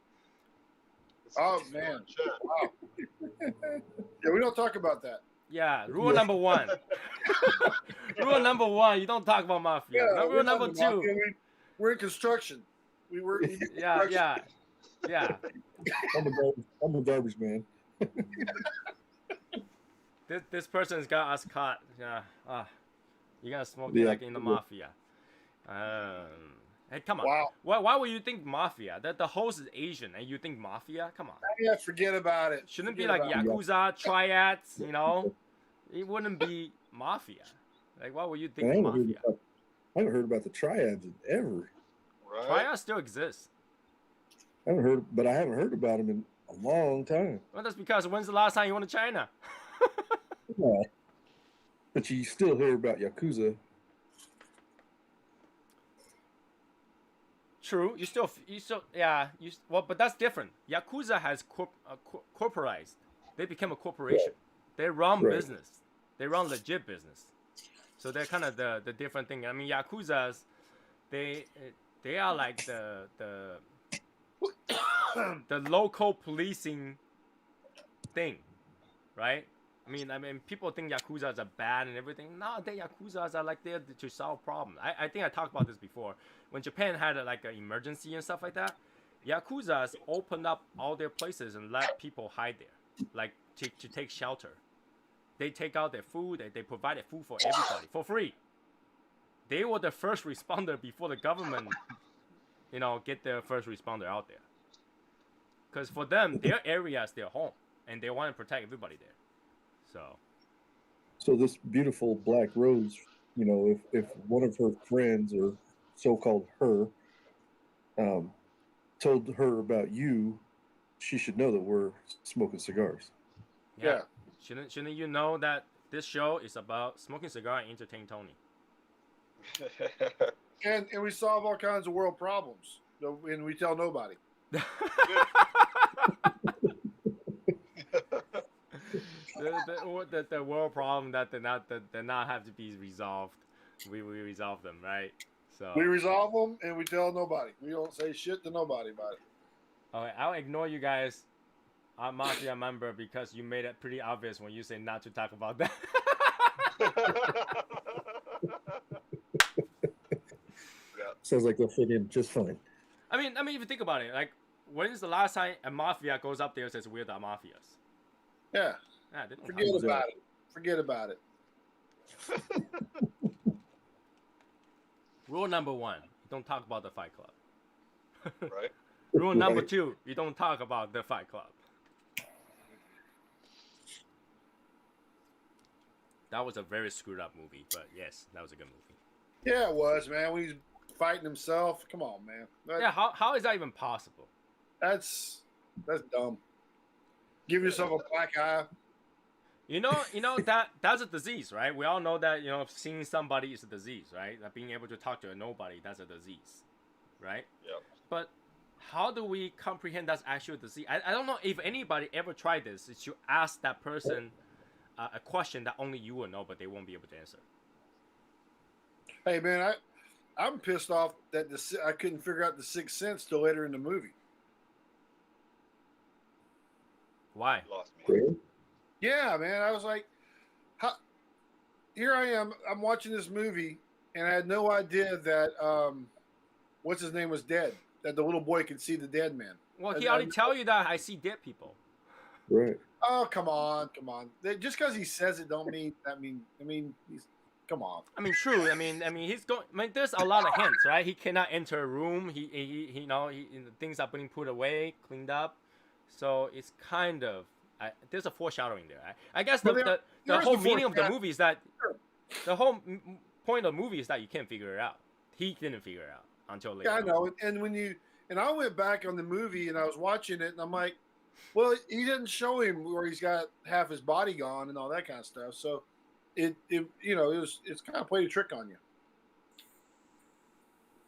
Oh man, wow. Yeah, we don't talk about that. Yeah, rule number 1. Rule number 1, you don't talk about mafia. Yeah, Rule number 2. We're in construction. We do Yeah. I'm a garbage man. This person's got us caught. Yeah. You gotta smoke Yeah. like in the mafia. Hey, come on. Wow. Why would you think mafia? The host is Asian and you think mafia? Come on. Yeah, forget about it. Shouldn't it be Forget like about it. Yakuza, triads, It wouldn't be mafia. Like, why would you I think haven't, heard mafia? about, I haven't heard about the triads in ever. Right? Triads still exist. I haven't heard about them in a long time. Well, that's because when's the last time you went to China? Yeah. But you still hear about Yakuza. True. But that's different. Yakuza has corporized. They became a corporation. They run Right. business. They run legit business. So they're kind of the different thing. I mean, Yakuzas, they are like the local policing thing, right? I mean, people think Yakuzas are bad and everything. No, the Yakuzas are like there to solve problems. I think I talked about this before. When Japan had like an emergency and stuff like that, Yakuzas opened up all their places and let people hide there, like to take shelter. They take out their food. They provided food for everybody for free. They were the first responder before the government, get their first responder out there. Because for them, their area is their home, and they want to protect everybody there. So this beautiful Black Rose, if one of her friends or so-called her told her about you, she should know that we're smoking cigars. Yeah. Shouldn't you know that this show is about smoking cigar and entertain Tony? And we solve all kinds of world problems, and we tell nobody. The world problem that did not have to be resolved, we resolve them, right? So we resolve them and we tell nobody. We don't say shit to nobody about it. Okay, I'll ignore you guys, Mafia member, because you made it pretty obvious when you say not to talk about that. Sounds like they'll fit in just fine. I mean, if you think about it, like, when is the last time a mafia goes up there and says we're the mafias? Yeah. They don't Forget about it. Rule number 1, you don't talk about the Fight Club. Right. Rule number 2, you don't talk about the Fight Club. That was a very screwed up movie, but yes, that was a good movie. Yeah, it was, man. When he's fighting himself. Come on, man. Yeah, how is that even possible? That's dumb. Give yourself a black eye. That's a disease, right? We all know that, seeing somebody is a disease, right? Like being able to talk to a nobody, that's a disease, right? Yep. But how do we comprehend that's actually a disease? I don't know if anybody ever tried this, is to ask that person a question that only you will know, but they won't be able to answer. Hey, man, I'm pissed off that I couldn't figure out the Sixth Sense till later in the movie. Why? Lost me. Yeah, man. I was like, here I am. I'm watching this movie, and I had no idea that what's his name was dead. That the little boy could see the dead man. Well, he already tell you that I see dead people. Right. Oh, come on. Just because he says it don't mean that he's. Come on. I mean, true. I mean, he's going. I mean, there's a lot of hints, right? He cannot enter a room. He things are being put away, cleaned up. So it's kind of there's a foreshadowing there. I guess the whole meaning of the movie is that the whole point of the movie is that you can't figure it out. He didn't figure it out until later. Yeah, I know. And I went back on the movie and I was watching it and I'm like, well, he didn't show him where he's got half his body gone and all that kind of stuff. So it's kind of played a trick on you.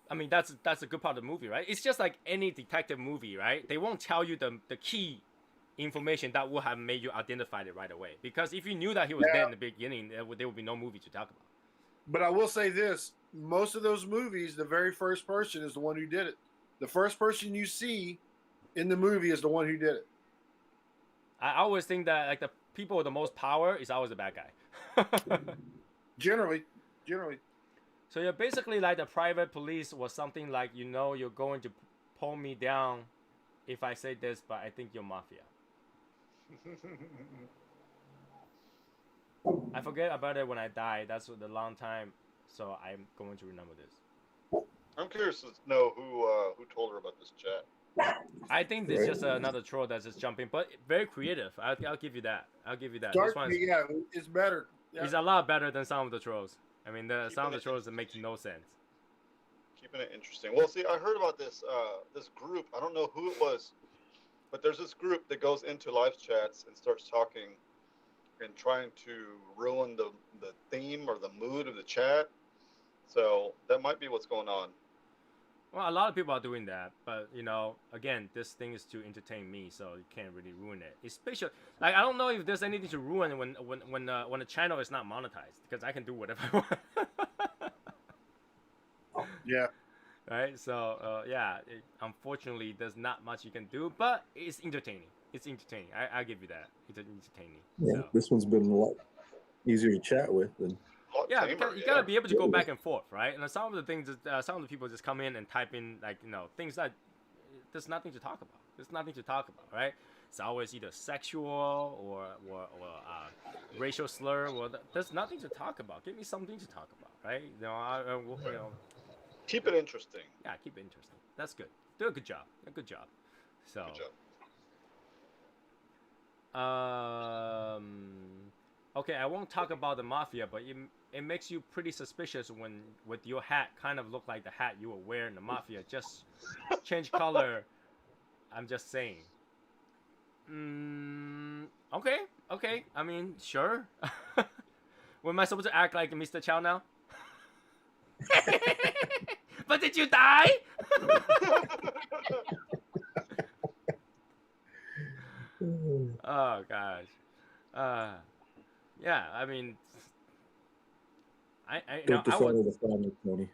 I mean, that's a good part of the movie, right? It's just like any detective movie, right? They won't tell you the key information that would have made you identify it right away. Because if you knew that he was dead in the beginning, there would be no movie to talk about. But I will say this. Most of those movies, the very first person is the one who did it. The first person you see in the movie is the one who did it. I always think that like the people with the most power is always the bad guy. Generally. So you're basically like the private police was something like, you're going to pull me down if I say this, but I think you're mafia. I forget about it when I die. That's the long time. So I'm going to remember this. I'm curious to know who told her about this chat. I think it's just another troll that's just jumping, but very creative. I'll give you that. Yeah, it's better. Yeah. It's a lot better than some of the trolls. I mean, some of the trolls that make no sense. Keeping it interesting. Well, see, I heard about this group. I don't know who it was, but there's this group that goes into live chats and starts talking and trying to ruin the theme or the mood of the chat. So that might be what's going on. Well, a lot of people are doing that, but again, this thing is to entertain me, so you can't really ruin it. Especially, like, I don't know if there's anything to ruin when the channel is not monetized, because I can do whatever I want. Yeah. Right. So unfortunately, there's not much you can do, but it's entertaining. It's entertaining. I'll give you that. It's entertaining. Yeah, So. this one's been a lot easier to chat with than. Yeah, Tamer, because you gotta be able to go back and forth, right? And some of the things, some of the people just come in and type in like things that there's nothing to talk about. There's nothing to talk about, right? It's always either sexual or racial slur. Or there's nothing to talk about. Give me something to talk about, right? Keep it interesting. Yeah, keep it interesting. That's good. Do a good job. A good job. So. Good job. Okay, I won't talk about the mafia, but it makes you pretty suspicious when with your hat kind of look like the hat you were wearing in the mafia. Just change color. I'm just saying. Okay. I mean, sure. What am I supposed to act like Mr. Chow now? But did you die? Oh gosh. Yeah. I mean, Don't dishonor the family, Tony.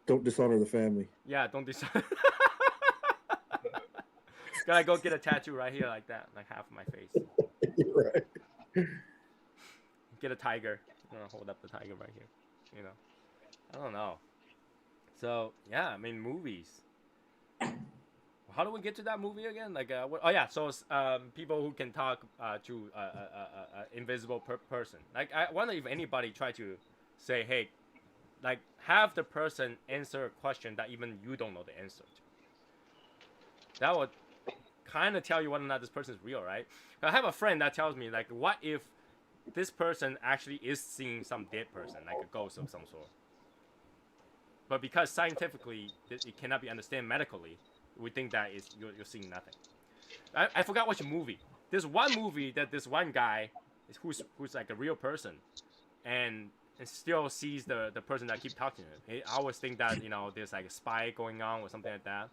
Don't dishonor the family. Yeah, don't dishonor. Gotta go get a tattoo right here like that, like half of my face. Right. Get a tiger. I'm gonna hold up the tiger right here. I don't know. So yeah, I mean movies. How do we get to that movie again? Like, oh yeah, so people who can talk to invisible person. Like, I wonder if anybody tried to say, hey, like, have the person answer a question that even you don't know the answer to. That would kind of tell you whether or not this person is real, right? I have a friend that tells me, like, what if this person actually is seeing some dead person, like a ghost of some sort? But because scientifically it cannot be understood medically, we think that you're seeing nothing. I forgot which movie. There's one movie that this one guy who's like a real person, and still sees the person that keep talking to him. I always think that there's like a spy going on or something like that.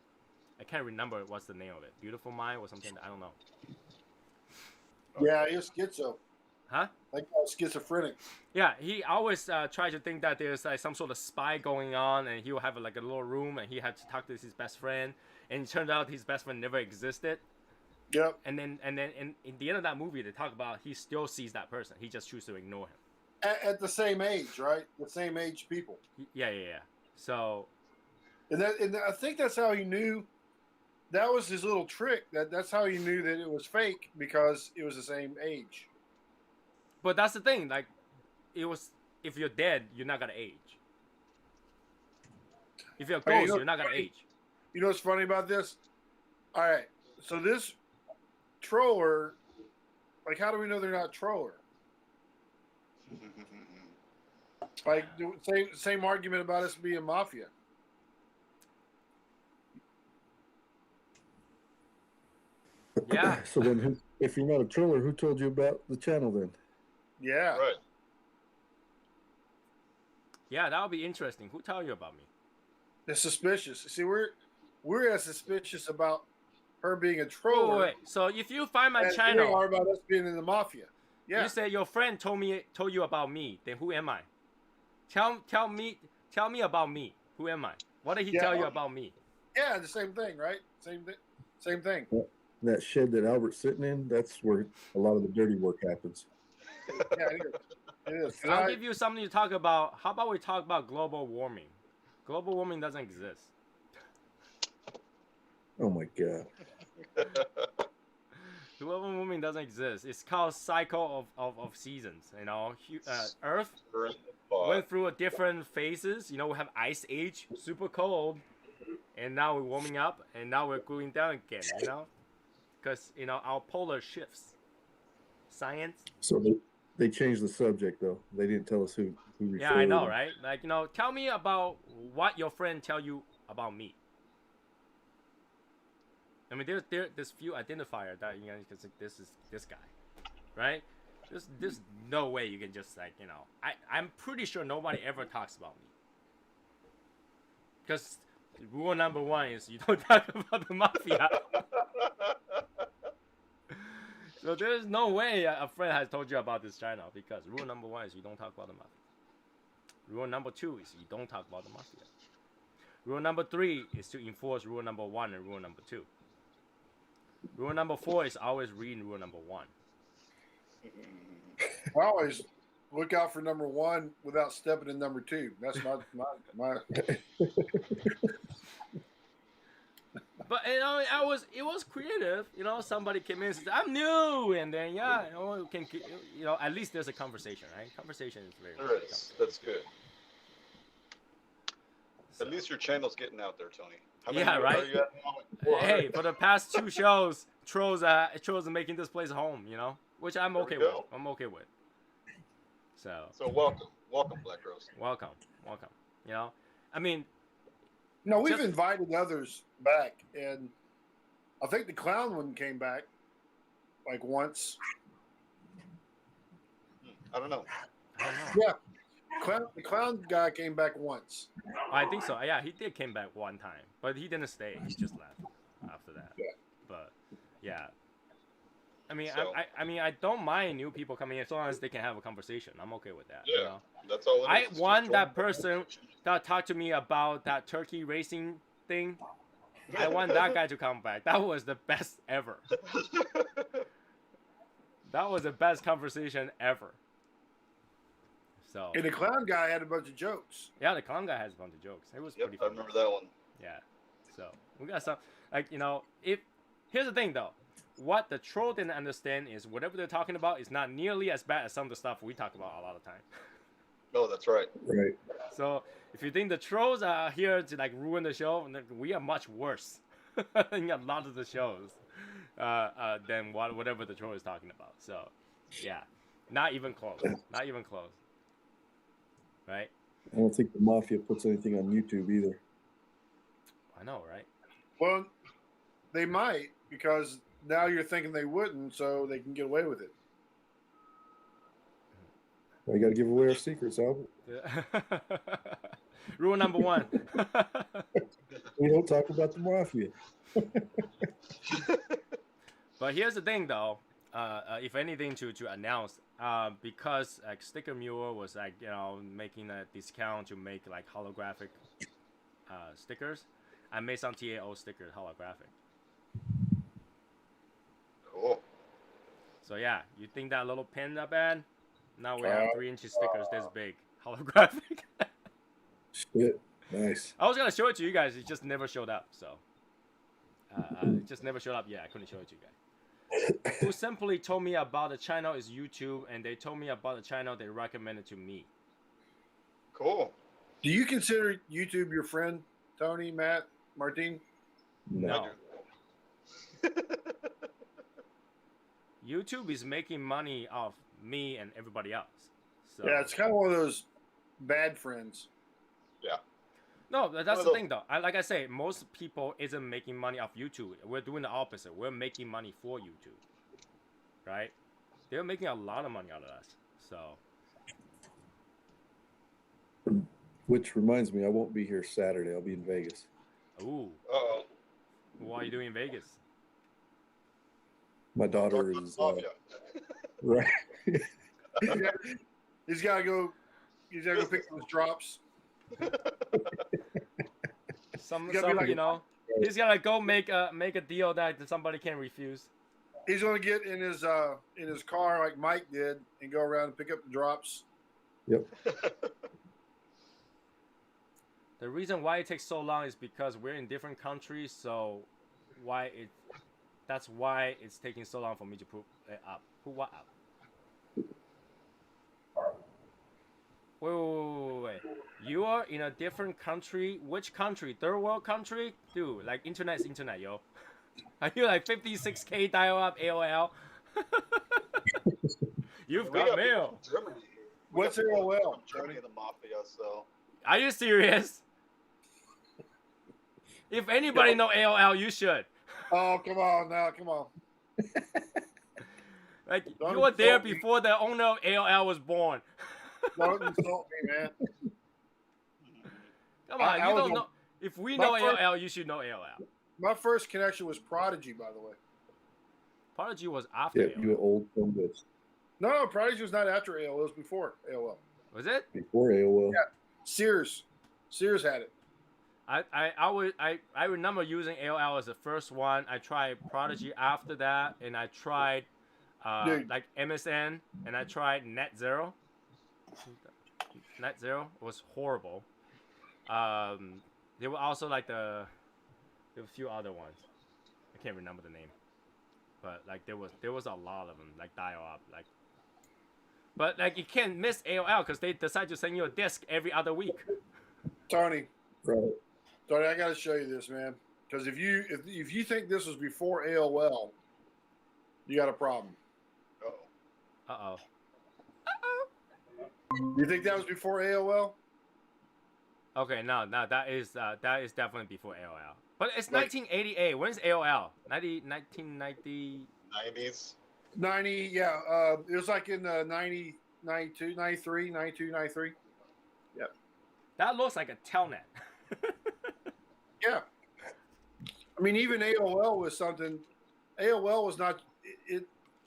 I can't remember what's the name of it. Beautiful Mind or something. I don't know. Yeah, he's schizo. Huh? Like schizophrenic. Yeah, he always tries to think that there's like some sort of spy going on, and he'll have like a little room, and he had to talk to his best friend, and it turned out his best friend never existed. Yep. And then in the end of that movie, they talk about he still sees that person. He just chooses to ignore him. At the same age, right? The same age people. Yeah. So. And I think that's how he knew. That was his little trick. That's how he knew that it was fake, because it was the same age. But that's the thing. Like, it was. If you're dead, you're not gonna age. If you're a ghost, you're not gonna age. You know what's funny about this? All right. So this troller, like, how do we know they're not troller? Like, same argument about us being mafia. Yeah. So then, if you're not a troller, who told you about the channel then? Yeah. Right. Yeah, that would be interesting. Who told you about me? They're suspicious. See, we're as suspicious about her being a troller. Wait. So if you find my as channel, they are about us being in the mafia. Yeah. you say your friend told you about me. Then who am I? Tell me about me. Who am I? What did he tell you about me? Yeah, the same thing, right? Same thing. That shed that Albert's sitting in, that's where a lot of the dirty work happens. Yeah, it is. I'll give you something to talk about. How about we talk about global warming? Global warming doesn't exist. Oh my God. Global warming doesn't exist. It's called cycle of seasons. Earth went through different phases. We have ice age, super cold, and now we're warming up, and now we're cooling down again. Because our polar shifts. Science. So they changed the subject though. They didn't tell us who referred. Yeah, I know, right? Like, tell me about what your friend tell you about me. I mean, there's few identifier that you can say this is this guy, right? There's no way you can just I'm pretty sure nobody ever talks about me. Because rule number one is you don't talk about the mafia. So there's no way a friend has told you about this channel, because rule number one is you don't talk about the mafia. Rule number two is you don't talk about the mafia. Rule number three is to enforce rule number one and rule number two. Rule number 4 is always reading rule number 1. I always look out for number 1 without stepping in number 2. That's my But you know, it was creative. You know, somebody came in and said, "I'm new," and then yeah, you know, at least there's a conversation, right? Conversation is very. There is. That's good. So, At least your channel's getting out there, Tony. How Yeah, many right? Are you at now? Like 400? hey, for the past 2 shows, Trolls are making this place home. You know, which I'm There we okay with. go. I'm okay with. So Welcome, Black Rose. welcome. You know, I mean, No, we've Just- invited others back, and I think the clown one came back like once. I don't know. I don't know. Yeah, the clown guy came back once. I think so. Yeah, he did came back one time, but he didn't stay. He just left after that. Yeah. But yeah, I mean, So- I mean, I don't mind new people coming in as long as they can have a conversation. I'm okay with that. You Yeah. know? That's all. It I is. It's want just that join- person that talked to me about that turkey racing thing. I want that guy to come back. That was the best ever. That was the best conversation ever. So And the clown guy had a bunch of jokes. yeah, the clown guy has a bunch of jokes. It was Yep, pretty I funny. remember that one. Yeah. So we got some, like, you know, if here's the thing though, what the troll didn't understand is whatever they're talking about is not nearly as bad as some of the stuff we talk about a lot of time. Oh, that's right. Right. So if you think the trolls are here to like ruin the show, then we are much worse in a lot of the shows than whatever the troll is talking about. So yeah, not even close. Not even close. Right? I don't think the mafia puts anything on YouTube either. I know, right? Well, they might, because now you're thinking they wouldn't, so they can get away with it. We got to give away our secrets, Albert. Rule number 1. We don't talk about the mafia. But here's the thing, though. If anything, to announce, because like Sticker Mule was like, you know, making a discount to make like holographic stickers, I made some TAO stickers holographic. Cool. So yeah, you think that little pin that bad? Now we have 3-inch stickers this big holographic. Shit. Nice. I was gonna show it to you guys, it just never showed up. So it just never showed up. Yeah, I couldn't show it to you guys. Who simply told me about the channel is YouTube, and they told me about the channel they recommended to me. Cool. Do you consider YouTube your friend, Tony, Matt, Martin? No. YouTube is making money off me and everybody else. So Yeah, it's kind of one of those bad friends. no, that's One of the those- thing though. Like I say, most people isn't making money off YouTube. We're doing the opposite. We're making money for YouTube, right? They're making a lot of money out of us. So Which reminds me, I won't be here Saturday. I'll be in Vegas. ooh, Uh-oh. what are you doing in Vegas? My daughter Talk about is the mafia. right. He's got to go. He's got to go pick those drops. Some, You gotta be like- you know, he's gonna go make a deal that somebody can't refuse. He's going to get in his car like Mike did and go around and pick up the drops. The reason why it takes so long is because we're in different countries, so that's why it's taking so long for me to put it up. Put what up? Wait. You are in a different country. Which country? Third world country? Dude, like internet is internet, yo. Are you like 56K dial up AOL? You've We got people mail. from Germany. What's We got people AOL, from Germany in the mafia, so. Are you serious? If anybody know AOL, you should. Oh, come on now. Come on. Like Don't you were there insult me. before the owner of AOL was born. Don't insult me, man. Come on, I you was don't on- know. If we my know first- AOL, you should know AOL. My first connection was Prodigy, by the way. Prodigy was after Yeah, AOL. you old from this No, Prodigy was not after AOL. It was before AOL. Was it? before AOL. Yeah. Sears had it. I remember using AOL as the first one. I tried Prodigy after that, and I tried Dude. like MSN, and I tried NetZero. NetZero was horrible. There were also like there were a few other ones. I can't remember the name, but like there was a lot of them, like dial up, like. But like you can't miss AOL because they decide to send you a disc every other week. Tony, Right. Tony, I got to show you this, man. Because if you think this was before AOL, you got a problem. Uh-oh. Uh oh. You think that was before AOL? Okay, no, that is definitely before AOL. But it's Like- 1988. When's AOL? 1990. 90s. 90, yeah. It was like in 90, 92, 93, 92, 93. That looks like a telnet. Yeah. I mean, even AOL was something. AOL was not.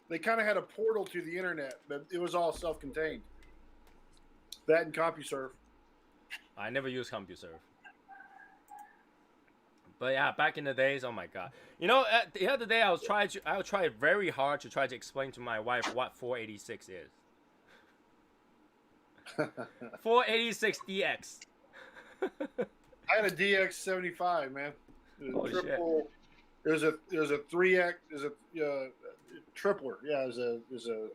They kind of had a portal to the internet, but it was all self-contained. That and CompuServe. I never used CompuServe. But yeah, back in the days, oh my god. You know, the other day I was trying very hard to try to explain to my wife what 486 is. 486DX. I had a DX75, man. It was Holy shit. triple. It was a 3X. It was a tripler. Yeah, it was So,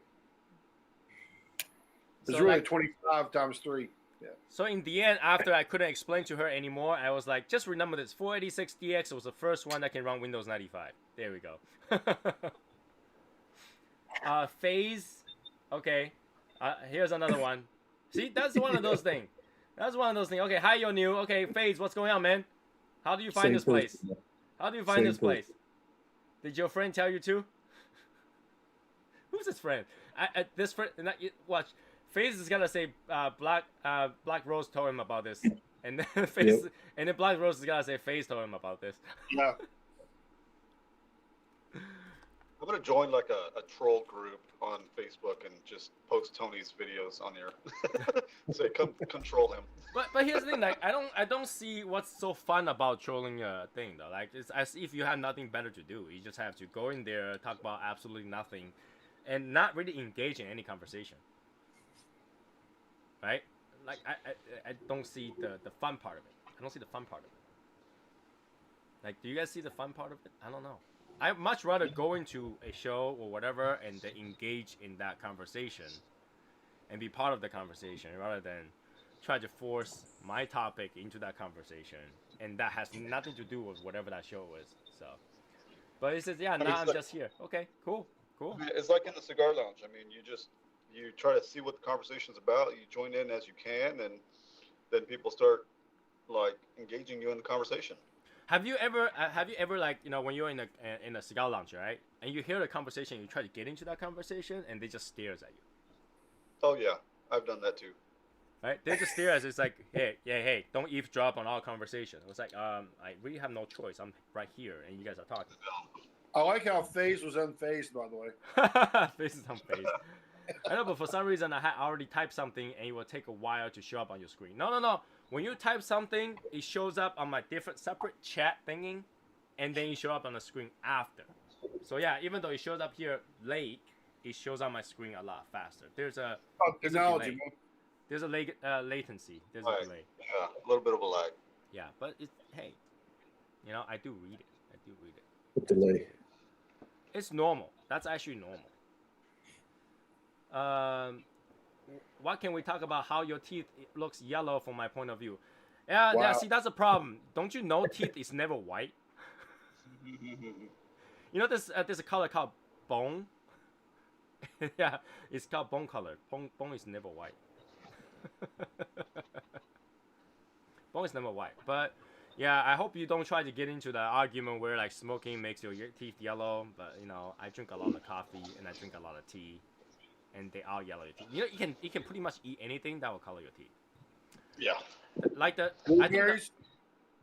really like, 25 times 3. Yeah. So in the end, after I couldn't explain to her anymore, I was like, just remember this: 486DX was the first one that can run Windows 95. There we go. Phase. Okay. Here's another one. See, that's one of those things. That's one of those things. Okay, hi, you're new. Okay, Phase, what's going on, man? How do you find Same this place? person. How do you find Same this place? Did your friend tell you to? Who's this friend? This friend. Watch. Phase is gonna say Black Rose told him about this, and then Phase, Yep. and then Black Rose is gonna say Phase told him about this. Yeah. I'm gonna join like a troll group on Facebook and just post Tony's videos on there. Say, come control him. But here's the thing, like I don't see what's so fun about trolling a thing though. Like it's as if you have nothing better to do. You just have to go in there, talk about absolutely nothing, and not really engage in any conversation. Right? Like I don't see the fun part of it. I don't see the fun part of it. Like, do you guys see the fun part of it? I don't know. I'd much rather go into a show or whatever and then engage in that conversation and be part of the conversation rather than try to force my topic into that conversation, and that has nothing to do with whatever that show is. So, but it says, yeah, mean, now it's I'm like- just here. Okay, cool. I mean, it's like in the cigar lounge. I mean, you try to see what the conversation's about. You join in as you can, and then people start like engaging you in the conversation. Have you ever like, you know, when you're in a cigar lounge, right, and you hear the conversation, you try to get into that conversation, and they just stares at you, Oh yeah, I've done that too. right? They just stare at us. It's like, hey, don't eavesdrop on our conversation. It's like, I really have no choice. I'm right here, and you guys are talking. I like how Phase was unfazed, by the way. Face is on face. I know, but for some reason I had already typed something, and it will take a while to show up on your screen. No. When you type something, it shows up on my separate chat thingy, and then it shows up on the screen after. So yeah, even though it shows up here late, it shows on my screen a lot faster. There's a Oh, There's a technology, delay. man. there's a latency. There's Right. a delay. Yeah, a little bit of a lag. Yeah, but hey, you know, I do read it. With delay. It's normal. That's actually normal. What can we talk about? How your teeth looks yellow from my point of view. Yeah, Wow. see, that's a problem. Don't you know teeth is never white? You know, there's a color called bone. Yeah, it's called bone color. Bone is never white. Bone is never white. But yeah, I hope you don't try to get into the argument where like smoking makes your teeth yellow. But you know, I drink a lot of coffee and I drink a lot of tea, and they all yellow your teeth. You know, you can pretty much eat anything that will color your teeth. Yeah. Like I think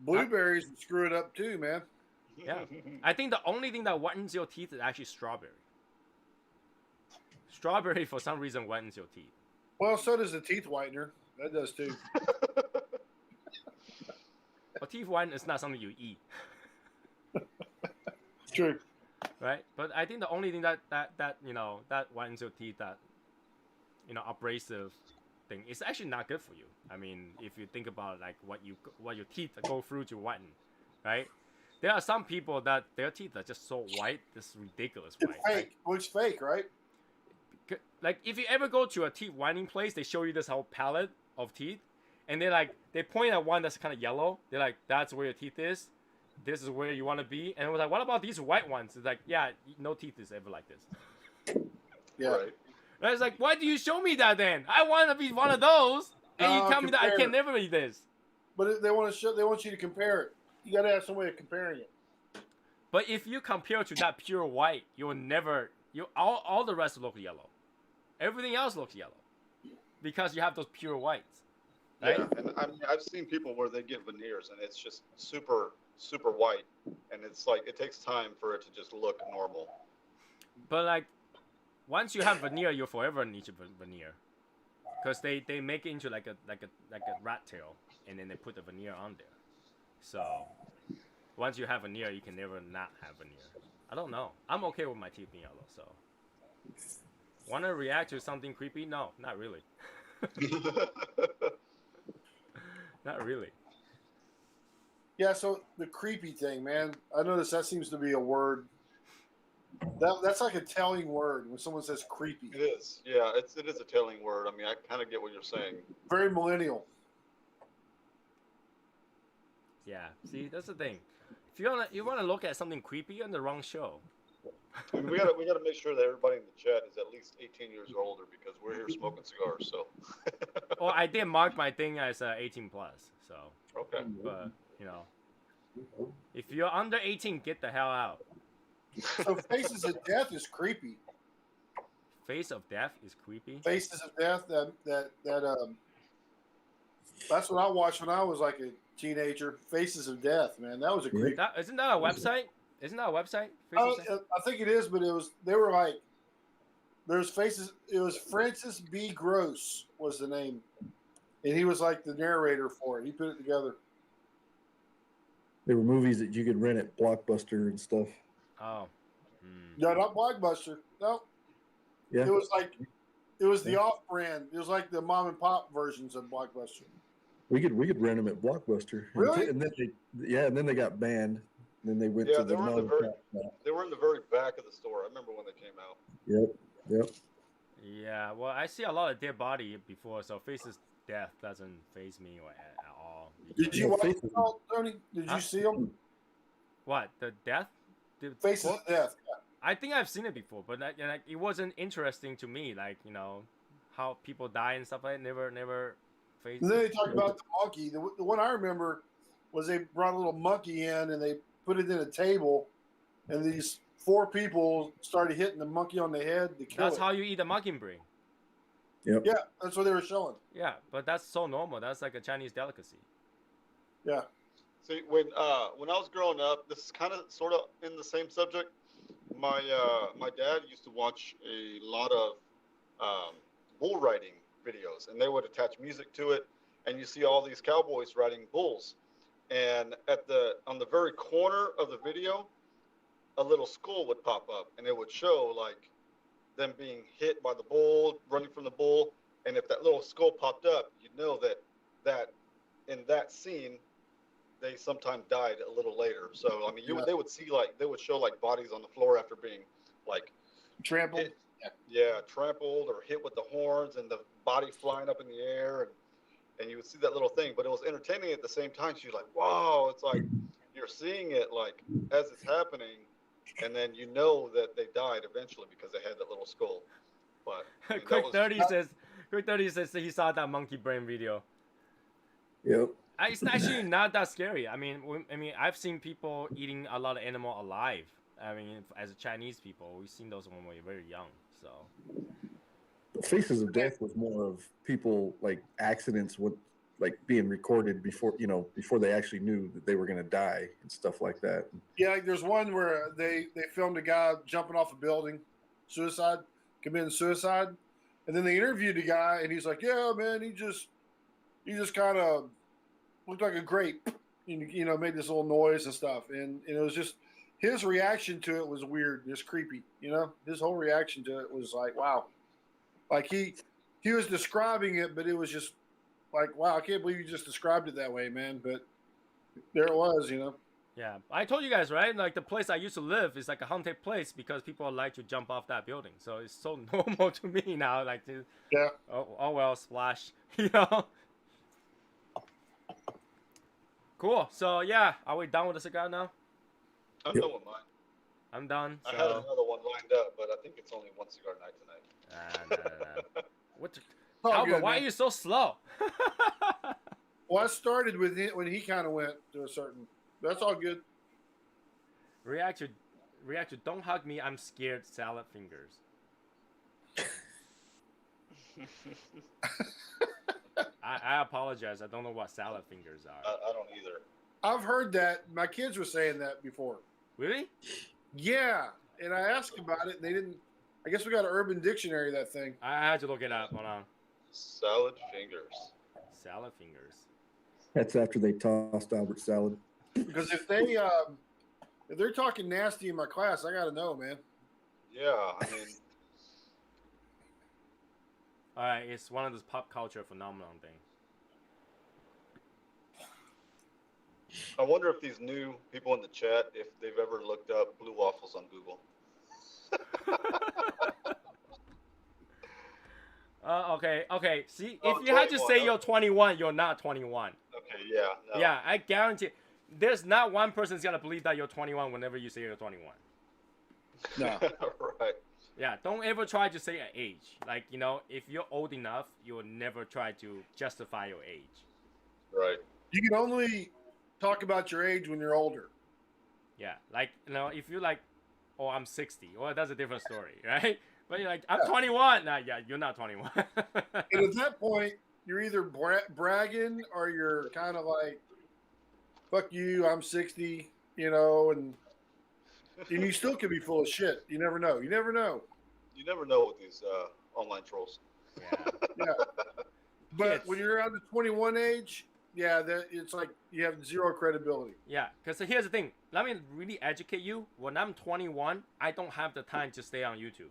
Blueberries screw it up too, man. Yeah. I think the only thing that whitens your teeth is actually strawberry. Strawberry, for some reason, whitens your teeth. Well, so does the teeth whitener. That does too. But teeth whitening is not something you eat, It's true. right? But I think the only thing that whitens your teeth, that abrasive thing, is actually not good for you. I mean, if you think about like what your teeth go through to whiten, right? There are some people that their teeth are just so white, this ridiculous It's white. fake. Right? Well, it's fake, right? Like if you ever go to a teeth whitening place, they show you this whole palette of teeth, and they point at one that's kind of yellow. They're like, that's where your teeth is. This is where you want to be. And it was like, what about these white ones? It's like, yeah, no teeth is ever like this. Yeah. Right. And it's like, why do you show me that then? I want to be one of those, and you tell me that I compare can it. never be this. But they want to show. They want you to compare it. You got to have some way of comparing it. But if you compare to that pure white, you'll never. All the rest look yellow. Everything else looks yellow, because you have those pure whites. Right? Yeah, and I mean, I've seen people where they get veneers and it's just super, super white, and it's like it takes time for it to just look normal. But like, once you have veneer, you forever need veneer, because they make it into like a rat tail, and then they put the veneer on there. So once you have veneer, you can never not have veneer. I don't know. I'm okay with my teeth being yellow. So, want to react to something creepy? No, not really. Not really. Yeah. So the creepy thing, man. I noticed that seems to be a word. That's like a telling word when someone says creepy. It is, yeah, it is a telling word. I mean, I kind of get what you're saying. Very millennial. Yeah. See, that's the thing. If you wanna look at something creepy, you're on the wrong show. I mean, we gotta make sure that everybody in the chat is at least 18 years or older, because we're here smoking cigars. So. Well, I did mark my thing as 18 plus. So, Okay. but if you're under 18, get the hell out. So Faces of Death is creepy. Face of Death is creepy. Faces of Death. That's what I watched when I was like a teenager. Faces of Death, man. That was a creep. Isn't that a website? Isn't that a website? I think it is, but they were like, there's Faces. It was Francis B. Gross was the name, and he was like the narrator for it. He put it together. There were movies that you could rent at Blockbuster and stuff. Oh. No, not Blockbuster. No. Yeah. It was the off-brand. It was like the mom and pop versions of Blockbuster. We could rent them at Blockbuster. Really? And then they got banned. Then they went Yeah, to they the were in the mom very, and pop shop. they were in the very back of the store. I remember when they came out. Yep. Yeah. Well, I see a lot of dead body before, so Faces Death doesn't faze me at all. Did you Yeah, watch Faces- them all, Tony? Did you see them? What, the death? Faces of Death. I think I've seen it before, but it wasn't interesting to me. Like, how people die and stuff like that. Never faced. And then they talked about the monkey. The one I remember was they brought a little monkey in and they put it in a table, and these 4 people started hitting the monkey on the head to kill That's it. how you eat a mockingbird. Yep. Yeah, that's what they were showing. Yeah, but that's so normal. That's like a Chinese delicacy. Yeah. See, when I was growing up, this is kind of sort of in the same subject. My dad used to watch a lot of bull riding videos, and they would attach music to it, and you see all these cowboys riding bulls, and on the very corner of the video, a little skull would pop up, and it would show like them being hit by the bull, running from the bull, and if that little skull popped up, you'd know that in that scene they sometimes died a little later. So I mean, they would show like bodies on the floor after being like Trampled. hit, trampled or hit with the horns, and the body flying up in the air, and you would see that little thing. But it was entertaining at the same time. So you're like, wow, it's like you're seeing it like as it's happening, and then you know that they died eventually because they had that little skull. But I mean, Quick 30 says he saw that monkey brain video. Yep. It's actually not that scary. I mean, I've seen people eating a lot of animal alive. I mean, as Chinese people, we've seen those when we were very young. So, Faces of Death was more of people like accidents with like being recorded before they actually knew that they were going to die and stuff like that. Yeah, like there's one where they filmed a guy jumping off a building, committing suicide, and then they interviewed the guy, and he's like, "Yeah, man, he just kind of looked like a grape," you know, made this little noise and stuff, and it was just his reaction to it was weird, just creepy. You know, his whole reaction to it was like, wow, like he was describing it, but it was just like, wow, I can't believe you just described it that way, man. But there it was, you know. Yeah, I told you guys, right? Like the place I used to live is like a haunted place because people like to jump off that building. So it's so normal to me now, like to Yeah. oh well, splash, you know. Cool. So yeah, are we done with the cigar now? I'm Yep. done with mine. I'm done. I So had another one lined up, but I think it's only one cigar night tonight. nah. What? It's all Albert, good, why man. are you so slow? Well, I started with it when he kind of went to a certain. That's all good. Reactor, don't hug me. I'm scared. Salad fingers. I apologize. I don't know what salad fingers are. I don't either. I've heard that. My kids were saying that before. Really? Yeah, and I asked about it, and they didn't. I guess we got an Urban Dictionary of that thing. I had to look it up. Hold on. Salad fingers. Salad fingers. That's after they tossed Albert salad. Because if they're talking nasty in my class, I gotta know, man. Yeah, I mean, All right, it's one of those pop culture phenomenon thing. I wonder if these new people in the chat, if they've ever looked up blue waffles on Google. Okay. See, Oh, if you had to 21, say okay. you're 21, you're not 21. Okay, yeah. No. Yeah, I guarantee. There's not one person's gonna believe that you're 21 whenever you say you're 21. No. Right. Yeah, don't ever try to say an age. Like, you know, if you're old enough, you will never try to justify your age. Right. You can only talk about your age when you're older. Yeah, like, you know, if you're like, oh, I'm 60, well, that's a different story, right? But you're like, I'm Yeah. 21. Nah, yeah, you're not 21. And at that point, you're either bragging or you're kind of like, fuck you, I'm 60, you know, and you still could be full of shit. You never know. You never know. You never know with these online trolls. Yeah. Yeah. But Kids. when you're around the 21 age, yeah, that it's like you have zero credibility. Yeah, because here's the thing. Let me really educate you. When I'm 21, I don't have the time to stay on YouTube.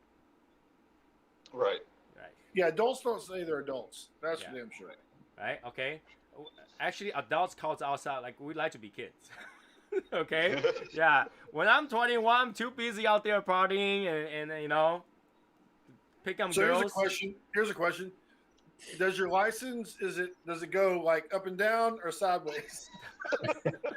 Right. Right. Yeah, adults don't say they're adults. That's Yeah. for damn sure. Right? Okay? Actually, adults calls outside like we like to be kids. Okay? Yeah. When I'm 21, I'm too busy out there partying and you know, pick up So girls. Here's a question. Does your license does it go like up and down or sideways?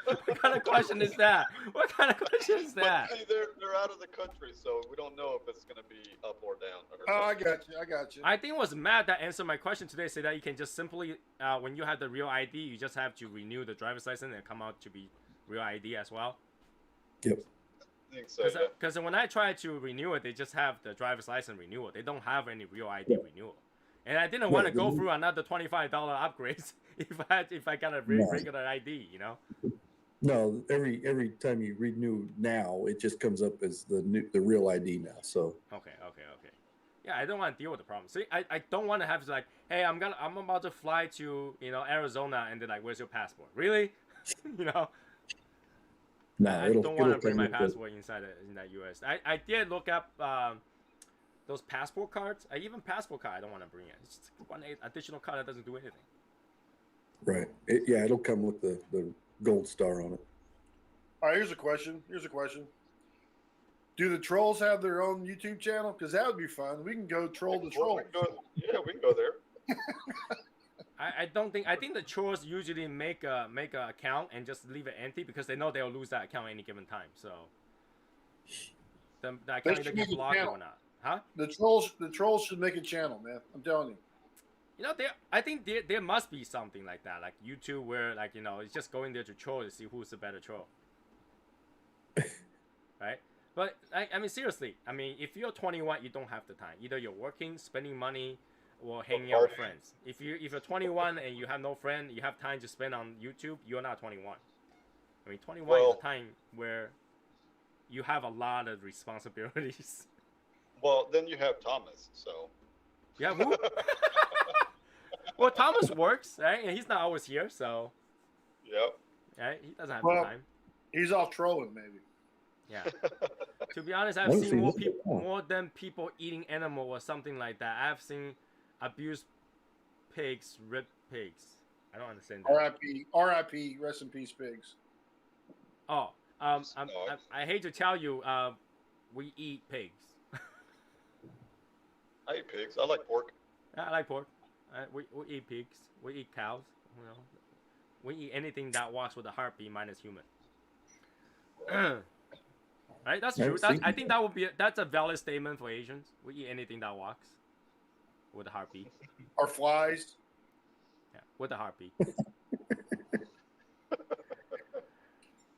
What kind of question is that? What kind of question is that? But see, they're out of the country, so we don't know if it's going to be up or down. Oh, I got you. I think it was Matt that answered my question today. Say that you can just simply, when you have the real ID, you just have to renew the driver's license and come out to be real ID as well. Yep. I think so, yeah. Because when I try to renew it, they just have the driver's license renewal. They don't have any real ID renewal. And I didn't want to go through another $25 upgrades if I got a regular ID, you know. No, every time you renew now, it just comes up as the real ID now. So Okay. Yeah, I don't want to deal with the problem. See, I don't want to have to like, hey, I'm about to fly to, you know, Arizona, and they're like, where's your passport? Really? You know. no, I don't want to bring my passport in that US. I did look up those passport cards. Even passport card I don't want to bring it. It's just one additional card that doesn't do anything. Right. It'll come with the gold star on it. All right, here's a question. Do the trolls have their own YouTube channel? Because that would be fun. We can go troll the trolls. We can go there. I don't think. I think the trolls usually make a account and just leave it empty because they know they'll lose that account any given time. So the account either get blocked or not. Huh? The trolls should make a channel, man. I'm telling you. You know, I think there must be something like that, like YouTube, where like, you know, it's just going there to troll to see who's the better troll, right? But I mean, seriously, I mean, if you're 21, you don't have the time. Either you're working, spending money, or hanging out with friends. If you're 21 and you have no friend, you have time to spend on YouTube, you're not 21. I mean, 21 is a time where you have a lot of responsibilities. Well, then you have Thomas, so. Yeah, who? Well, Thomas works, right? And he's not always here, so. Yep. right? He doesn't have Well- time. He's off trolling, maybe. Yeah. To be honest, I've Let me seen see more this. people, more than people eating animal or something like that. I've seen abused pigs, ripped pigs. I don't understand that. R.I.P. R.I.P. Rest in peace, pigs. Oh, Dogs. I hate to tell you, we eat pigs. I eat pigs. I like pork. I like pork. We eat pigs. We eat cows. You know, we eat anything that walks with a heartbeat minus human. Right? That's true. I think that would be that's a valid statement for Asians. We eat anything that walks with a heartbeat. Or flies. Yeah, with a heartbeat.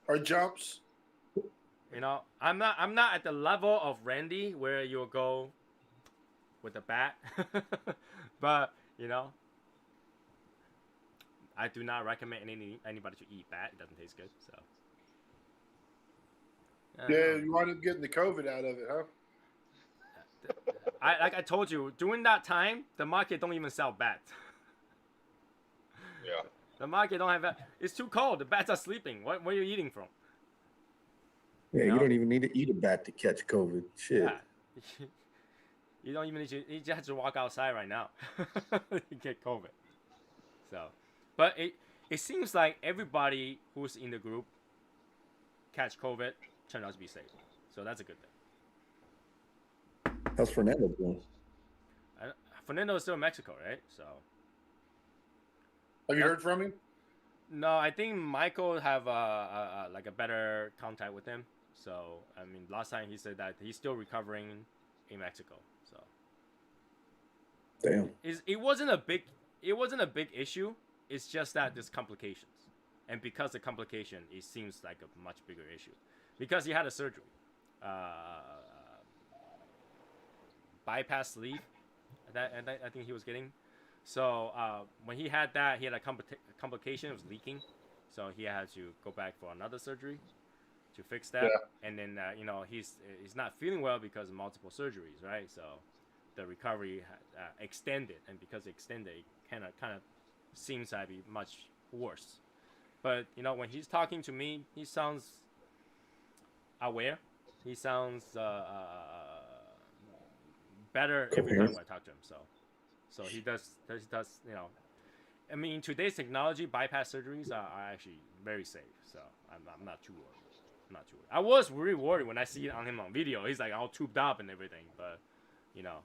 Or jumps. You know, I'm not at the level of Randy where you'll go with a bat, but you know, I do not recommend anybody to eat bat. It doesn't taste good. So Yeah, you wind up getting the COVID out of it, huh? like I told you, during that time, the market don't even sell bats. Yeah. The market don't have bat. It's too cold. The bats are sleeping. What are you eating from? Yeah, No. you don't even need to eat a bat to catch COVID. Shit. Yeah. You don't even need to. You just have to walk outside right now. You get COVID. So, but it seems like everybody who's in the group catch COVID turned out to be safe. So that's a good thing. How's Fernando doing? Fernando is still in Mexico, right? So. Have you heard from him? No, I think Michael have like a better contact with him. So I mean, last time he said that he's still recovering in Mexico. So. Damn. It wasn't a big issue. It's just that there's complications, and because the complication, it seems like a much bigger issue, because he had a surgery, bypass sleeve, that I think he was getting. So when he had that, he had a complication. It was leaking, so he had to go back for another surgery to fix that. Yeah. And then you know he's not feeling well because of multiple surgeries, right? So the recovery extended, and because it extended, it kind of seems to be much worse. But you know, when he's talking to me, he sounds aware. He sounds better every time I talk to him. So he does you know. I mean, in today's technology, bypass surgeries are actually very safe. So I'm not too worried. I was really worried when I see it on him on video. He's like all tubed up and everything. But you know,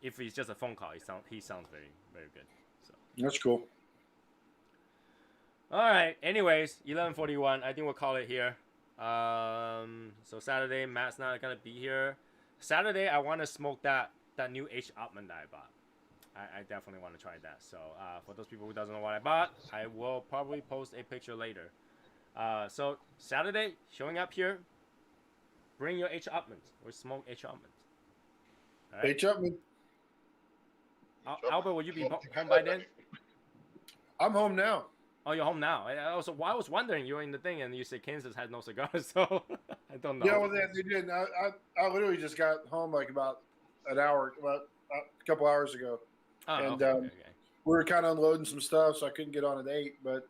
if it's just a phone call, he sounds very, very good. So That's cool. all right. Anyways, 11:41. I think we'll call it here. So Saturday, Matt's not gonna be here. Saturday, I want to smoke that new H. Upman that I bought. I definitely want to try that. So for those people who doesn't know what I bought, I will probably post a picture later. So Saturday, showing up here, bring your H. Upmans or smoke H. Upmans. All right. Hey, Chapman. Albert, will you be home by then? I'm home now. Oh, you're home now. I was wondering, you were in the thing, and you said Kansas had no cigars, so I don't know. Yeah, well, they did. I literally just got home like about a couple hours ago. Oh, and okay. we were kind of unloading some stuff, so I couldn't get on at 8. But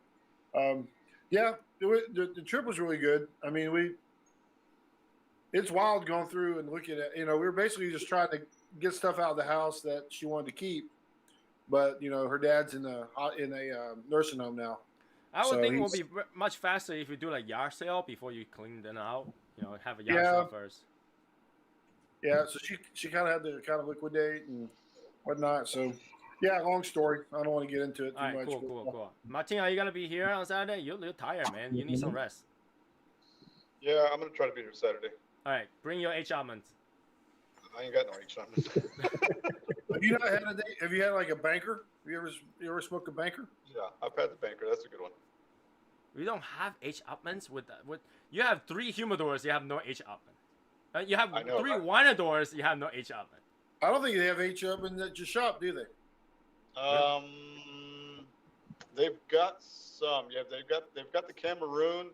yeah, the trip was really good. I mean, it's wild going through and looking at. We were basically just trying to get stuff out of the house that she wanted to keep, but her dad's in a nursing home now. I would So think it would be much faster if you do like yard sale before you clean them out. Have a yard Yeah. sale first. Yeah, so she kind of had to kind of liquidate and whatnot. So yeah, long story. I don't want to get into it too All right, much. cool. Martin, are you gonna be here on Saturday? You're tired, man. You need some rest. Yeah, I'm gonna try to be here Saturday. All right, bring your H almonds. I ain't got no H on. Have you not had a day? Have you had like a banker? Have you ever smoked a banker? Yeah, I've had the banker. That's a good one. We don't have H almonds with you have 3 humidors. You have no H almond. You have I know, 3 right? winadors. You have no H almond. I don't think they have H up in your shop, do they? They've got some. Yeah, they've got the Cameroon,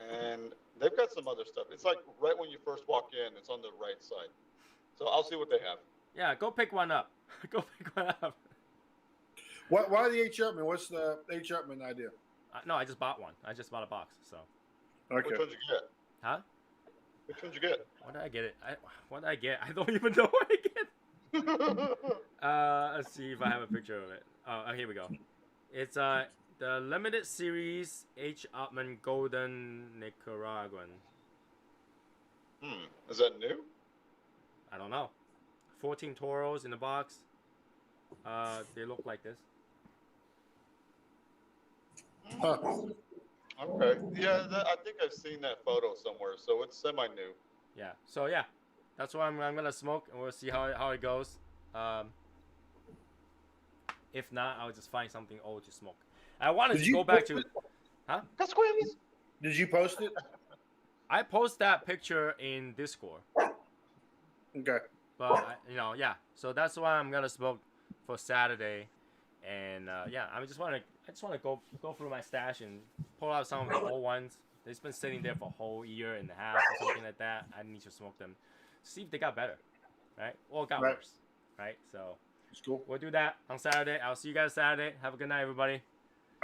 and they've got some other stuff. It's like right when you first walk in, it's on the right side. So I'll see what they have. Yeah, go pick one up. Go pick one up. Why the H Upman? What's the H Upman idea? No, I just bought one. I just bought a box. So. Okay. Which one'd you get? Huh? Which one'd you get? What did I get it? What did I get? I don't even know what I get. Let's see if I have a picture of it. Oh, here we go. It's the limited series H. Upman Golden Nicaraguan. Is that new? I don't know. 14 toros in the box. They look like this. Huh. Okay. Yeah, I think I've seen that photo somewhere, so it's semi-new. Yeah. So yeah, that's what I'm gonna smoke, and we'll see how it goes. If not, I'll just find something old to smoke. I wanted to go back to. Huh? Did you post it? I post that picture in Discord. Okay. But yeah. So that's why I'm gonna smoke for Saturday, and yeah, I just want to go through my stash and pull out some of the old ones. They've been sitting there for a whole year and a half or something like that. I need to smoke them, see if they got better, right? Or got worse, right? So It's cool. we'll do that on Saturday. I'll see you guys Saturday. Have a good night, everybody.